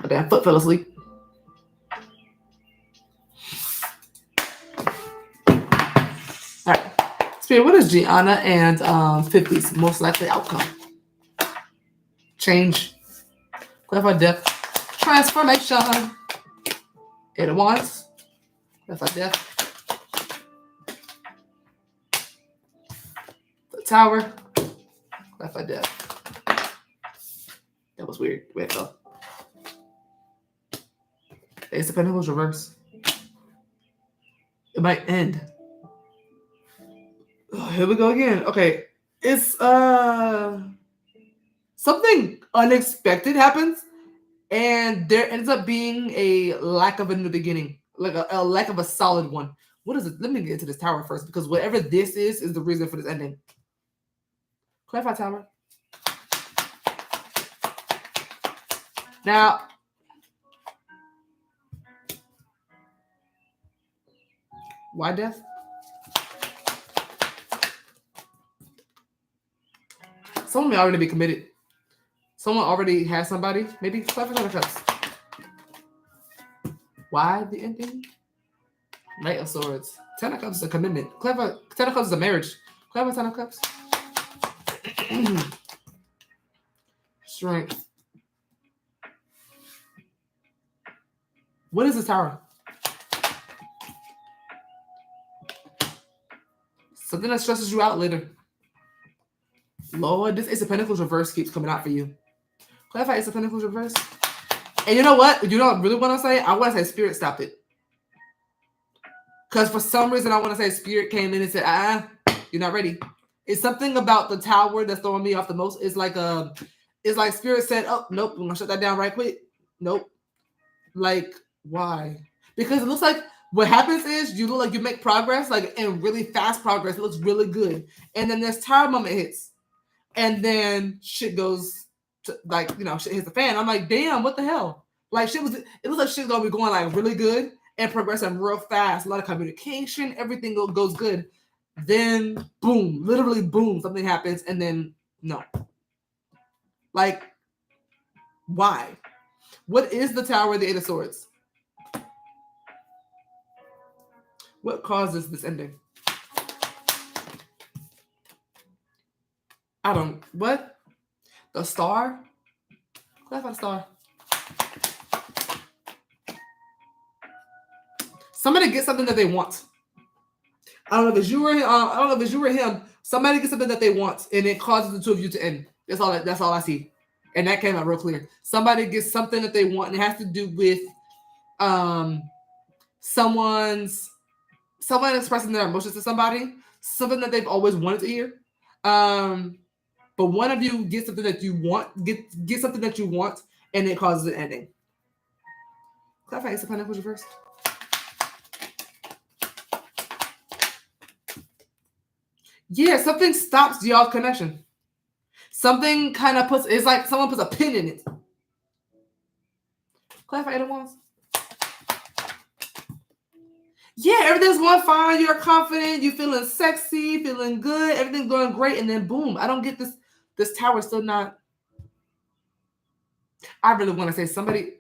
My damn foot fell asleep. All right. Spirit, what is Gianna and 50's most likely outcome? Change. Clarify death. Transformation. 8 of Wands. Clarify death. The Tower. Clarify death. That was weird. Wait, though. Ace of Pentacles reverse. It might end. Oh, here we go again. Okay. It's something unexpected happens, and there ends up being a lack of a new beginning. Like a lack of a solid one. What is it? Let me get into this Tower first, because whatever this is the reason for this ending. Clarify Tower. Now, why death? Someone may already be committed. Someone already has somebody. Maybe Clarify Cups. Why the ending? Knight of Swords. Ten of Cups is a commitment. Clever. Ten of Cups is a marriage. Clever Ten of Cups. Strength. What is this tower? Something that stresses you out later. Lord, this Ace of Pentacles reverse keeps coming out for you. Clarify Ace of Pentacles reverse. And you know what? You don't really want to say? I want to say Spirit stopped it. Because for some reason, I want to say Spirit came in and said, you're not ready. It's something about the tower that's throwing me off the most. It's like Spirit said, oh, nope, I'm going to shut that down right quick. Nope. Like, why? Because it looks like what happens is you look like you make progress, like, and really fast progress. It looks really good. And then this tower moment hits. And then shit goes to, like, shit hits the fan. I'm like, damn, what the hell? Like, it looks like shit's going to be going, like, really good and progressing real fast. A lot of communication. Everything goes good. Then, boom, literally boom, something happens. And then, no. Like, why? What is the Tower of the Eight of Swords? What causes this ending? What? The Star? Clarify the Star. Somebody gets something that they want. I don't know if it's you or him. I don't know if it's you or him. Somebody gets something that they want, and it causes the two of you to end. That's all I see. And that came out real clear. Somebody gets something that they want, and it has to do with someone expressing their emotions to somebody, something that they've always wanted to hear. But one of you gets something that you want, get something that you want, and it causes an ending. Clarify Ace of Pentacles reversed. Yeah, something stops y'all's connection. Something kind of it's like someone puts a pin in it. Clarify Eight of Wands. Yeah, everything's going fine. You're confident. You're feeling sexy, feeling good. Everything's going great. And then boom, I don't get this. This tower still not. I really want to say somebody.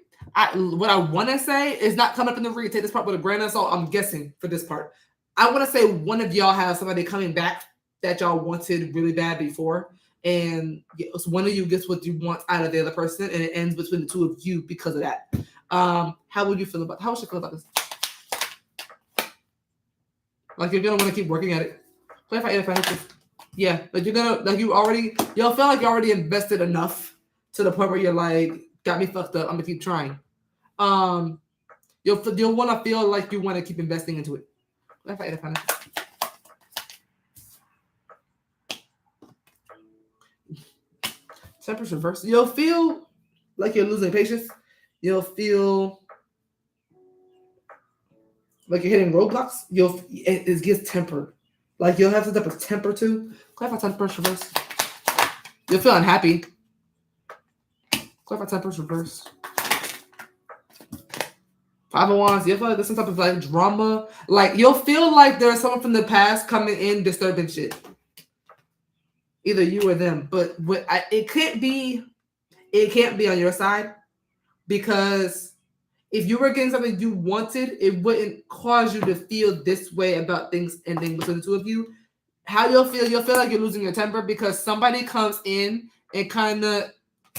What I want to say is not coming up in the read. Take this part with a grain of salt. I'm guessing for this part. I want to say one of y'all has somebody coming back that y'all wanted really bad before. And one of you gets what you want out of the other person. And it ends between the two of you because of that. How would you feel about How would you feel about this? Like you're gonna want to keep working at it. Clarify Eight of Pentacles. Yeah, like you're gonna y'all feel like you already invested enough to the point where you're like, got me fucked up. I'm gonna keep trying. You'll want to feel like you want to keep investing into it. Clarify Eight of Pentacles. Temperance reverse. You'll feel like you're losing patience. You'll feel like you're hitting roadblocks. It gets tempered. Like you'll have some type of temper too. Clarify temperance reverse. You'll feel unhappy. Clarify temperance reverse. Five of Wands. You'll feel like there's some type of like drama. Like you'll feel like there's someone from the past coming in disturbing shit. Either you or them. But it can't be on your side, because if you were getting something you wanted, it wouldn't cause you to feel this way about things ending between the two of you. How you'll feel like you're losing your temper because somebody comes in and kind of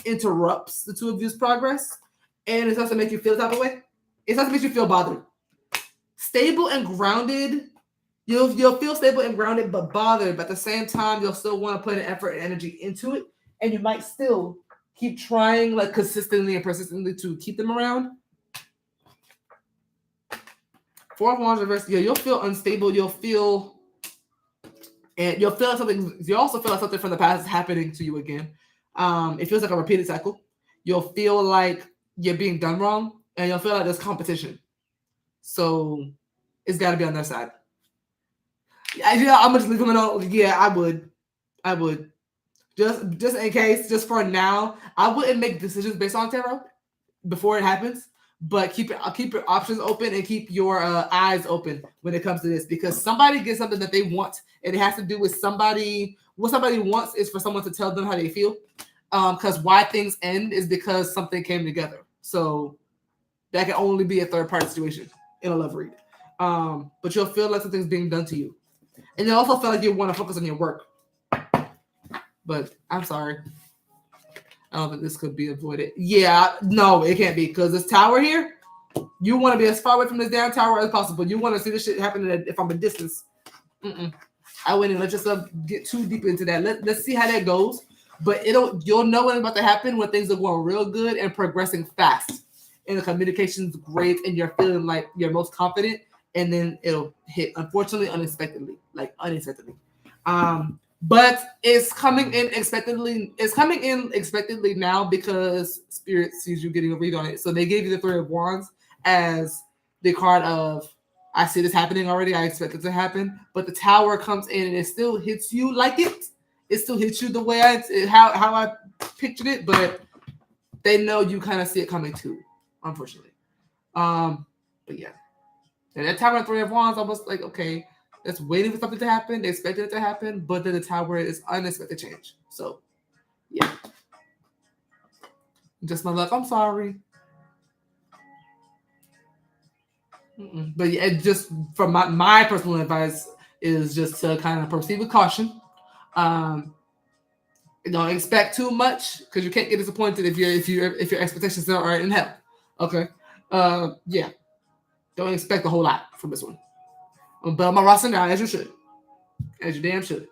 interrupts the two of you's progress, and it starts to make you feel that way. It starts to make you feel bothered. Stable and grounded. You'll feel stable and grounded, but bothered. But at the same time, you'll still want to put an effort and energy into it, and you might still keep trying like consistently and persistently to keep them around. Four of Wands reverse. Yeah, you'll feel unstable. You'll feel like something. You also feel like something from the past is happening to you again. It feels like a repeated cycle. You'll feel like you're being done wrong, and you'll feel like there's competition. So it's got to be on their side. Yeah, I'm just leaving it all. Yeah, I would. Just in case, just for now, I wouldn't make decisions based on tarot before it happens. But keep your options open and keep your eyes open when it comes to this, because somebody gets something that they want, and it has to do with somebody. What somebody wants is for someone to tell them how they feel. Because why things end is because something came together. So That can only be a third party situation in a love read. But you'll feel like something's being done to you. And you'll also feel like you want to focus on your work. But I'm sorry. I don't think this could be avoided. Yeah, no, it can't be. Because this tower here, you want to be as far away from this damn tower as possible. You want to see this shit happen if I'm a distance. I wouldn't let yourself get too deep into that. Let's see how that goes. But you'll know what's about to happen when things are going real good and progressing fast. And the communication's great and you're feeling like you're most confident. And then it'll hit, unfortunately, unexpectedly. Like unexpectedly. But it's coming in expectedly. It's coming in expectedly now because Spirit sees you getting a read on it. So they gave you the Three of Wands as the card of, I see this happening already. I expect it to happen. But the Tower comes in and it still hits you like it. It still hits you the way how I pictured it. But they know you kind of see it coming too, unfortunately. But yeah. And that Tower and Three of Wands almost like, okay, that's waiting for something to happen. They expected it to happen, but then the Tower is unexpected change. So, yeah. Just my luck. I'm sorry. But yeah, just from my personal advice is just to kind of proceed with caution. Don't expect too much because you can't get disappointed if your expectations are in hell. Okay. Yeah. Don't expect a whole lot from this one. But my roster now, as you should. As you damn should.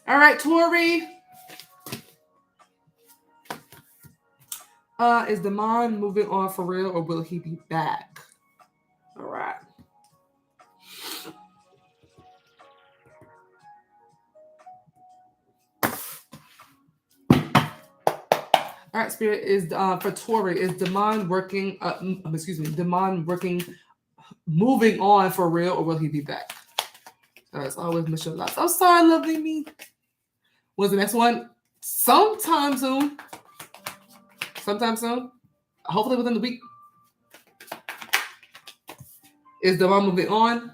All right, Tori. Is Damon moving on for real or will he be back? All right. All right, Spirit is for Tori. Is Damon working? Damon working, moving on for real or will he be back? It's always Michelle Lots. I'm sorry, lovely me. When's the next one? Sometime soon. Hopefully within the week. Is Damon moving on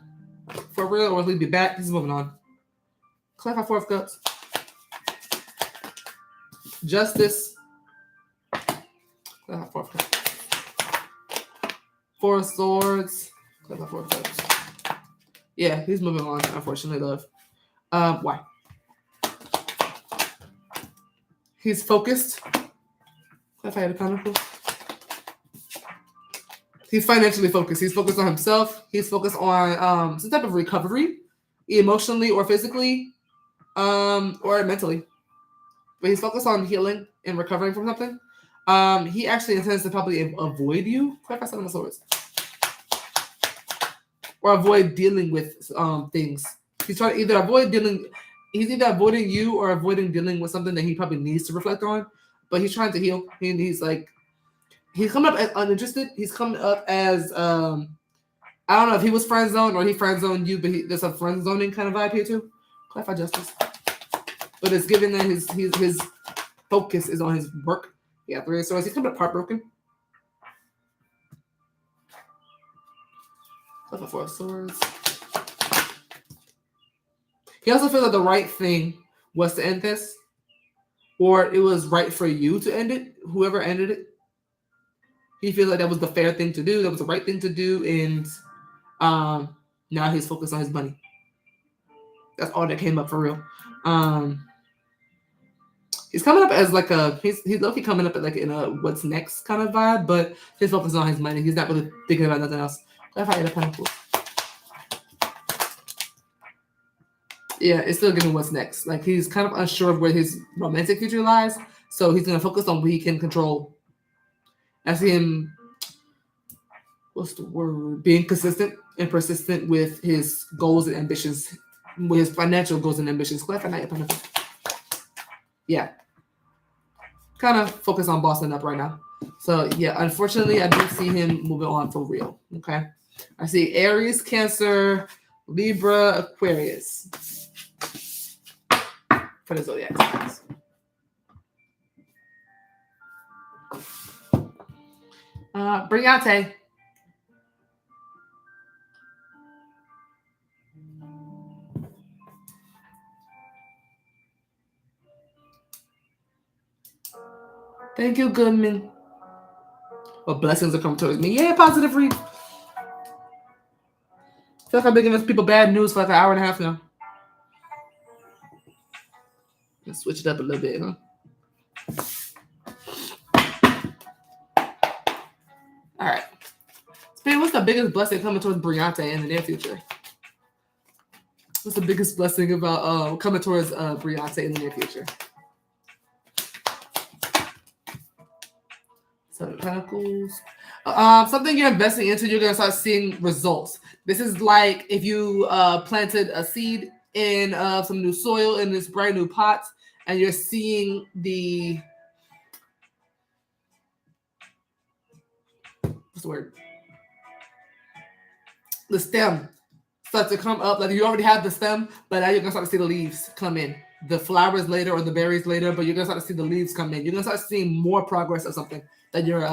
for real or will he be back? He's moving on. Clarify Four of Cups. Justice. Clarify Four of Cups. Four of Swords. Clarify Four of Cups. Yeah, he's moving on, unfortunately, love. Why? He's focused. Clarify the Pentacles. He's financially focused. He's focused on himself. He's focused on some type of recovery, emotionally or physically, or mentally. But he's focused on healing and recovering from something. He actually intends to probably avoid you. Clarify Seven of Swords. Or avoid dealing with things. He's trying to either he's either avoiding you or avoiding dealing with something that he probably needs to reflect on. But he's trying to heal. He's coming up as uninterested. He's coming up as I don't know if he was friend zoned or he friend zoned you, but there's a friend zoning kind of vibe here too. Clarify Justice. But it's given that his focus is on his work. Yeah, Three of Swords. He's coming up heartbroken. Clarify Four of Swords. He also feels like the right thing was to end this, or it was right for you to end it, whoever ended it. He feels like that was the fair thing to do, that was the right thing to do, and now he's focused on his money. That's all that came up for real. He's coming up as he's low-key coming up in a what's next kind of vibe, but his focus is on his money. He's not really thinking about nothing else. Clarify the Pentacles. Yeah, it's still giving what's next. Like he's kind of unsure of where his romantic future lies, so he's gonna focus on what he can control. I see him, what's the word? Being consistent and persistent with his goals and ambitions, with his financial goals and ambitions. Yeah. Kind of focus on bossing up right now. So yeah, unfortunately, I do see him moving on for real. Okay. I see Aries, Cancer, Libra, Aquarius for the zodiac signs. Bryante. Thank you, Goodman. But blessings are coming towards me. Yeah, positive read. I feel like I've been giving people bad news for like an hour and a half now. Let's switch it up a little bit, huh? All right. Spirit, what's the biggest blessing coming towards Bryante in the near future? What's the biggest blessing about coming towards Bryante in the near future? Seven of Pentacles. Something you're investing into, you're gonna start seeing results. This is like if you planted a seed in some new soil in this brand new pot, and you're seeing the what's the word? The stem start to come up. Like you already have the stem, but now you're gonna start to see the leaves come in. The flowers later or the berries later, but you're gonna start to see the leaves come in. You're gonna start seeing more progress of something that you're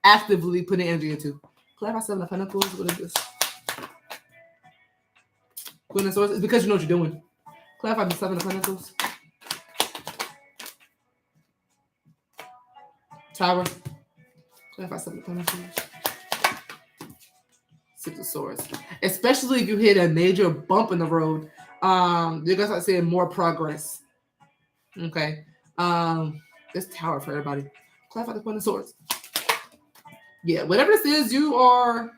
actively putting energy into. Clarify Seven of Pentacles. What is this? Queen of Swords. It's because you know what you're doing. Clarify the Seven of Pentacles. Tower. Clarify Seven of Pentacles. Six of Swords. Especially if you hit a major bump in the road, you're gonna start seeing more progress. Okay. This Tower for everybody. Clarify the Queen of Swords. Yeah, whatever this is, you are.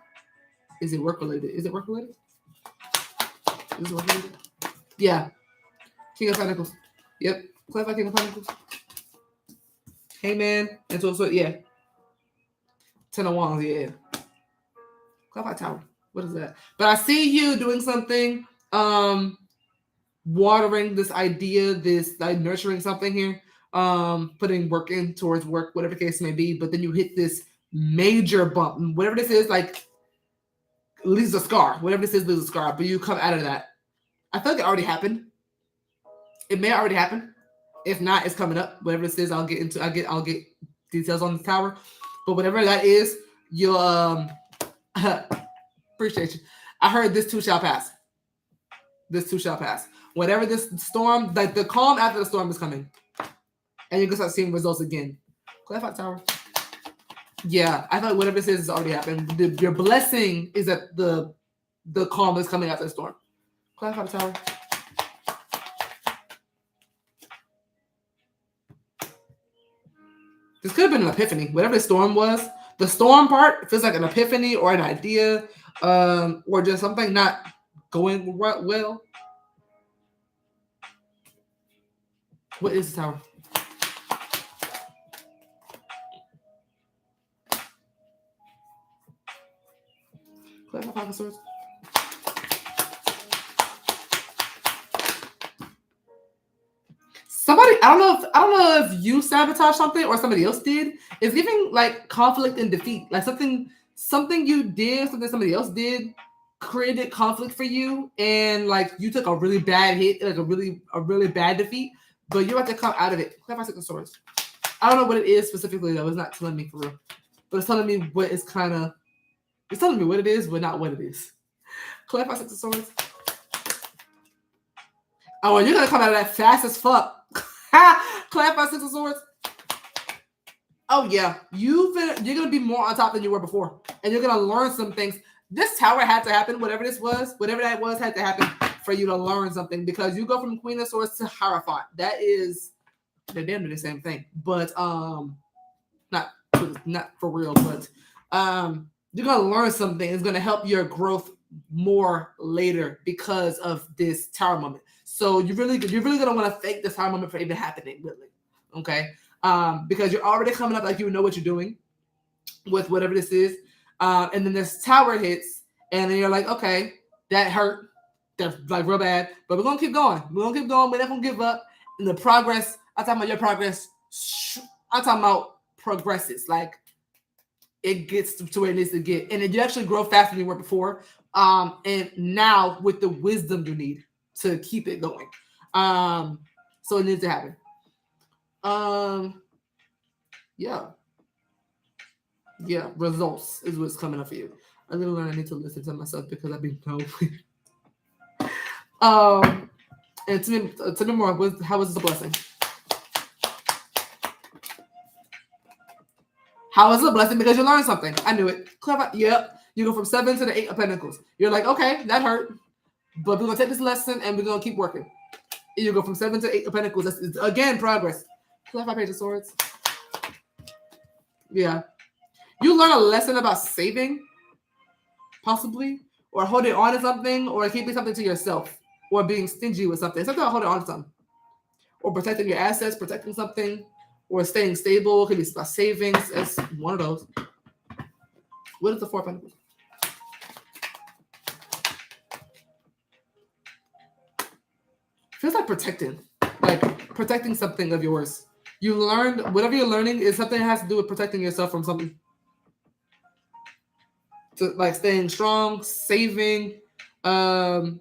Is it work related? Is it work related? Is it work related? Yeah. King of Pentacles. Yep. Clarify King of Pentacles. Hangman. And so yeah. Ten of Wands. Yeah. Clarify Tower. What is that? But I see you doing something. Watering this idea, this like nurturing something here. Putting work in towards work, whatever the case may be. But then you hit this major bump, whatever this is, like leaves a scar. Whatever this is, leaves a scar. But you come out of that. I feel like it already happened. It may already happen. If not, it's coming up. Whatever this is, I'll get details on the tower. But whatever that is, you'll appreciate you. I heard this too shall pass. This too shall pass. Whatever this storm, like the calm after the storm is coming, and you're gonna start seeing results again. Clarify Tower. Yeah, I thought whatever this is already happened. Your blessing is that the calm is coming after the storm. Clarify Tower. This could have been an epiphany. Whatever the storm was, the storm part feels like an epiphany or an idea, or just something not going well. What is the Tower? Clarify Five of Swords. Somebody, I don't know if you sabotaged something or somebody else did. It's giving like conflict and defeat. Like something you did, something somebody else did, created conflict for you, and like you took a really bad hit, like a really bad defeat, but you're about to come out of it. Clarify Six of Swords. I don't know what it is specifically though. It's not telling me for real, but it's telling me what it's kind of. It's telling me what it is, but not what it is. Clarify Six of Swords. Oh, and you're gonna come out of that fast as fuck. Clarify Six of Swords. Oh yeah, you're gonna be more on top than you were before, and you're gonna learn some things. This tower had to happen. Whatever that was, had to happen for you to learn something, because you go from Queen of Swords to Hierophant. That is, they're damn near the same thing, but not for real. But you're gonna learn something. It's gonna help your growth more later because of this tower moment. So you're really gonna want to thank this tower moment for even happening, really. Okay. Because you're already coming up like you know what you're doing with whatever this is. And then this tower hits, and then you're like, okay, that hurt. That's like real bad, but we're gonna keep going. We're not gonna give up. And the progress, I'm talking about your progress. I'm talking about progresses. Like it gets to where it needs to get. And then you actually grow faster than you were before. And now with the wisdom you need to keep it going. So it needs to happen. Yeah, results is what's coming up for you. I really learned I need to listen to myself because I've been going. And to me more, how was this a blessing? How is it a blessing? Because you learned something. I knew it. Clever. Yep. You go from 7 to the 8 of Pentacles. You're like, okay, that hurt. But we're going to take this lesson and we're going to keep working. And you go from 7 to 8 of Pentacles. That's, again, progress. Clever Page of Swords. Yeah. You learn a lesson about saving, possibly, or holding on to something, or keeping something to yourself, or being stingy with something. Something about holding on to something. Or protecting your assets, protecting something, or staying stable. It could be about savings. It's one of those. What is the Four of Pentacles? Feels like protecting something of yours. You learned, whatever you're learning is something that has to do with protecting yourself from something. So, like staying strong, saving, holding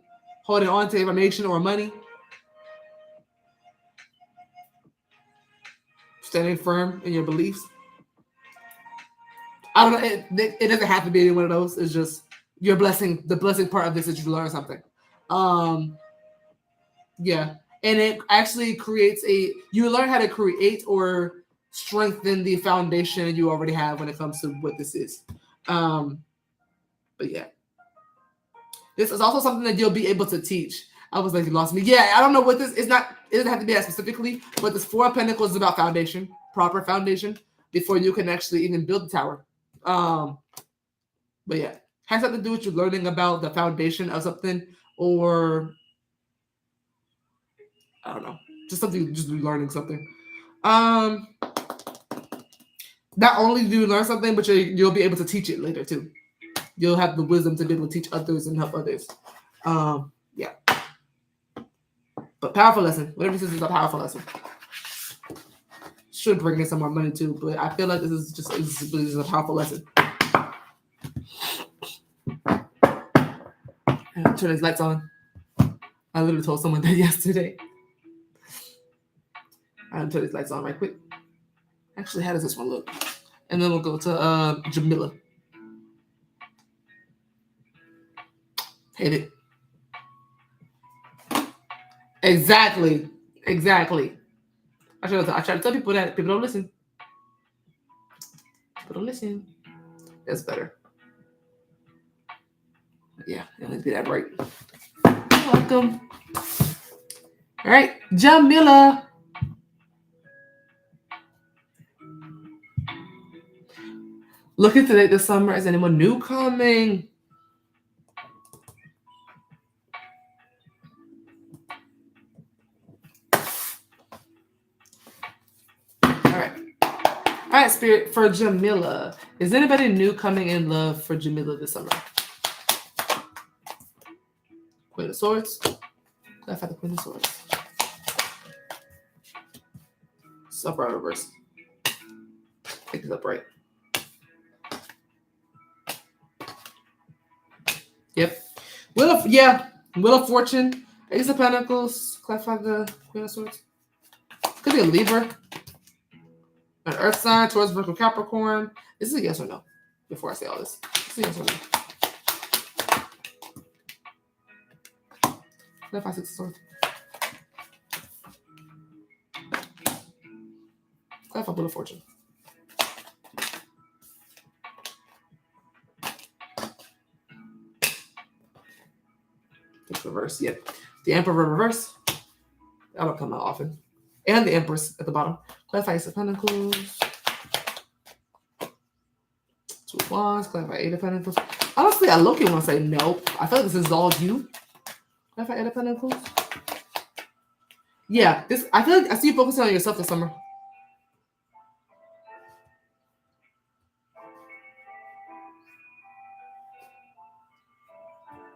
on to information or money. Standing firm in your beliefs. I don't know. It doesn't have to be any one of those. It's just your blessing. The blessing part of this is you learn something. Yeah. And it actually creates you learn how to create or strengthen the foundation you already have when it comes to what this is. But yeah. This is also something that you'll be able to teach. I was like, you lost me. Yeah, I don't know what this is. It doesn't have to be that specifically, but this Four of Pentacles is about foundation, proper foundation, before you can actually even build the tower. But yeah, has something to do with you learning about the foundation of something, or I don't know, just something, just learning something. Not only do you learn something, but you'll be able to teach it later too. You'll have the wisdom to be able to teach others and help others. Yeah. But powerful lesson. Whatever this is a powerful lesson. Should bring in some more money too, but I feel like this is a powerful lesson. Turn his lights on. I literally told someone that yesterday. I'll turn his lights on right quick. Actually, how does this one look? And then we'll go to Jamila. Hate it. Exactly. I try to tell people that people don't listen. People don't listen. That's better. Yeah, let me be that right. You're welcome. All right, Jamila. Looking today this summer. Is anyone new coming? All right, Spirit, for Jamila. Is anybody new coming in love for Jamila this summer? Queen of Swords. Clarify the Queen of Swords. It's upright reverse. Take this upright. Yep. Wheel of Fortune. Ace of Pentacles. Clarify the Queen of Swords. Could be a Libra. An Earth sign, Taurus, Virgo, Capricorn. This is a yes or no. Before I say all this. This is a yes or no. Left 5, 6 of Swords. Clarify Wheel of Fortune. It's reverse. Yep. The Emperor reverse. That'll come out often. And the Empress at the bottom. Clarify Ace of Pentacles. Two of Wands. Clarify Eight of Pentacles. Honestly, I look and want to say no. I feel like this is all you. Clarify Eight of Pentacles. Yeah, I feel like I see you focusing on yourself this summer.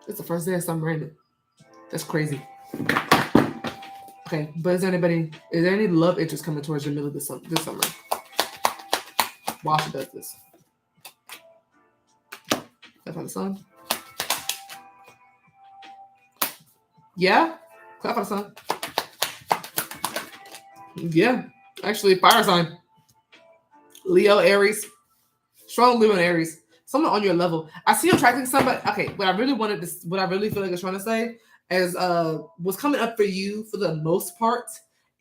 It's the first day of summer, ain't it? That's crazy. Okay, but is there any love interest coming towards Jamila this summer? While she does this. Clap on the sun. Yeah? Clap on the sun. Yeah. Actually, fire sign. Leo, Aries. Strong Leo and Aries. Someone on your level. I see you attracting somebody. Okay, what I really feel like it's trying to say is what's coming up for you for the most part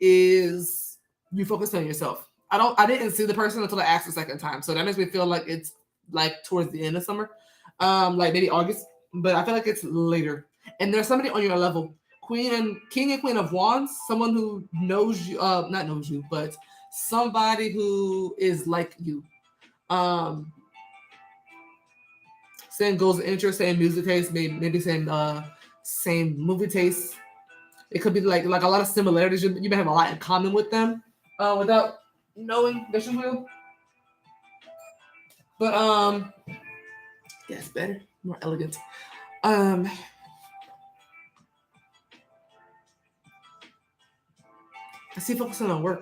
is you focus on yourself. I didn't see the person until I asked the second time. So that makes me feel like it's like towards the end of summer. Like maybe August. But I feel like it's later. And there's somebody on your level. King and Queen of Wands, someone who knows you, not knows you, but somebody who is like you. Um, Same goals of interest, same music taste, maybe same movie taste. It could be like a lot of similarities. You may have a lot in common with them, without knowing that you will. But yeah, it's better, more elegant. Um, I see focusing on work.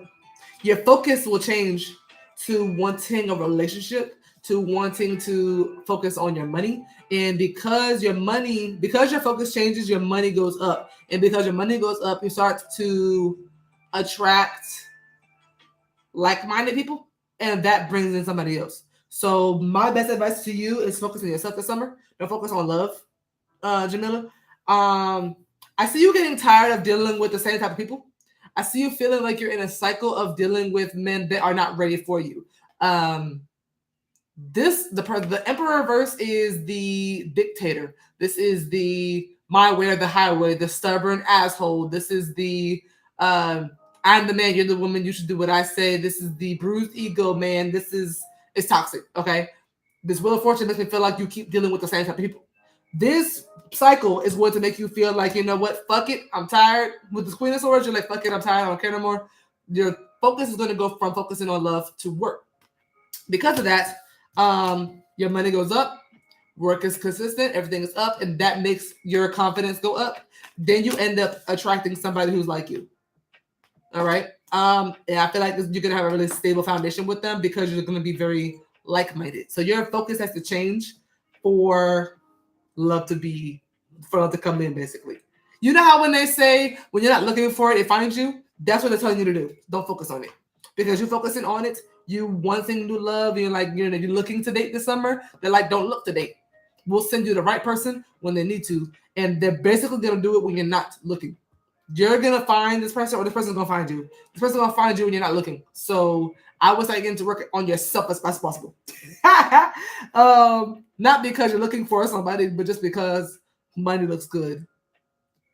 Your focus will change to wanting a relationship, to wanting to focus on your money. And because your focus changes, your money goes up. And because your money goes up, you start to attract like-minded people, and that brings in somebody else. So my best advice to you is focus on yourself this summer. Don't focus on love, Jamila. I see you getting tired of dealing with the same type of people. I see you feeling like you're in a cycle of dealing with men that are not ready for you. Um, the Emperor verse is the dictator. This is the my way or the highway, the stubborn asshole. This is the I'm the man, you're the woman, you should do what I say. This is the bruised ego man. It's toxic. Okay. This Wheel of Fortune makes me feel like you keep dealing with the same type of people. This cycle is going to make you feel like, you know what, fuck it, I'm tired. With the Queen of Swords, you're like, fuck it, I'm tired, I don't care no more. Your focus is going to go from focusing on love to work. Because of that, your money goes up, work is consistent, everything is up, and that makes your confidence go up. Then you end up attracting somebody who's like you. All right. And I feel like you're gonna have a really stable foundation with them because you're gonna be very like-minded. So your focus has to change for love to come in, basically. You know how when they say when you're not looking for it, it finds you? That's what they're telling you to do. Don't focus on it. Because you're focusing on it, you wanting new love, you're like, you're looking to date this summer, they're like, don't look to date. We'll send you the right person when they need to. And they're basically gonna do it when you're not looking. You're gonna find this person, or this person's gonna find you. This person's gonna find you when you're not looking. So I would say getting to work on yourself as fast as possible. Not because you're looking for somebody, but just because money looks good.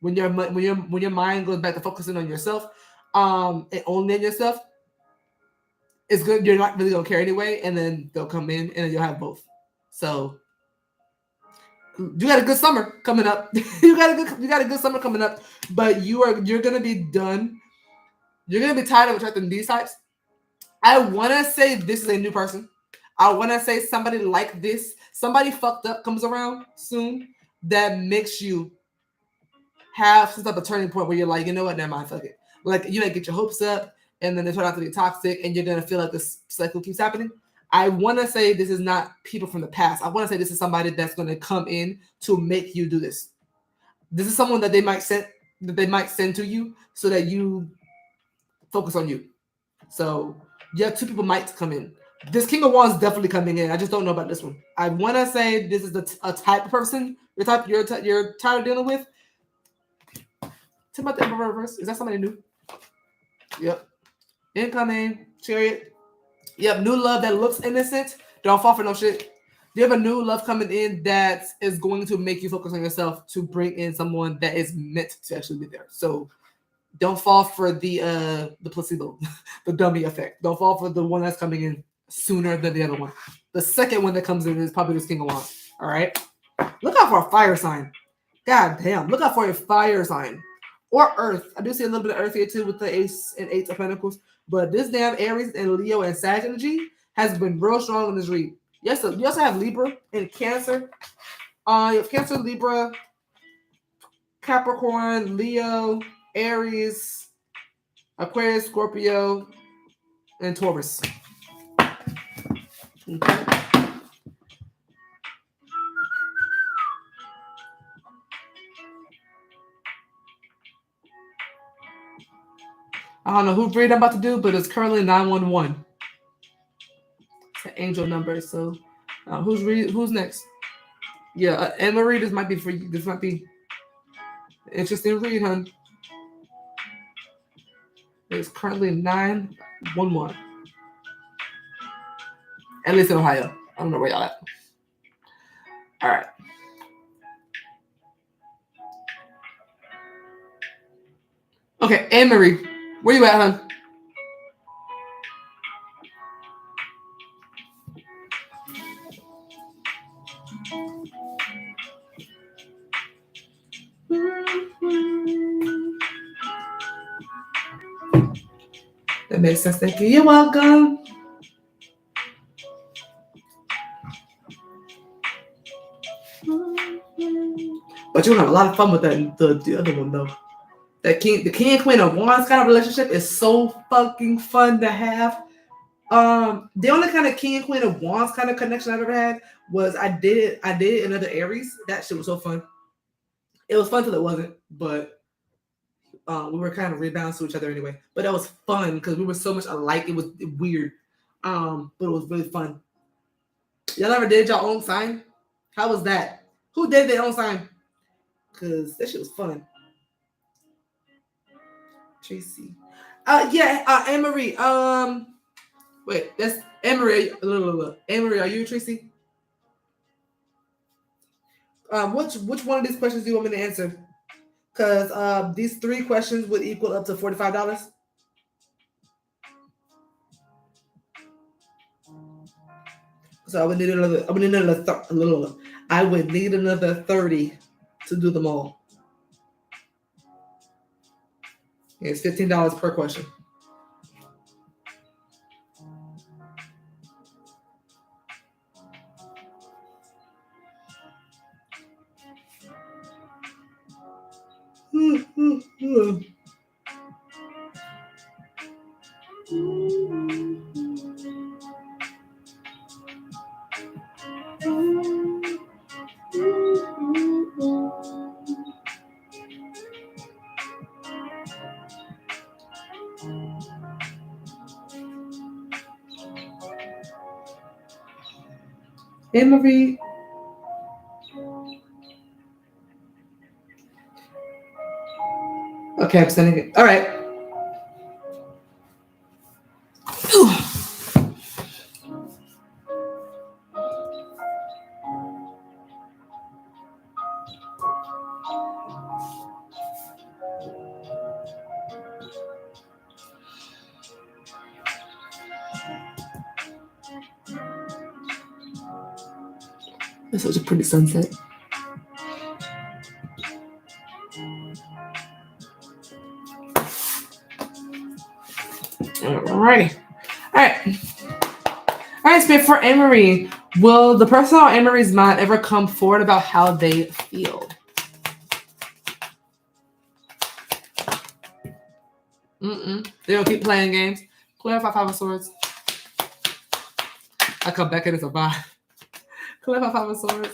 When your mind goes back to focusing on yourself, and only on yourself, it's good. You're not really gonna care anyway, and then they'll come in, and then you'll have both. So you got a good summer coming up. you got a good summer coming up, but you're gonna be done. You're gonna be tired of attracting these types. I wanna say this is a new person. I wanna say somebody like this, somebody fucked up comes around soon that makes you have some type of turning point where you're like, you know what, never mind, fuck it. Like you might get your hopes up, and then they turn out to be toxic, and you're gonna feel like this cycle keeps happening. I want to say this is not people from the past. I want to say this is somebody that's going to come in to make you do this. This is someone that they might send to you so that you focus on you. So yeah, two people might come in. This King of Wands definitely coming in. I just don't know about this one. I want to say this is a type of person you're tired of dealing with. Tell about the Emperor reverse. Is that somebody new? Yep. Incoming Chariot. Yep, new love that looks innocent. Don't fall for no shit. You have a new love coming in that is going to make you focus on yourself to bring in someone that is meant to actually be there. So don't fall for the placebo, the dummy effect. Don't fall for the one that's coming in sooner than the other one. The second one that comes in is probably this King of Wands. All right. Look out for a fire sign. God damn. Look out for a fire sign. Or Earth. I do see a little bit of Earth here too with the Ace and Eight of Pentacles. But this damn Aries and Leo and Sag energy has been real strong in this read. Yes, so you also have Libra and Cancer. You have Cancer, Libra, Capricorn, Leo, Aries, Aquarius, Scorpio, and Taurus. Okay. I don't know who breed I'm about to do, but it's currently 911. It's an angel number. So who's next? Yeah, Amory, this might be for you. This might be interesting read, hun. It's currently 911. At least in Ohio. I don't know where y'all at. All right. Okay, Amory, where you at, hon? That makes sense. Thank you. You're welcome. But you're gonna have a lot of fun with that the other one though. The king and queen of wands kind of relationship is so fucking fun to have. The only kind of king and queen of wands kind of connection I've ever had was I did it in other Aries. That shit was so fun. It was fun till it wasn't, but we were kind of rebalanced to each other anyway. But that was fun because we were so much alike. It was weird, but it was really fun. Y'all ever did your own sign? How was that? Who did their own sign? Cause that shit was fun. Tracy. Amory. Wait, that's Amory. Look. Amory, are you Tracy? Which one of these questions do you want me to answer? Because these 3 questions would equal up to $45. So I would need another 30 to do them all. It's $15 per question. Hey, Marie. Okay, I'm sending it. All right. That's such a pretty sunset. Alrighty. Alright, Spit, for Amory, will the person on Amory's mind ever come forward about how they feel? They don't keep playing games. Clarify 5 of Swords. I come back and it's a vibe. Clarify 5 of Swords.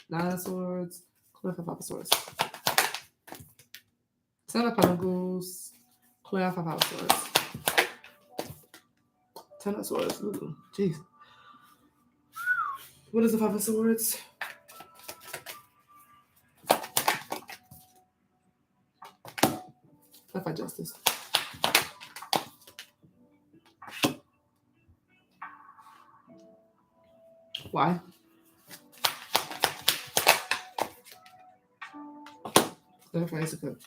9 of Swords. Clarify 5 of Swords. 10 of Pentacles. Clarify 5 of Swords. 10 of Swords. Ooh, jeez. What is the 5 of Swords? Clarify Justice. Why? Clarify Ace of Cups.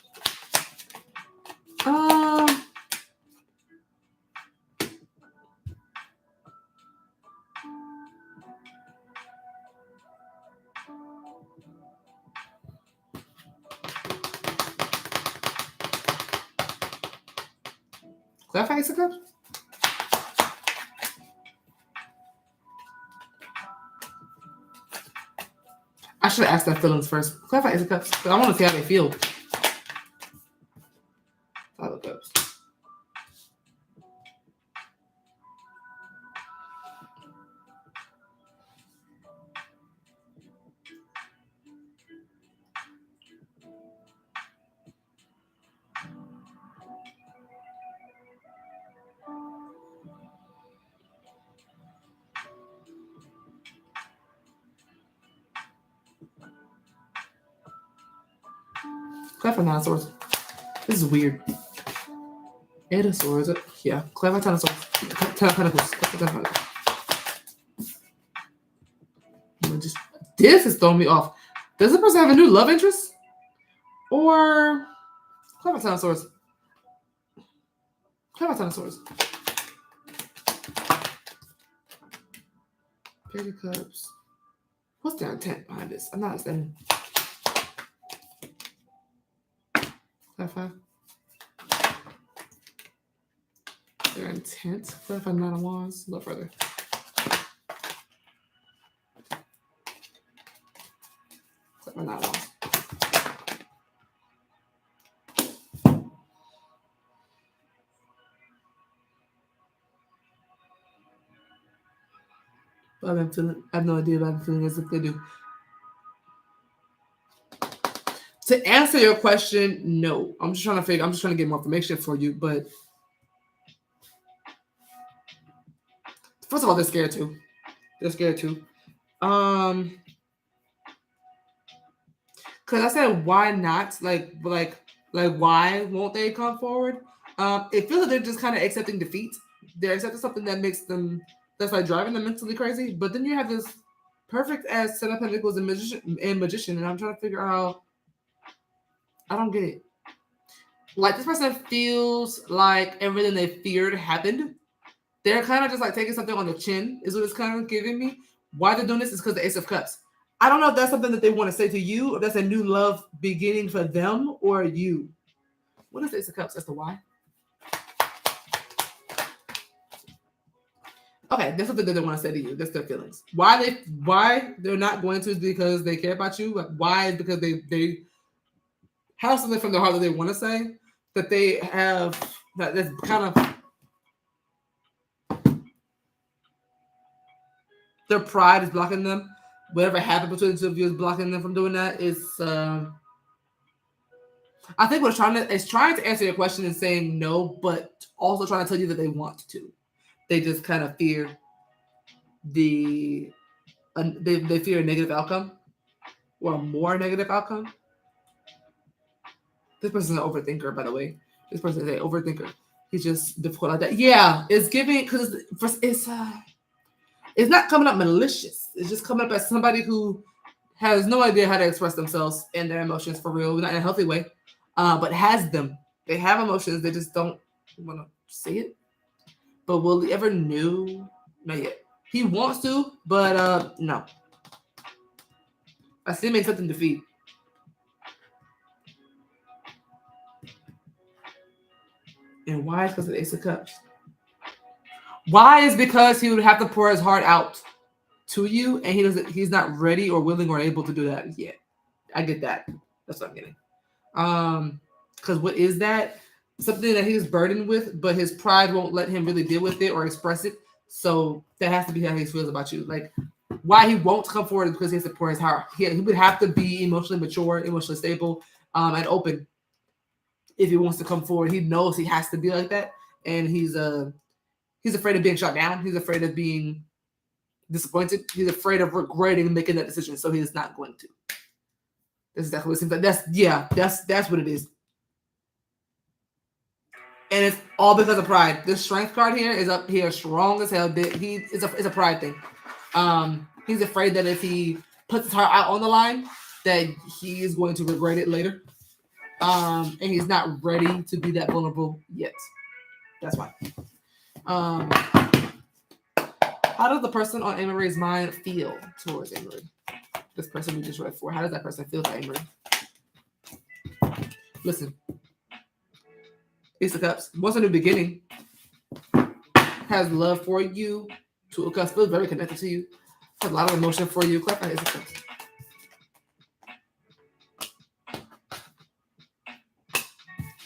Clarify Ace of Cups? I should have asked their feelings first. Clarify Ace of Cups. Because I want to see how they feel. 5 of Cups. Clarify 9 of Swords. This is weird. Eight of Swords. Yeah. Clever Ten of Swords. Ten of Pentacles. This is throwing me off. Does the person have a new love interest? Or Clever Ten of Swords? Clever Ten of Swords. Page of Cups. What's their intent behind this? I'm not understanding. Clarify. Their intent. Clarify Nine of Wands. A little further. Clarify Nine of Wands. I have no idea, but I'm feeling as if they do. To answer your question, no. I'm just trying to get more information for you, but first of all, they're scared too. Cause I said why not? Like why won't they come forward? It feels like they're just kind of accepting defeat. They're accepting something that makes them that's like driving them mentally crazy. But then you have this perfect as Ten of Pentacles and magician, and I'm trying to figure out. I don't get it. Like this person feels like everything they feared happened. They're kind of just like taking something on the chin, is what it's kind of giving me. Why they're doing this is because the Ace of Cups. I don't know if that's something that they want to say to you, or that's a new love beginning for them or you. What is the Ace of Cups? That's the why. Okay, that's something that they want to say to you. That's their feelings. Why they're not going to is because they care about you. Why is because they have something from their heart that they want to say, that they have that's kind of their pride is blocking them. Whatever happened between the two of you is blocking them from doing that. I think what it's trying to answer your question and saying no, but also trying to tell you that they want to. They just kind of fear they fear a negative outcome or a more negative outcome. This person's an overthinker, by the way. This person is an overthinker. He's just difficult like that. Yeah, it's giving because it's not coming up malicious. It's just coming up as somebody who has no idea how to express themselves and their emotions for real, not in a healthy way, but has them. They have emotions. They just don't want to say it. But will he ever know? Not yet. He wants to, but no. I see him accepting defeat. And why is because of the Ace of Cups? Why is because he would have to pour his heart out to you, and he's not ready or willing or able to do that yet. I get that. That's what I'm getting. Because what is that? Something that he's burdened with, but his pride won't let him really deal with it or express it. So that has to be how he feels about you. Like why he won't come forward is because he has to pour his heart. He would have to be emotionally mature, emotionally stable, and open if he wants to come forward. He knows he has to be like that, and he's afraid of being shot down. He's afraid of being disappointed. He's afraid of regretting making that decision, so he is not going to. That's exactly what it seems like. That's what it is. And it's all because of pride. This strength card here is up here strong as hell. It's a pride thing. He's afraid that if he puts his heart out on the line, that he is going to regret it later. And he's not ready to be that vulnerable yet. That's why. How does the person on Amory's mind feel towards Amory? This person we just read for. How does that person feel to Amory? Listen. Ace of Cups. Wants a new beginning. Has love for you. Two of Cups. Feels very connected to you. Has a lot of emotion for you. Clap on Ace of Cups.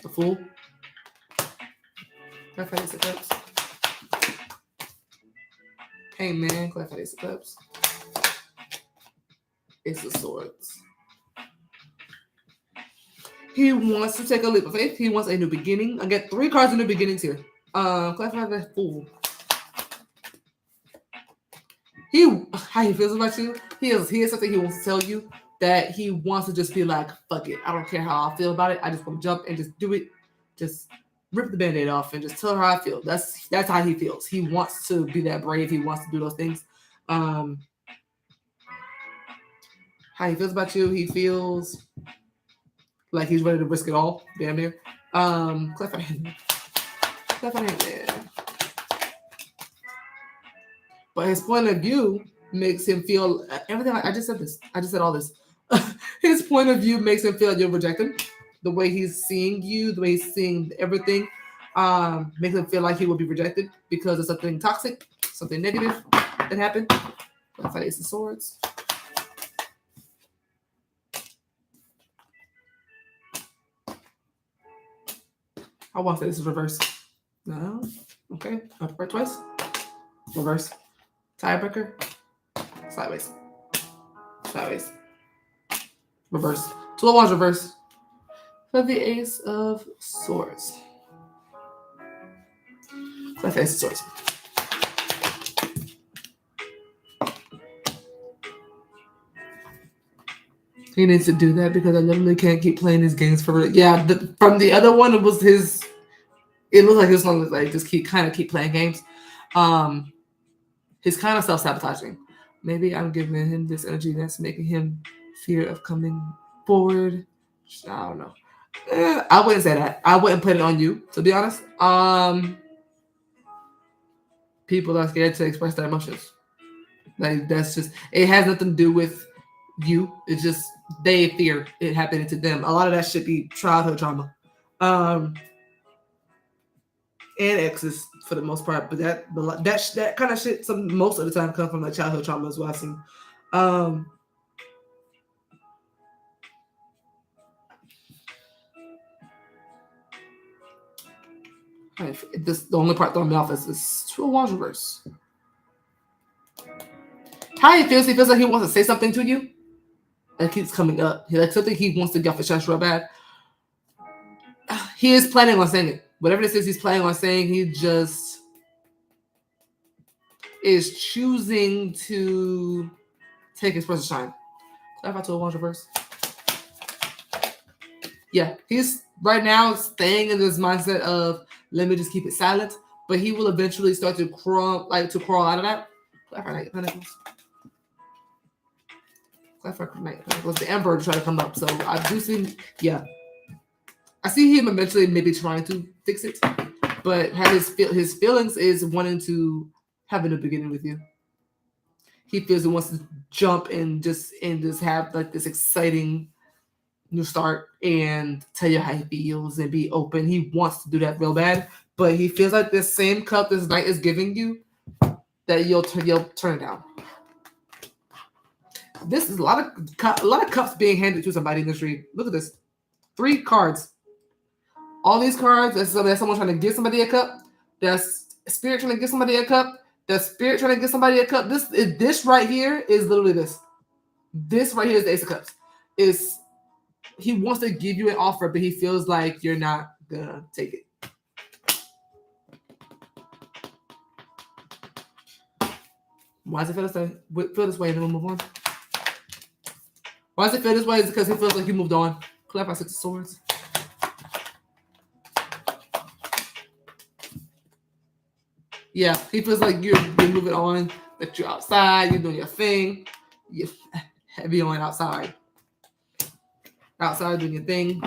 The Fool. Clap on Ace of Cups. Hey man, clap on Ace of Cups. Ace of Swords. He wants to take a leap of faith. He wants a new beginning. I get 3 cards of new beginnings here. Classify the Fool. How he feels about you. He has something he wants to tell you that he wants to just be like, fuck it. I don't care how I feel about it. I just want to jump and just do it. Just rip the band-aid off and just tell her how I feel. That's how he feels. He wants to be that brave. He wants to do those things. How he feels about you, he feels like he's ready to risk it all. Damn near. Clap for him. Clap for him, man. But his point of view makes him feel everything. I just said this. I just said all this. His point of view makes him feel like you're rejected. The way he's seeing you, the way he's seeing everything, makes him feel like he will be rejected because of something toxic, something negative that happened. That's Ace of Swords. I want to say this is reverse. No. Okay. Upright twice. Reverse. Tiebreaker. Sideways. Sideways. Reverse. Two of Wands reverse. For the Ace of Swords. That's Ace of Swords. He needs to do that because I literally can't keep playing his games for real. Yeah, from the other one, it was his. It looked like his one was like just keep playing games. He's kind of self-sabotaging. Maybe I'm giving him this energy that's making him fear of coming forward. I don't know. I wouldn't say that. I wouldn't put it on you, to be honest. People are scared to express their emotions. Like that's just it has nothing to do with you. It's just they fear it happening to them. A lot of that should be childhood trauma. And exes for the most part, but that kind of shit most of the time come from like childhood trauma as well. I've seen. The only part throwing me off is this Two of Wands reverse. How he feels like he wants to say something to you. That keeps coming up. Like something he wants to get off his chest real bad. He is planning on saying it. Whatever this is, he's planning on saying. He just is choosing to take his personal shine. Clarify Two of Wands reverse. Yeah, he's right now staying in this mindset of let me just keep it silent, but he will eventually start to crawl out of that. Clarify Knight of Pentacles. Clarify Knight of Pentacles. The Emperor to try to come up, so I do see. Yeah. I see him eventually maybe trying to fix it, but his feelings is wanting to have a new beginning with you. He feels he wants to jump and just have like this exciting new start and tell you how he feels and be open. He wants to do that real bad, but he feels like this same cup this Knight is giving you that you'll turn it down. This is a lot of cups being handed to somebody in this read. Look at this, 3 cards. All these cards, that's someone trying to give somebody a cup. That's spirit trying to give somebody a cup. That's spirit trying to give somebody a cup. This right here is literally this. This right here is the Ace of Cups. He wants to give you an offer, but he feels like you're not gonna take it. Why does it feel this way and then we'll move on? Why does it feel this way? Is because he feels like you moved on. Clarify Six of Swords. Yeah, he feels like you're moving on, that you're outside, you're doing your thing. You're heavy on outside. Outside doing your thing,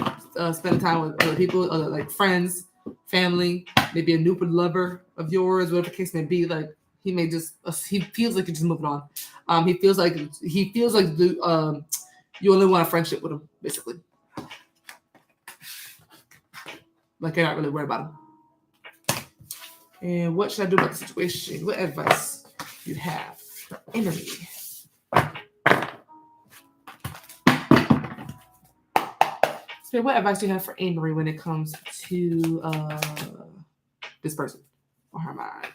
spending time with other people, other like friends, family, maybe a new lover of yours, whatever the case may be. Like he feels like you're just moving on. He feels like you only want a friendship with him, basically. Like you're not really worried about him. And what should I do about the situation? What advice you have for Amory? So what advice do you have for Amory when it comes to this person or her mind?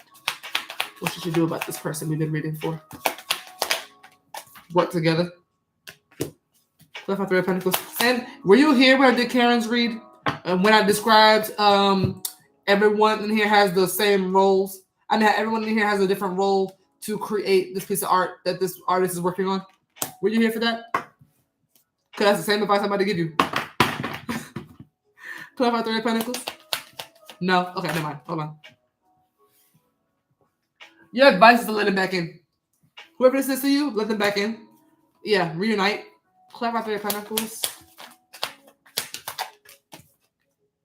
What should you do about this person we've been reading for? Work together. Clarify Three of Pentacles. And were you here when I did Karen's read? When I described everyone in here has the same roles. I mean, everyone in here has a different role to create this piece of art that this artist is working on. Were you here for that? Because that's the same advice I'm about to give you. Clarify Three of Pentacles. No? Okay, never mind. Hold on. Your advice is to let him back in. Whoever this is to you, let them back in. Yeah, reunite. Clarify 3 of Pentacles.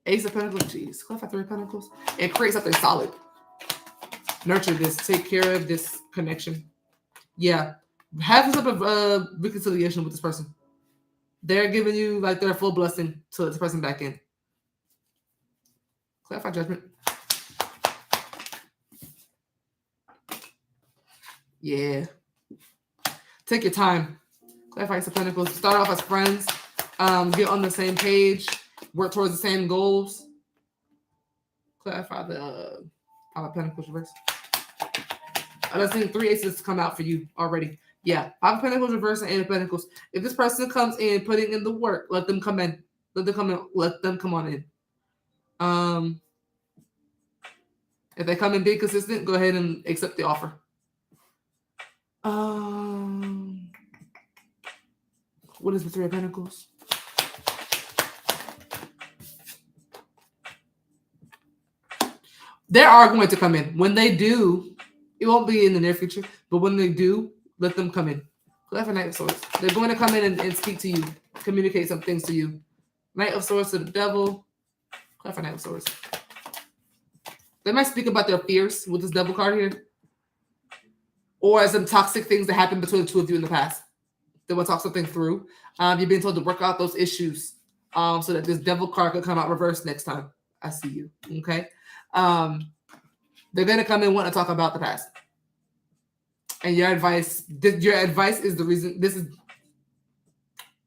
Ace of Pentacles. Jeez. Clarify 3 of Pentacles. And create something solid. Nurture this. Take care of this connection. Yeah. Have some type of reconciliation with this person. They're giving you like their full blessing to let this person back in. Clarify Judgment. Yeah. Take your time. Clarify Ace of Pentacles. Start off as friends. Get on the same page. Work towards the same goals. Clarify the Five of Pentacles reverse. I've seen 3 aces come out for you already. Yeah. 5 of Pentacles reverse and 8 of Pentacles. If this person comes in putting in the work, let them come in. Let them come in. Let them come on in. If they come in being consistent, go ahead and accept the offer. What is the 3 of Pentacles? They are going to come in. When they do, it won't be in the near future, but when they do, let them come in. Left and Knight of Swords. They're going to come in and speak to you, communicate some things to you. Knight of Swords to the Devil. Left and Knight of Swords. They might speak about their fears with this Devil card here, or some toxic things that happened between the two of you in the past. They want to talk something through. You're being told to work out those issues so that this Devil card could come out reversed next time. I see you. Okay. They're going to come in wanting to talk about the past. And your advice is the reason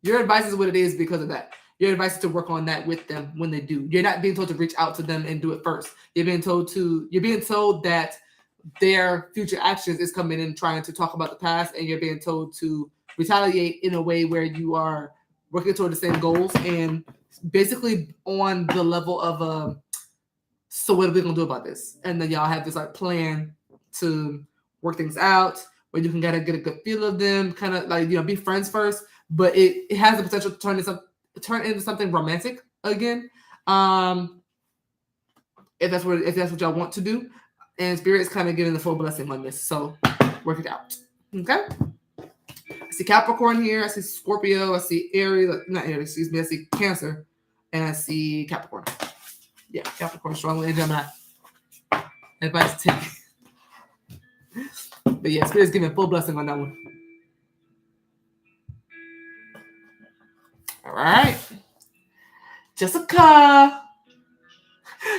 your advice is what it is because of that. Your advice is to work on that with them when they do. You're not being told to reach out to them and do it first. You're being told that their future actions is coming in trying to talk about the past, and you're being told to retaliate in a way where you are working toward the same goals and basically on the level of so what are we gonna do about this? And then y'all have this like plan to work things out where you can get a good feel of them, kind of like, be friends first, but it has the potential to turn into something romantic again. If that's what y'all want to do. And Spirit is kind of giving the full blessing on this. So work it out. Okay. I see Capricorn here. I see Scorpio. I see Aries. Not Aries, excuse me. I see Cancer. And I see Capricorn. Yeah, Capricorn strongly and Gemini. Advice to take. But yeah, Spirit's giving full blessing on that one. All right. Jessica.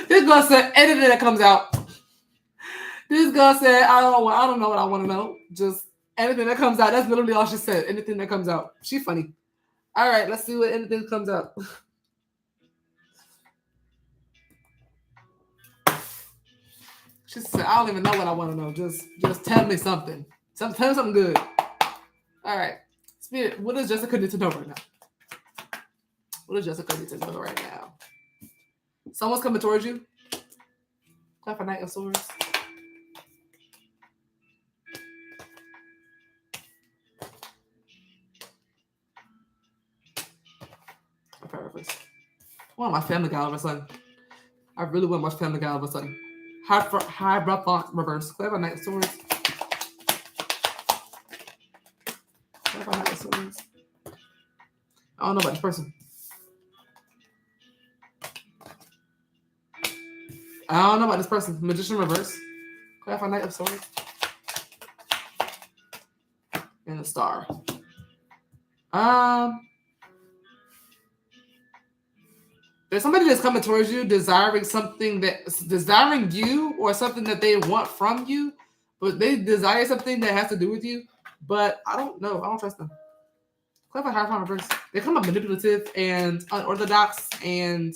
This girl said anything that comes out. This girl said, I don't know what I want to know. Just anything that comes out. That's literally all she said. Anything that comes out. She funny. All right, let's see what anything comes out. She said, I don't even know what I want to know. Just tell me something. Tell me something good. All right. Spirit, what does Jessica need to know right now? What does Jessica need to know right now? Someone's coming towards you. Clap for Knight of Swords. I paraphrase. I want my Family Guy all of a sudden. I really want my Family Guy all of a sudden. High breath font reverse. Clever Knight of Swords. Clever Knight of Swords. I don't know about this person. I don't know about this person. Magician reverse. Clever Knight of Swords. And a star. There's somebody that's coming towards you, desiring you or something that they want from you, but they desire something that has to do with you. But I don't know. I don't trust them. Clever High Farm reverse. They come up manipulative and unorthodox and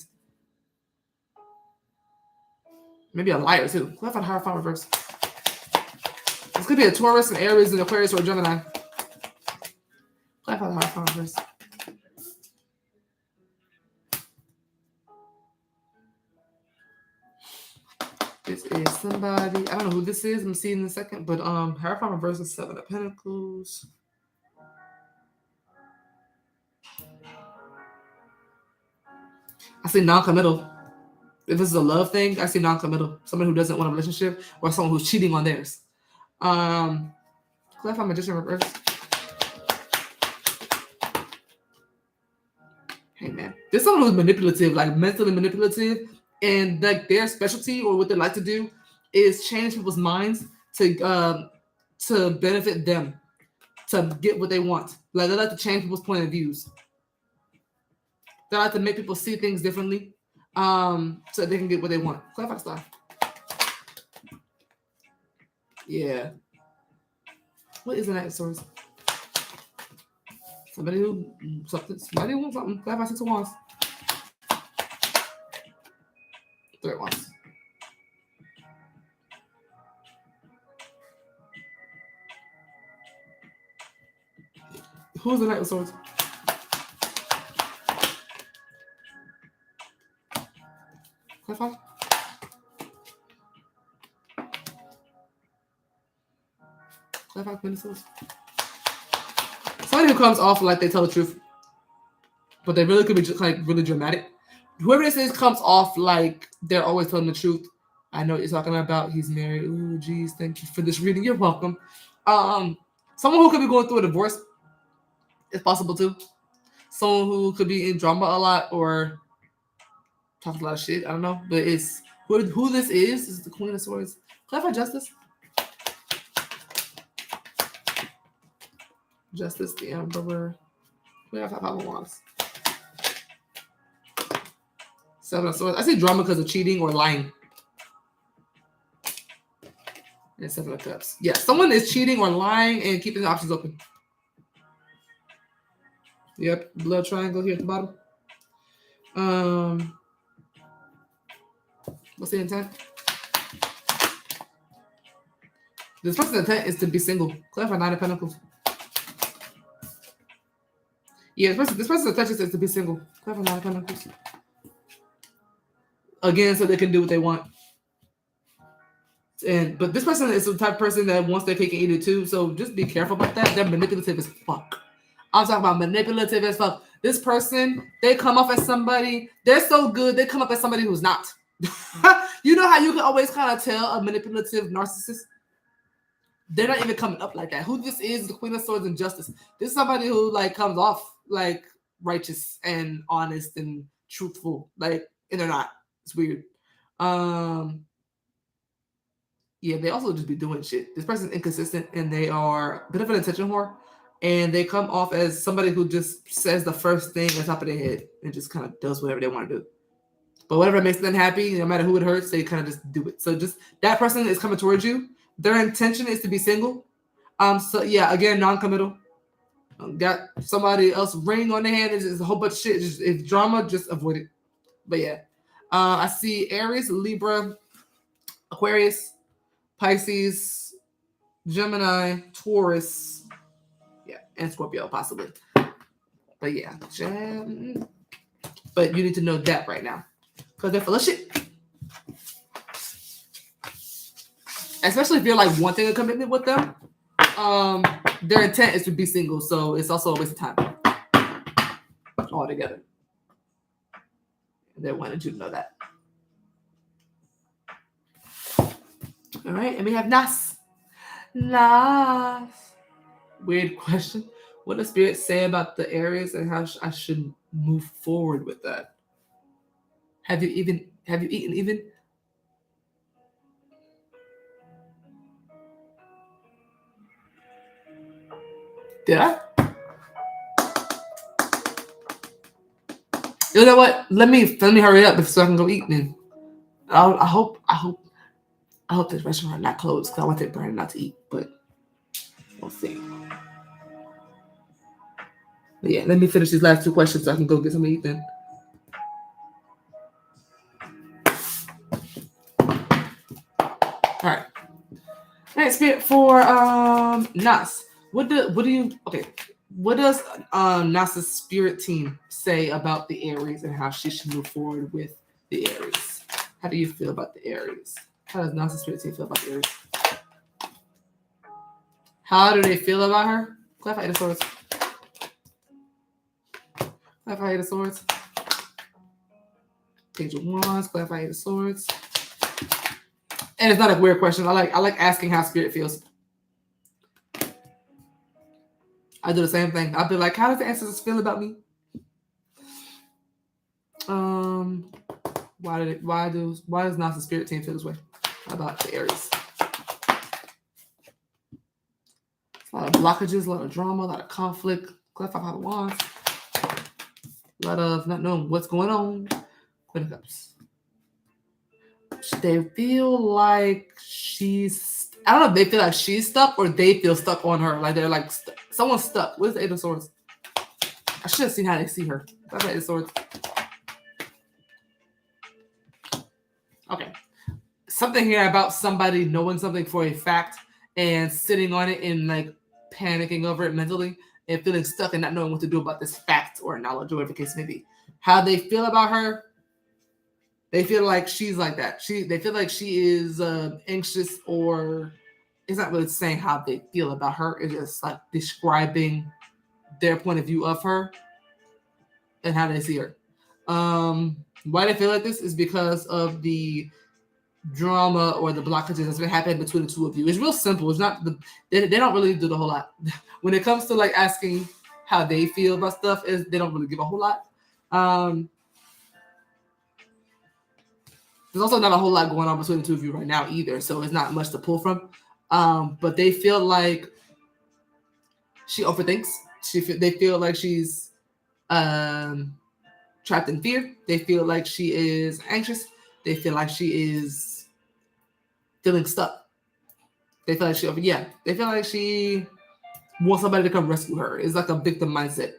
maybe a liar too. Clever High Farm reverse. This could be a Taurus, an Aries, an Aquarius, or a Gemini. Clever High Farm reverse. This is somebody, I don't know who this is. I'm going to see in a second. But Hierophant reverse is 7 of Pentacles. I see non-committal. If this is a love thing, I see non-committal. Someone who doesn't want a relationship or someone who's cheating on theirs. Clarify magician reverse. Hey man, there's someone who's manipulative, like mentally manipulative, and like their specialty or what they like to do is change people's minds to benefit them, to get what they want. Like they like to change people's point of views. They like to make people see things differently, so they can get what they want. Clarify stuff. Yeah. What is an act source? Somebody who wants something. Clarify 6 of wands. 3 of wands. Who's the Knight of Swords? Clarify. Clarify, Queen of Swords. Somebody who comes off like they tell the truth, but they really could be just like really dramatic. Whoever this is comes off like they're always telling the truth. I know what you're talking about. He's married. Ooh, geez, thank you for this reading. You're welcome. Someone who could be going through a divorce is possible too. Someone who could be in drama a lot or talking a lot of shit. I don't know, but it's who this is the Queen of Swords. Clarify justice. Justice, the Emperor. We have 5 of wands. 7 of swords. I see drama because of cheating or lying. And 7 of cups. Yeah, someone is cheating or lying and keeping the options open. Yep, blood triangle here at the bottom. What's the intent? This person's intent is to be single. Clarify 9 of Pentacles. Yeah, this person's intention is to be single. Clarify 9 of Pentacles. Again, so they can do what they want. But this person is the type of person that wants their cake and eat it too. So just be careful about that. They're manipulative as fuck. I'm talking about manipulative as fuck. This person, they come off as somebody. They're so good. They come up as somebody who's not. You know how you can always kind of tell a manipulative narcissist? They're not even coming up like that. Who this is the Queen of Swords and Justice. This is somebody who like comes off like righteous and honest and truthful. Like, and they're not. It's weird. Yeah, they also just be doing shit. This person's inconsistent and they are a bit of an attention whore. And they come off as somebody who just says the first thing on top of their head and just kind of does whatever they want to do. But whatever makes them happy, no matter who it hurts, they kind of just do it. So just that person is coming towards you. Their intention is to be single. So yeah, again, non-committal. Got somebody else ring on their hand. It's a whole bunch of shit. If drama, just avoid it. But yeah, I see Aries, Libra, Aquarius, Pisces, Gemini, Taurus, yeah, and Scorpio possibly. But yeah, but you need to know that right now because they're full of shit. Especially if you're like wanting a commitment with them, their intent is to be single, so it's also a waste of time altogether. They wanted you to know that. All right, and we have Nas. Nas. Weird question. What does Spirit say about the Aries and how I should move forward with that? Have you eaten even? Did I? You know what? Let me hurry up so I can go eat then. I hope this restaurant not closed because I want to take Brandon out to eat, but we'll see. But yeah, let me finish these last 2 questions so I can go get something to eat then. All right. Next Spirit for Nas. What does Nas's spirit team say about the Aries and how she should move forward with the Aries? How do you feel about the Aries? How does Nas's spirit team feel about the Aries? How do they feel about her? Clarify 8 of Swords. Clarify 8 of Swords. Page of Wands, clarify Eight of Swords. And it's not a weird question. I like asking how spirit feels. I do the same thing. I'll be like, how does the ancestors feel about me? Why does not the spirit team feel this way about the Aries? A lot of blockages, a lot of drama, a lot of conflict. Clarify Five of Wands. A lot of not knowing what's going on. Queen of Cups. They feel like she's, I don't know if they feel like she's stuck or they feel stuck on her. Like they're like, someone's stuck. Where's the Eight of Swords? I should have seen how they see her. That's the Eight of Swords. Okay. Something here about somebody knowing something for a fact and sitting on it and like panicking over it mentally and feeling stuck and not knowing what to do about this fact or knowledge or whatever the case may be. How they feel about her, they feel like she's like that. They feel like she is anxious, or it's not really saying how they feel about her. It's just like describing their point of view of her and how they see her. Why they feel like this is because of the drama or the blockages that's been happening between the two of you. It's real simple. It's not they don't really do the whole lot when it comes to like asking how they feel about stuff. They don't really give a whole lot. There's also not a whole lot going on between the two of you right now either, so it's not much to pull from. But they feel like she overthinks. They feel like she's trapped in fear. They feel like she is anxious. They feel like she is feeling stuck. They feel like they feel like she wants somebody to come rescue her. It's like a victim mindset.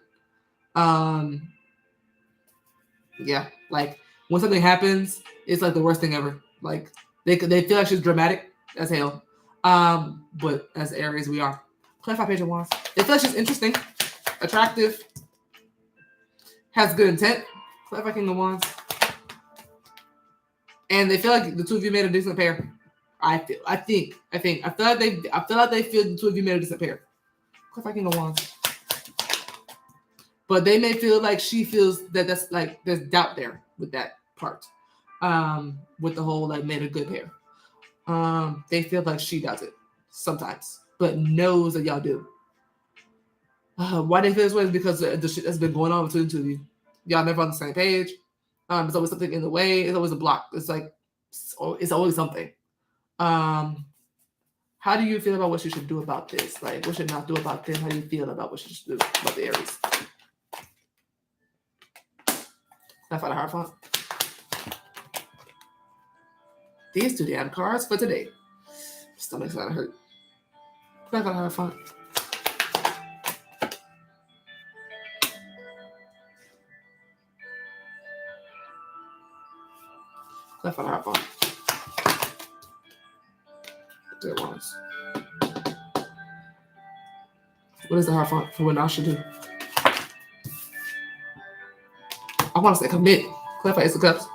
Yeah, like when something happens, it's like the worst thing ever. Like they feel like she's dramatic as hell. But as Aries, we are. Clarify Page of Wands. They feel like she's interesting, attractive, has good intent. Clarify King of Wands. And they feel like the two of you made a decent pair. I feel like they feel the two of you made a decent pair. Clarify King of Wands. But they may feel like she feels that's like there's doubt there with that part. With the whole like made a good pair. They feel like she does it sometimes, but knows that y'all do. Why they feel this way is because the shit that's been going on between the two of you. Y'all never on the same page. There's always something in the way. It's always a block. It's like it's always something. How do you feel about what you should do about this? Like, what should not do about this? How do you feel about what you should do about the Aries? I found a hard font. These two damn cards for today. Stomach's gonna hurt. I found a hard font. I found a hard font. There it was. What is the hard font for what I should do? I want to say commit. Clarify Ace of Cups.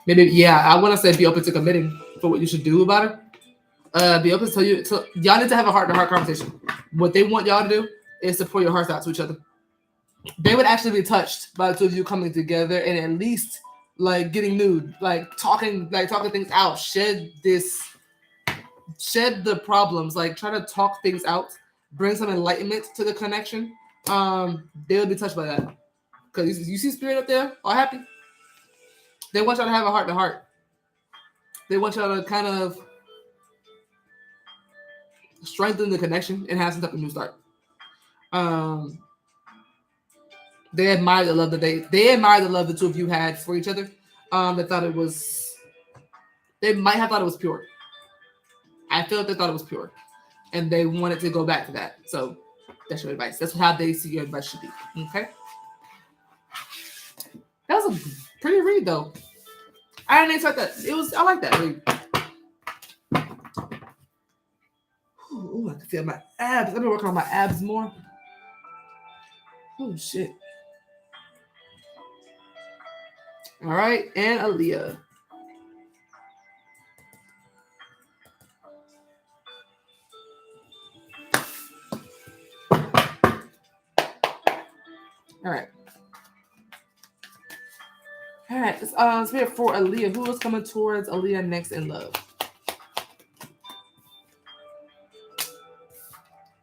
Maybe, yeah, I want to say be open to committing for what you should do about it. Be open to you. So y'all need to have a heart-to-heart conversation. What they want y'all to do is to pour your hearts out to each other. They would actually be touched by the two of you coming together and at least like getting nude, like talking things out. Shed the problems. Like try to talk things out. Bring some enlightenment to the connection. They would be touched by that. Because you see spirit up there, all happy. They want y'all to have a heart-to-heart. They want y'all to kind of strengthen the connection and have some type of new start. They admire the love they admire the love the two of you had for each other. They might have thought it was pure. I feel like they thought it was pure. And they wanted to go back to that. So that's your advice. That's how they see your advice should be. Okay? That was a pretty read though. I didn't expect that. I like that read. Ooh, I can feel my abs. I've been working on my abs more. Oh shit. All right, and Aleah. All right. Spirit for Aleah. Who is coming towards Aleah next in love?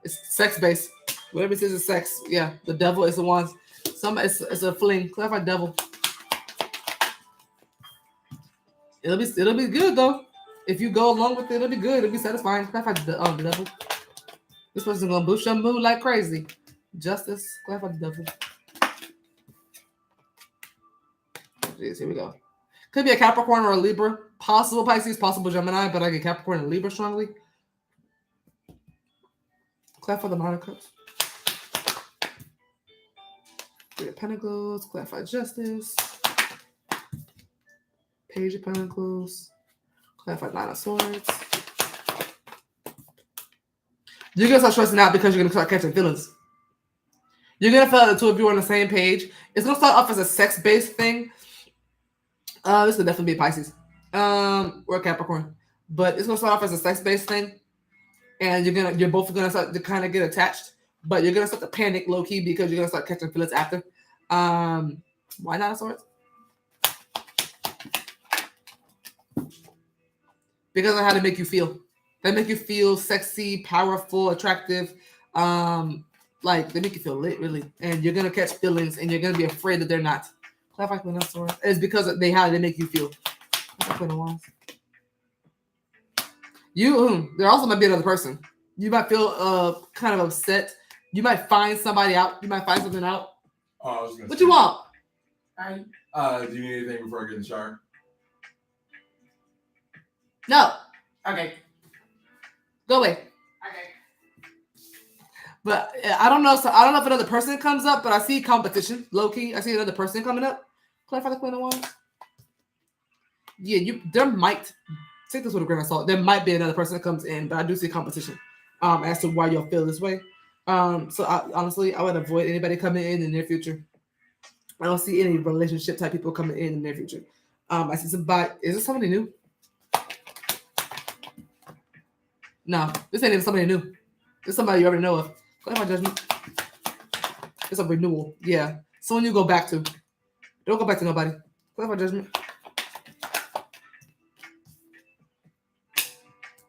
It's sex based. Whatever it says is sex. Yeah, the devil is the one. It's a fling. Clarify devil. It'll be good though. If you go along with it, it'll be good. It'll be satisfying. Clarify the devil. This person's gonna boost your mood like crazy. Justice. Clarify the devil. Jeez, here we go. Could be a Capricorn or a Libra. Possible Pisces, possible Gemini, but I get Capricorn and Libra strongly. Clarify the Nine of Cups. Three of Pentacles. Clarify Justice. Page of Pentacles. Clarify Nine of Swords. You're going to start stressing out because you're going to start catching feelings. You're going to feel like the two of you are on the same page. It's going to start off as a sex-based thing. This could definitely be Pisces. Or Capricorn. But it's going to start off as a sex-based thing. And you're both going to start to kind of get attached. But you're going to start to panic low-key because you're going to start catching feelings after. Why not a sword? Because of how they make you feel. They make you feel sexy, powerful, attractive. Like they make you feel lit, really. And you're gonna catch feelings, and you're gonna be afraid that they're not. Clarify Queen of Swords. It's because of how they make you feel. Clarify Queen of Wands. There also might be another person. You might feel kind of upset. You might find somebody out. You might find something out. Oh, I was gonna What say, you want? do you need anything before I get in the shower? No. Okay. Go away. Okay. But I don't know. So I don't know if another person comes up, but I see competition. Low key, I see another person coming up. Clarify the Queen of Wands. Yeah, there might take this with a grain of salt. There might be another person that comes in, but I do see competition. As to why you'll feel this way. So honestly, I would avoid anybody coming in the near future. I don't see any relationship type people coming in the near future. I see somebody. Is this somebody new? No, this ain't even somebody new. This is somebody you already know of. Clarify judgment. It's a renewal. Yeah. Someone you go back to. Don't go back to nobody. Clarify judgment.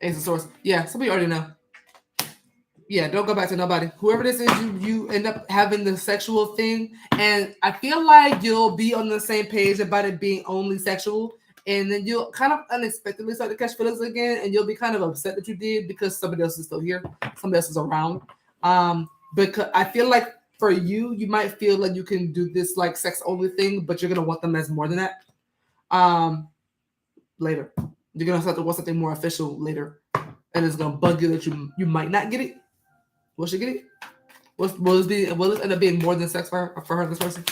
Ace of Swords. Yeah, somebody you already know. Yeah, don't go back to nobody. Whoever this is, you end up having the sexual thing. And I feel like you'll be on the same page about it being only sexual. And then you'll kind of unexpectedly start to catch feelings again. And you'll be kind of upset that you did because somebody else is still here. Somebody else is around. Because I feel like for you, you might feel like you can do this like sex only thing, but you're going to want them as more than that. Later. You're going to start to want something more official later. And it's going to bug you that you might not get it. Will she get it? Will this end up being more than sex for her, this person?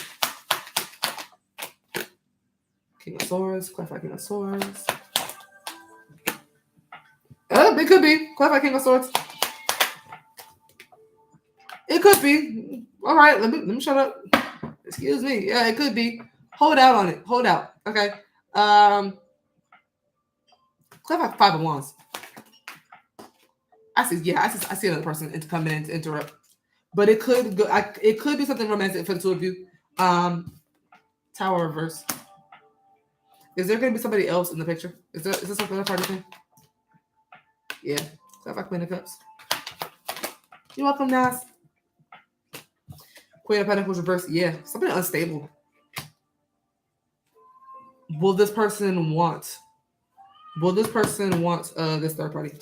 King of Swords, clarify King of Swords. It could be. Clarify King of Swords. It could be. All right, let me shut up. Excuse me. Yeah, it could be. Hold out on it. Hold out. Okay. Clarify Five of Wands. I see another person coming in to interrupt. But it could go. It could be something romantic for the two of you. Tower reverse. Is there going to be somebody else in the picture? Is this a third party thing? Yeah. Clarify Queen of Cups. You're welcome, Nas. Queen of Pentacles reverse. Yeah. Somebody unstable. Will this person want this third party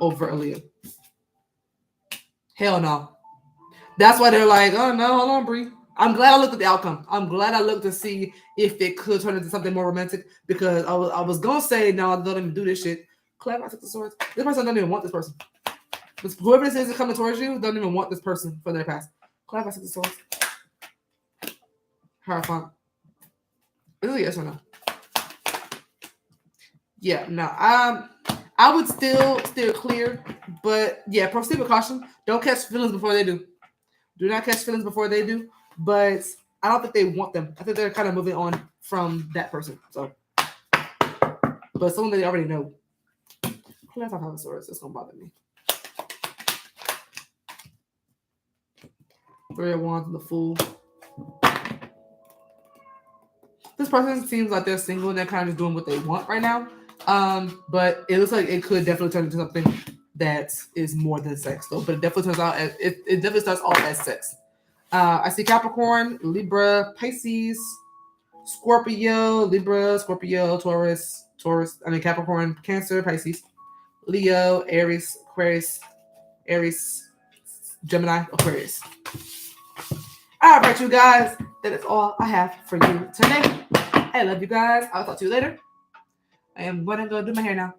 over Aleah? Hell no. That's why they're like, oh no, hold on, Bri. I'm glad I looked at the outcome. I'm glad I looked to see if it could turn into something more romantic because I was gonna say no, I don't even do this shit. Clap, I took the swords. This person doesn't even want this person. Whoever this is coming towards you doesn't even want this person for their past. Clap, I took the swords. Hierophant. Is it yes or no? Yeah, no. I would still steer clear, but yeah, proceed with caution. Don't catch feelings before they do. Do not catch feelings before they do. But I don't think they want them. I think they're kind of moving on from that person. So, but someone that they already know. Clap Five of Swords. It's gonna bother me. Three of Wands and the Fool. this person seems like they're single and they're kind of just doing what they want right now. But it looks like it could definitely turn into something that is more than sex, though. But it definitely turns out as it definitely starts off as sex. I see Capricorn, Libra, Pisces, Scorpio, Libra, Scorpio, Taurus, Capricorn, Cancer, Pisces, Leo, Aries, Aquarius, Aries, Gemini, Aquarius. All right, you guys, that is all I have for you today. I love you guys. I'll talk to you later. I am gonna go do my hair now.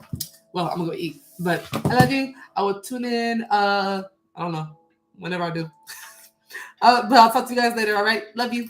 Well, I'm gonna go eat, but I love you. I will tune in. I don't know, whenever I do. But I'll talk to you guys later. All right, love you.